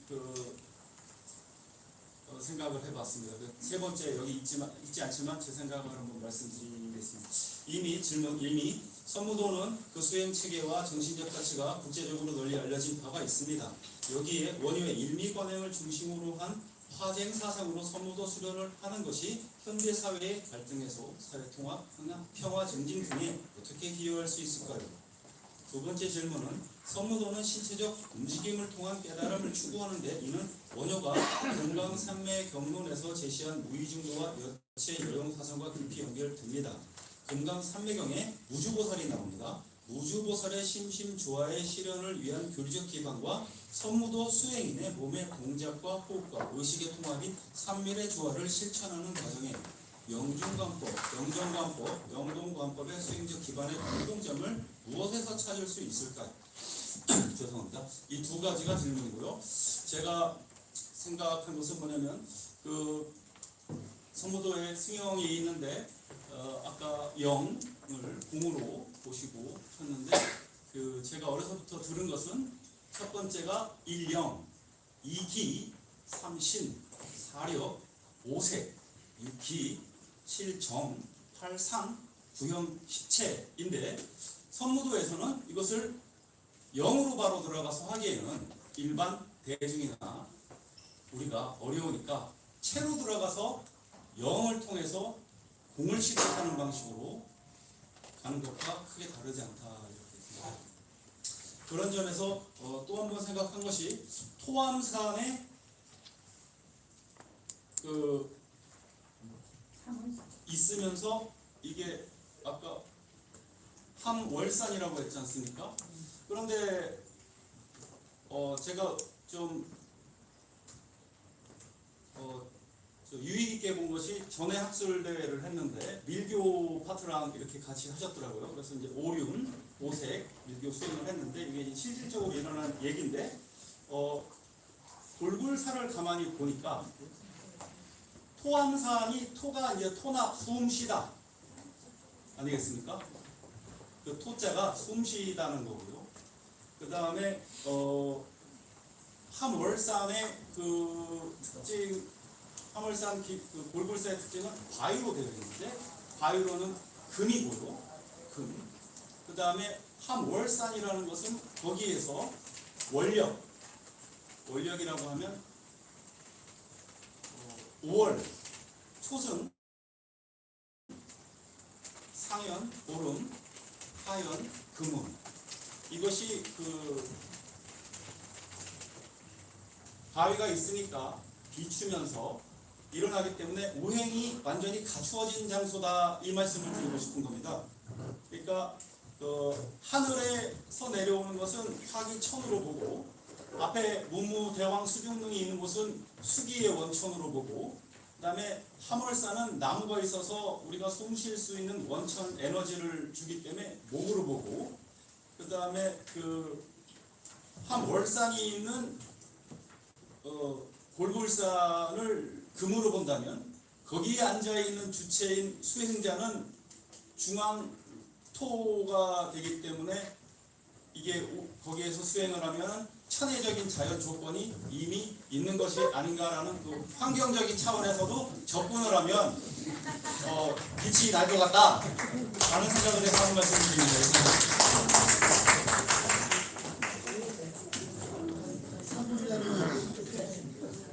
S2: 생각을 해봤습니다. 세 번째 여기 있지 않지만 제 생각을 한번 말씀드리겠습니다. 이미 선무도는 그 수행 체계와 정신적 가치가 국제적으로 널리 알려진 바가 있습니다. 여기에 원효의 일미관행을 중심으로 한 화쟁 사상으로 선무도 수련을 하는 것이 현대 사회의 발전에서 사회통합, 평화 증진 등에 어떻게 기여할 수 있을까요? 두 번째 질문은 선무도는 신체적 움직임을 통한 깨달음을 추구하는데 이는 원효가 금강산매 경론에서 제시한 무의중도와 여체 여용 사상과 깊이 연결됩니다. 금강산매경에 무주보살이 나옵니다. 무주보살의 심심조화의 실현을 위한 교리적 기반과 선무도 수행인의 몸의 동작과 호흡과 의식의 통합인 산밀의 조화를 실천하는 과정에 영중관법, 영정관법, 영동관법의 수행적 기반의 공통점을 무엇에서 찾을 수 있을까요? 죄송합니다. 이 두 가지가 질문이고요. 제가 생각한 것은 뭐냐면 선무도의 승용이 있는데 아까 영을 공으로 보시고 쳤는데 제가 어려서부터 들은 것은 첫 번째가 일영, 이기, 삼신, 사력, 오색, 육기, 칠정, 팔상, 구형 시체인데 선무도에서는 이것을 영으로 바로 들어가서 하기에는 일반 대중이나 우리가 어려우니까 채로 들어가서 영을 통해서 공을 시작하는 방식으로 가는 것과 크게 다르지 않다 이렇게 생각합니다. 그런 점에서 또 한 번 생각한 것이 토암산에 있으면서 이게 아까 함월산이라고 했지 않습니까? 그런데 제가 좀 유익 있게 본 것이 전에 학술 대회를 했는데 밀교 파트랑 이렇게 같이 하셨더라고요. 그래서 이제 오륜, 오색, 밀교 수행을 했는데 이게 이제 실질적으로 일어난 얘기인데 골굴사를 가만히 보니까 토암산이 토가 이제 토나 숨쉬다 아니겠습니까? 그 토자가 숨쉬다는 거고요. 그 다음에 함월산의 그 특징, 함월산 그 골굴사의 특징은 바위로 되어 있는데 바위로는 금이고요. 금. 그 다음에 함월산이라는 것은 거기에서 원력이라고 하면 5월, 초승, 상연, 보름, 하연, 금운 이것이 그 바위가 있으니까 비추면서 일어나기 때문에 오행이 완전히 갖추어진 장소다 이 말씀을 드리고 싶은 겁니다. 그러니까 하늘에서 내려오는 것은 화기천으로 보고 앞에 문무대왕 수중릉이 있는 곳은 수기의 원천으로 보고 그 다음에 함월산은 나무가 있어서 우리가 숨 쉴 수 있는 원천 에너지를 주기 때문에 목으로 보고 그 다음에 그 함월산이 있는 골굴산을 금으로 본다면 거기에 앉아있는 주체인 수행자는 중앙토가 되기 때문에 이게 거기에서 수행을 하면 천혜적인 자연 조건이 이미 있는 것이 아닌가라는 그 환경적인 차원에서도 접근을 하면 빛이 날 것 같다 라는 생각을 해서 하는 말씀을 드립니다.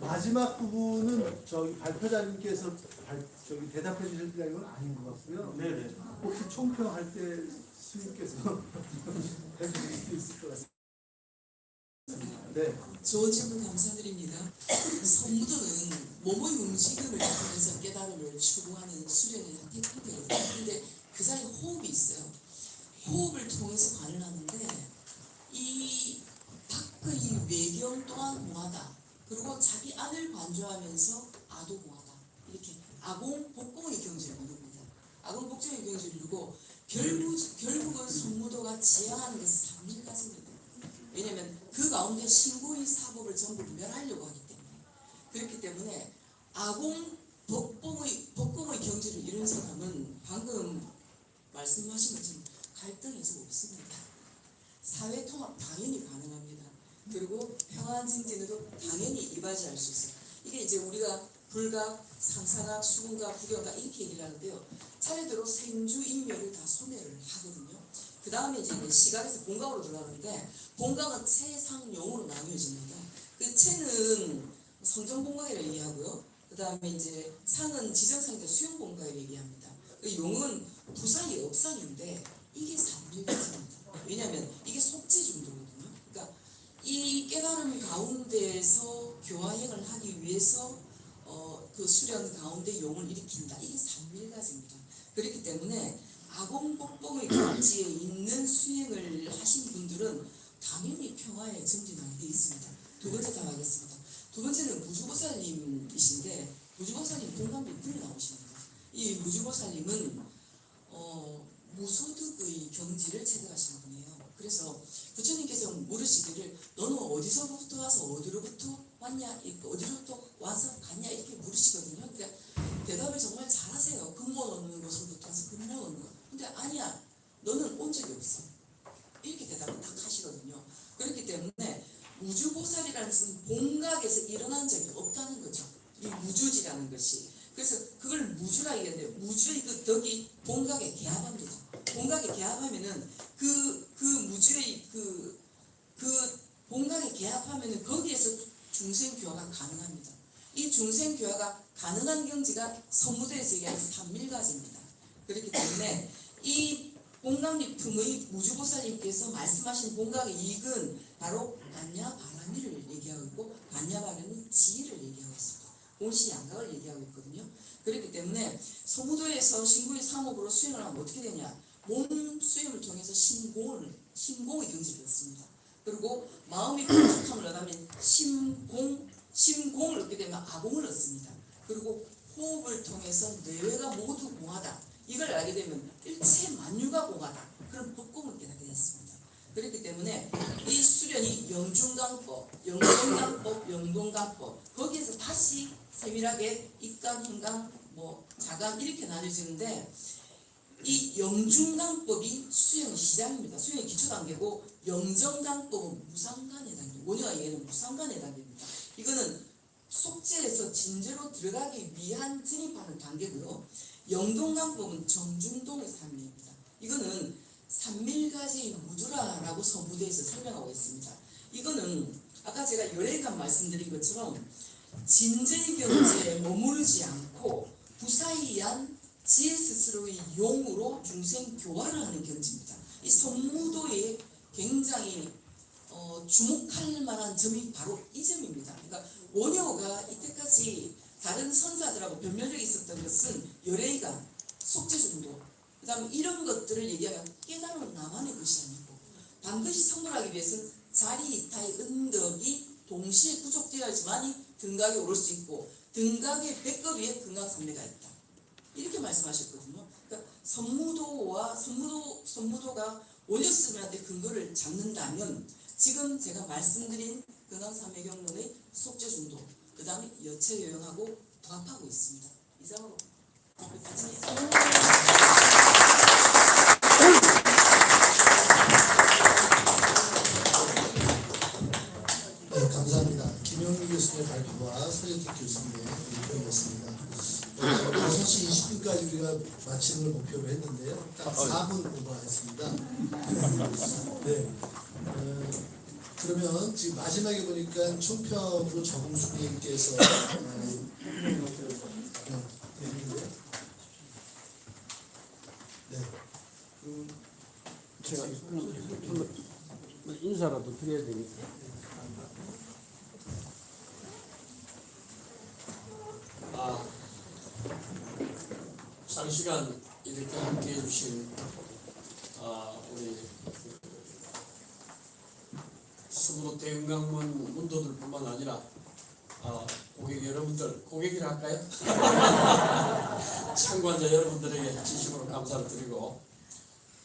S1: 마지막 부분은 저기 발표자님께서 대답해 주실 건 아닌 것 같고요.
S2: 네네.
S1: 혹시 총평할 때 스님께서 해주실 수 있을 것 같습니다. 네.
S4: 좋은 질문 감사드립니다. 선무도는 몸의 움직임을 통해서 깨달음을 추구하는 수련의 테크닉이에요. 근데 그 사이에 호흡이 있어요. 호흡을 통해서 가능하는데 이 밖의 외경 또한 공하다. 그리고 자기 안을 관조하면서 아도공하다. 이렇게 아공, 복공의 경지를 이룹니다. 아공, 복공의 경지를 이루고 결국은 선무도가 지향하는 것은 삼밀가지입니다. 왜냐하면 그 가운데 신고의 사법을 전부 멸하려고 하기 때문에 그렇기 때문에 아공, 복공의 경지를 이룬 사람은 방금 말씀하신 것처럼 갈등에서 없습니다. 사회 통합 당연히 가능합니다. 그리고 평안 증진으로 당연히 이바지할 수 있어요. 이게 이제 우리가 불각, 상사각, 수군각, 부경각 이렇게 얘기를 하는데요. 차례대로 생주, 인묘를 다 소멸을 하거든요. 그 다음에 이제 시각에서 본각으로 들어가는데 본각은 체상용으로 나뉘어집니다. 그 체는 성전본각이라고 얘기하고요. 그 다음에 이제 상은 지정상이자 수용본각이라고 얘기합니다. 그 용은 부상이 업상인데 이게 삼밀가지입니다. 왜냐하면 이게 속죄중도거든요. 그러니까 이 깨달음 가운데서 교화행을 하기 위해서 그 수련 가운데 용을 일으킨다. 이게 삼밀가지입니다. 그렇기 때문에 아공복봉의 각지에 있는 수행을 하신 분들은 당연히 평화에 정진하게 되어 있습니다. 두 번째 답하겠습니다. 두 번째는 무주보살님이신데 무주보살님 동남미 불이 나오십니다. 이 무주보살님은 무소득의 경지를 체득하신 분이에요. 그래서 부처님께서 물으시기를 너는 어디서부터 와서 어디로부터 왔냐, 어디로부터 와서 갔냐 이렇게 물으시거든요. 그러니까 대답을 정말 잘하세요. 근본 없는 곳으로부터 와서 근본 없는 것. 근데 아니야, 너는 온 적이 없어. 이렇게 대답을 딱 하시거든요. 그렇기 때문에 무주보살이라는 것은 본각에서 일어난 적이 없다는 거죠. 이 무주지라는 것이. 그래서 그걸 무주라 얘기하는데 무주의 그 덕이 공각에 개합합니다. 공각에 개합하면은 그 무주의 그 공각에 개합하면은 거기에서 중생 교화가 가능합니다. 이 중생 교화가 가능한 경지가 선무도에서 얘기하는 삼밀가지입니다. 그렇기 때문에 이 공각리품의 무주보살님께서 말씀하신 공각의 이익은 바로 반야바라미를 얘기하고 있고 반야바라는 지혜를 얘기하고 있습니다. 온시양각을 얘기하고 있거든요. 그렇기 때문에 선무도에서 신궁의 삼업으로 수행을 하면 어떻게 되냐? 몸 수행을 통해서 신공의 경지를 얻습니다. 그리고 마음이 공적함을 얻으면 심공을 얻게 되면 아공을 얻습니다. 그리고 호흡을 통해서 내외가 모두 공하다. 이걸 알게 되면 일체 만유가 공하다. 그런 법공을 깨닫게 됐습니다. 그렇기 때문에 이 수련이 영중강법, 영동강법, 영동강법 거기에서 다시 세밀하게 입강, hin강, 자강 이렇게 나뉘어지는데 이 영중강법이 수행의 시작입니다. 수행의 기초 단계고 영정강법은 무상간의 단계, 원효가 얘기하는 무상간의 단계입니다. 이거는 속죄에서 진제로 들어가기 위한 진입하는 단계고요. 영동강법은 정중동의 산미입니다. 이거는 삼밀가지 무주라라고 서무대에서 설명하고 있습니다. 이거는 아까 제가 열애감 말씀드린 것처럼 진제의 경지에 머무르지 않고 부사이한 지혜 스스로의 용으로 중생 교화를 하는 경지입니다. 이 선무도에 굉장히 주목할 만한 점이 바로 이 점입니다. 그러니까 원효가 이때까지 다른 선사들하고 변별력이 있었던 것은 열애감, 속죄중도, 그 다음에 이런 것들을 얘기하면 깨달은 나만의 것이 아니고 반드시 성불하기 위해서는 자리 이타의 은덕이 동시에 구족되어야지만이 등각에 오를 수 있고 등각의 배꼽 위에 금강산매가 있다. 이렇게 말씀하셨거든요. 그러니까 선무도가 원효스님한테 근거를 잡는다면 지금 제가 말씀드린 금강산매경론의 속죄중도, 그 다음에 여체요용하고 부합하고 있습니다. 이상으로
S1: 네, 감사합니다. 김영미 교수님의 발표와 서예택 교수님의 발표였습니다. 6시 20분까지 우리가 마치는 걸 목표로 했는데요. 딱 4분 오버했습니다. 네. 그러면 지금 마지막에 보니까 총평으로 정수님께서
S5: 제가 인사라도 드려야 되니까.
S6: 장시간 이렇게 함께 해주신 우리 수도 대흥강문 문도들뿐만 아니라 고객 여러분들, 고객이라 할까요? 참관자 여러분들에게 진심으로 감사를 드리고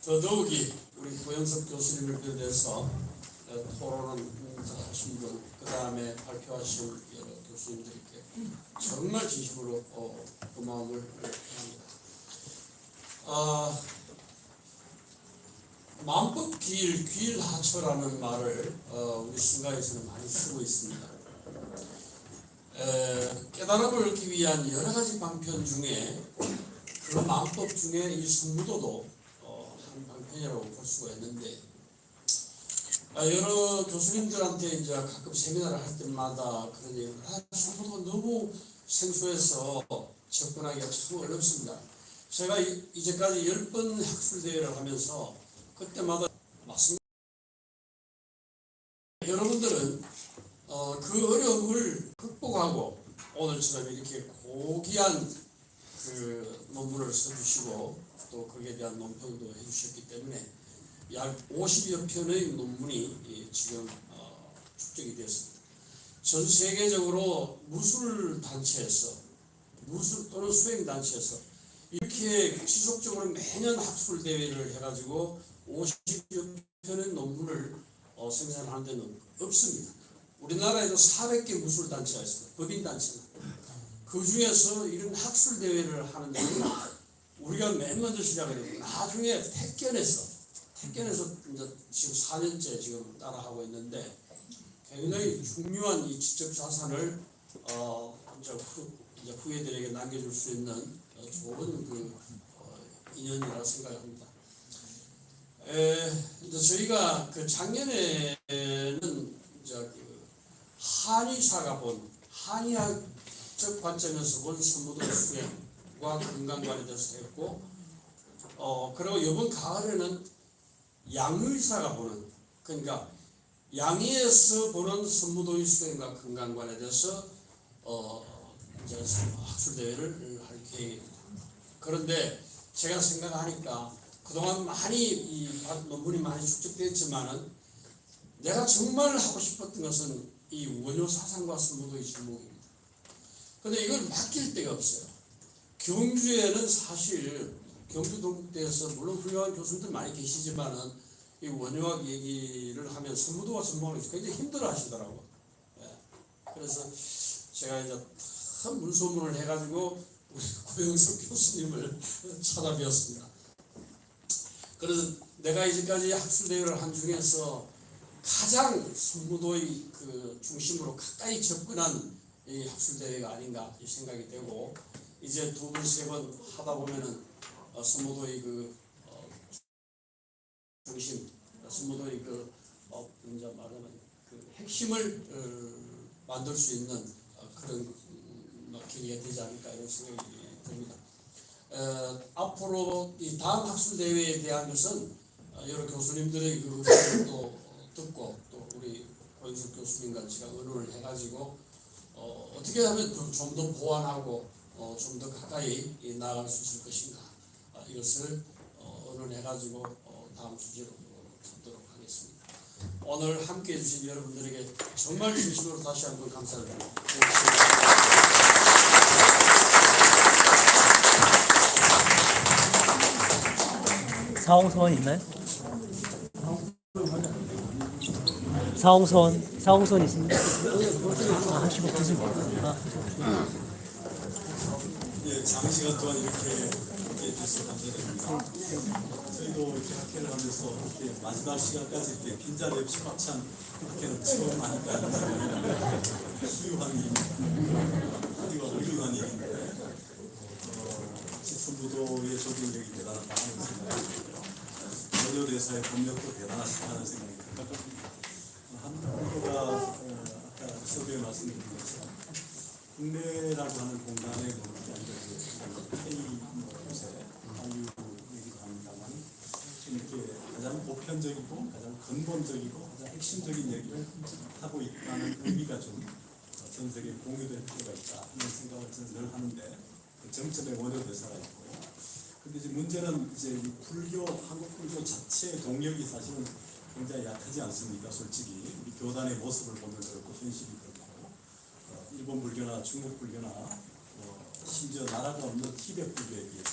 S6: 더더욱이 우리 고영석 교수님을 비롯해서 토론을 하신 분, 그 다음에 발표하신 여러 교수님들께 정말 진심으로 고마움을 합니다. 만법 기일, 귀일하처라는 말을 우리 신가에서는 많이 쓰고 있습니다. 깨달음을 얻기 위한 여러 가지 방편 중에 그 만법 중에 이 성무도도 한 방편이라고 볼 수가 있는데 여러 교수님들한테 이제 가끔 세미나를 할 때마다 그런 얘기를 성무도가 너무 생소해서 접근하기가 참 어렵습니다. 제가 이제까지 10번 학술대회를 하면서 그때마다 맞습니다. 여러분들은 그 어려움을 극복하고 오늘처럼 이렇게 고귀한 그 논문을 써주시고 또 거기에 대한 논평도 해주셨기 때문에 약 50여 편의 논문이 지금 축적이 되었습니다. 전 세계적으로 무술단체에서 또는 수행단체에서 이렇게 지속적으로 매년 학술대회를 해가지고 50여 편의 논문을 생산하는 데는 없습니다. 우리나라에도 400개 무술단체가 있습니다. 법인단체가. 그 중에서 이런 학술대회를 하는 데는 우리가 맨 먼저 시작을 했고 나중에 택견에서 이제 지금 4년째 지금 따라하고 있는데 굉장히 중요한 이 지적 자산을 이제 후예들에게 남겨줄 수 있는 좋은 인연이라고 생각합니다. 이제 저희가 그 작년에는 이제 그 한의사가 본 한의학적 관점에서 본 선무도 수행과 건강관에 대해서 했고, 그리고 이번 가을에는 양의사가 보는, 그러니까 양의에서 보는 선무도의 수행과 건강관에 대해서 이제 학술 대회를 할 계획입니다. 그런데 제가 생각하니까 그동안 많이 이 논문이 많이 축적됐지만은 내가 정말 하고 싶었던 것은 이 원효 사상과 선무도의 제목입니다. 그런데 이걸 맡길 데가 없어요. 경주에는 사실 경주 동국대에서 물론 훌륭한 교수님들 많이 계시지만은 이 원효학 얘기를 하면 선무도가 전문가로 굉장히 힘들어 하시더라고요. 그래서 제가 이제 큰 문소문을 해가지고 우리 고영석 교수님을 찾아뵈었습니다. 그래서 내가 이제까지 학술대회를 한 중에서 가장 선무도의 그 중심으로 가까이 접근한 이 학술대회가 아닌가 생각이 되고, 이제 두 번, 세 번 하다 보면은 선무도의 그 중심, 선무도의 그 이제 말하면 그 핵심을 만들 수 있는 그런 계기가 되지 않을까 이런 생각이 듭니다. 앞으로 이 다음 학술 대회에 대한 것은 여러 교수님들의 그 의견도 듣고 또 우리 고영석 교수님과 제가 의논을 해가지고 어떻게 하면 좀 더 보완하고 좀 더 가까이 나아갈 수 있을 것인가, 이것을 의논해가지고 다음 주제로 잡도록 하겠습니다. 오늘 함께해 주신 여러분들에게 정말 진심으로 다시 한번 감사를 드립니다.
S5: 사홍소원 있나요? 사홍소원 있습니다. 하시고 드세요.
S2: 예, 장시간 동안 이렇게 함께해 주셔서 감사드립니다. 저희도 이렇게 학회를 하면서 이렇게 마지막 시간까지 이렇게 빈자리 없이 꽉 찬 학회는 처음 하니까 훌륭한 일인데, 선무도의 조직력이 대단하다 하는 생각이 들고요. 원효대사의 법력도 대단하시다는 생각이 듭니다. 한국어가 아까 서두에 말씀드린 것처럼 국내라고 하는 공간에 이렇게 앉아서 회의 곳에 한류 얘기도 합니다만, 좀 이렇게 가장 보편적이고 가장 근본적이고 가장 핵심적인 얘기를 하고 있다는 의미가 좀 전 세계에 공유될 필요가 있다 이런 생각을 저는 늘 하는데, 그 정점에 원효대사가 있고요. 근데 이제 문제는 이제 이 불교, 한국 불교 자체의 동력이 사실은 굉장히 약하지 않습니까? 솔직히 우리 교단의 모습을 보면 그렇고 현실이 그렇고, 일본 불교나 중국 불교나 심지어 나라가 없는 티베트 불교에 비해서,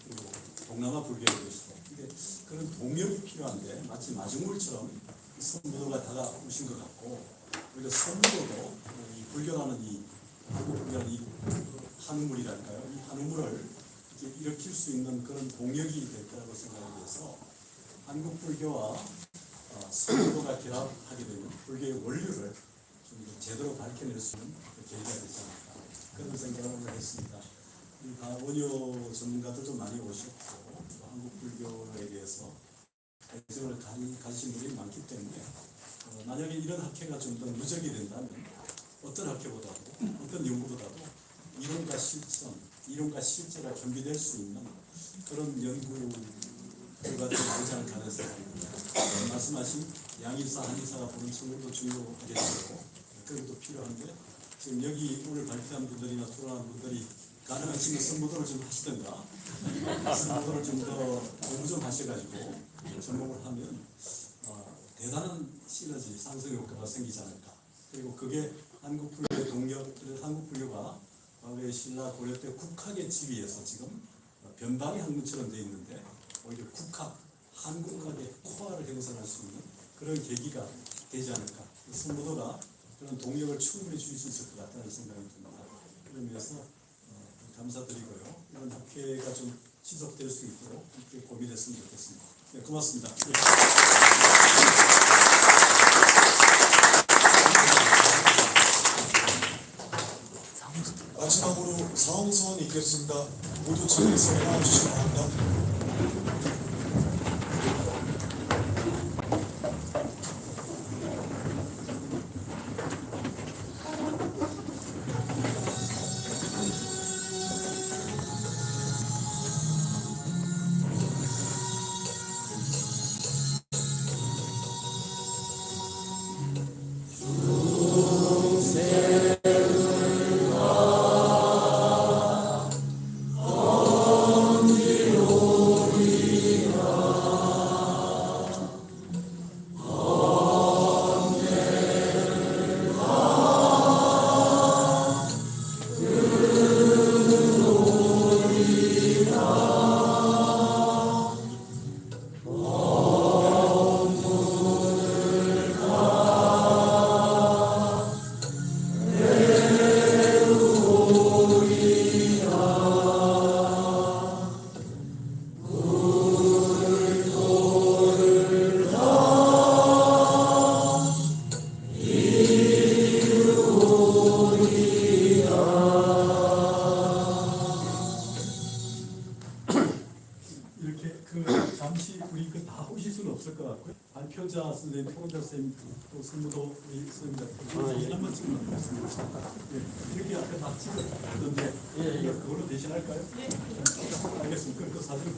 S2: 그리고 동남아 불교에 비해서, 근데 그런 동력이 필요한데 마치 마중물처럼 선무도가 다가오신 것 같고, 오히려 선무도도 이 불교라는 이 한우물이랄까요? 이 한우물을 일으킬 수 있는 그런 동력이 될 거라고 생각을 해서 한국 불교와 선무도가 결합하게 되면 불교의 원류를 좀 제대로 밝혀낼 수 있는 계기가 되지 않을까 그런 생각을 했습니다. 원효 전문가들도 많이 오셨고 한국 불교에 대해서 애정을 가지신 분이 많기 때문에 만약에 이런 학회가 좀 더 누적이 된다면 어떤 학회보다도 어떤 연구보다도 이론과 실천, 이론과 실제가 겸비될 수 있는 그런 연구 결과들이 나오지 않을 가능성이 있습니다. 말씀하신 양의사, 한의사가 보는 측면도 중요하겠고 그것도 필요한데, 지금 여기 오늘 발표한 분들이나 토론한 분들이 가능하시면 선무도를 좀 하시든가 선무도를 좀 더 공부 좀 하셔가지고 접목을 하면 대단한 시너지, 상승 효과가 생기지 않을까. 그리고 그게 한국 불교의 동력, 한국 불교가 과거에 신라 고려 때 국학의 지위에서 지금 변방의 학문처럼 되어 있는데 오히려 국학, 한국학의 코어를 형성할 수 있는 그런 계기가 되지 않을까. 선무도가 그런 동력을 충분히 줄 수 있을 것 같다는 생각이 듭니다. 그런 의미에서 감사드리고요. 이런 학회가 좀 지속될 수 있도록 이렇게 고민했으면 좋겠습니다. 네, 고맙습니다. 네.
S7: 마지막으로 사홍소원 있겠습니다.
S1: 모두 자리에서 나와주시기 바랍니다.
S2: 이렇게 잠시 우리 다 오실 수는 없을 것 같고요. 발표자 선생님, 표본자 선생님, 또 선무도 우리 선생님들 한번 찍어보겠습니다. 이렇게 아까 다 찍었던데 그걸로 대신할까요? 네. 알겠습니다. 그럼 그 사진을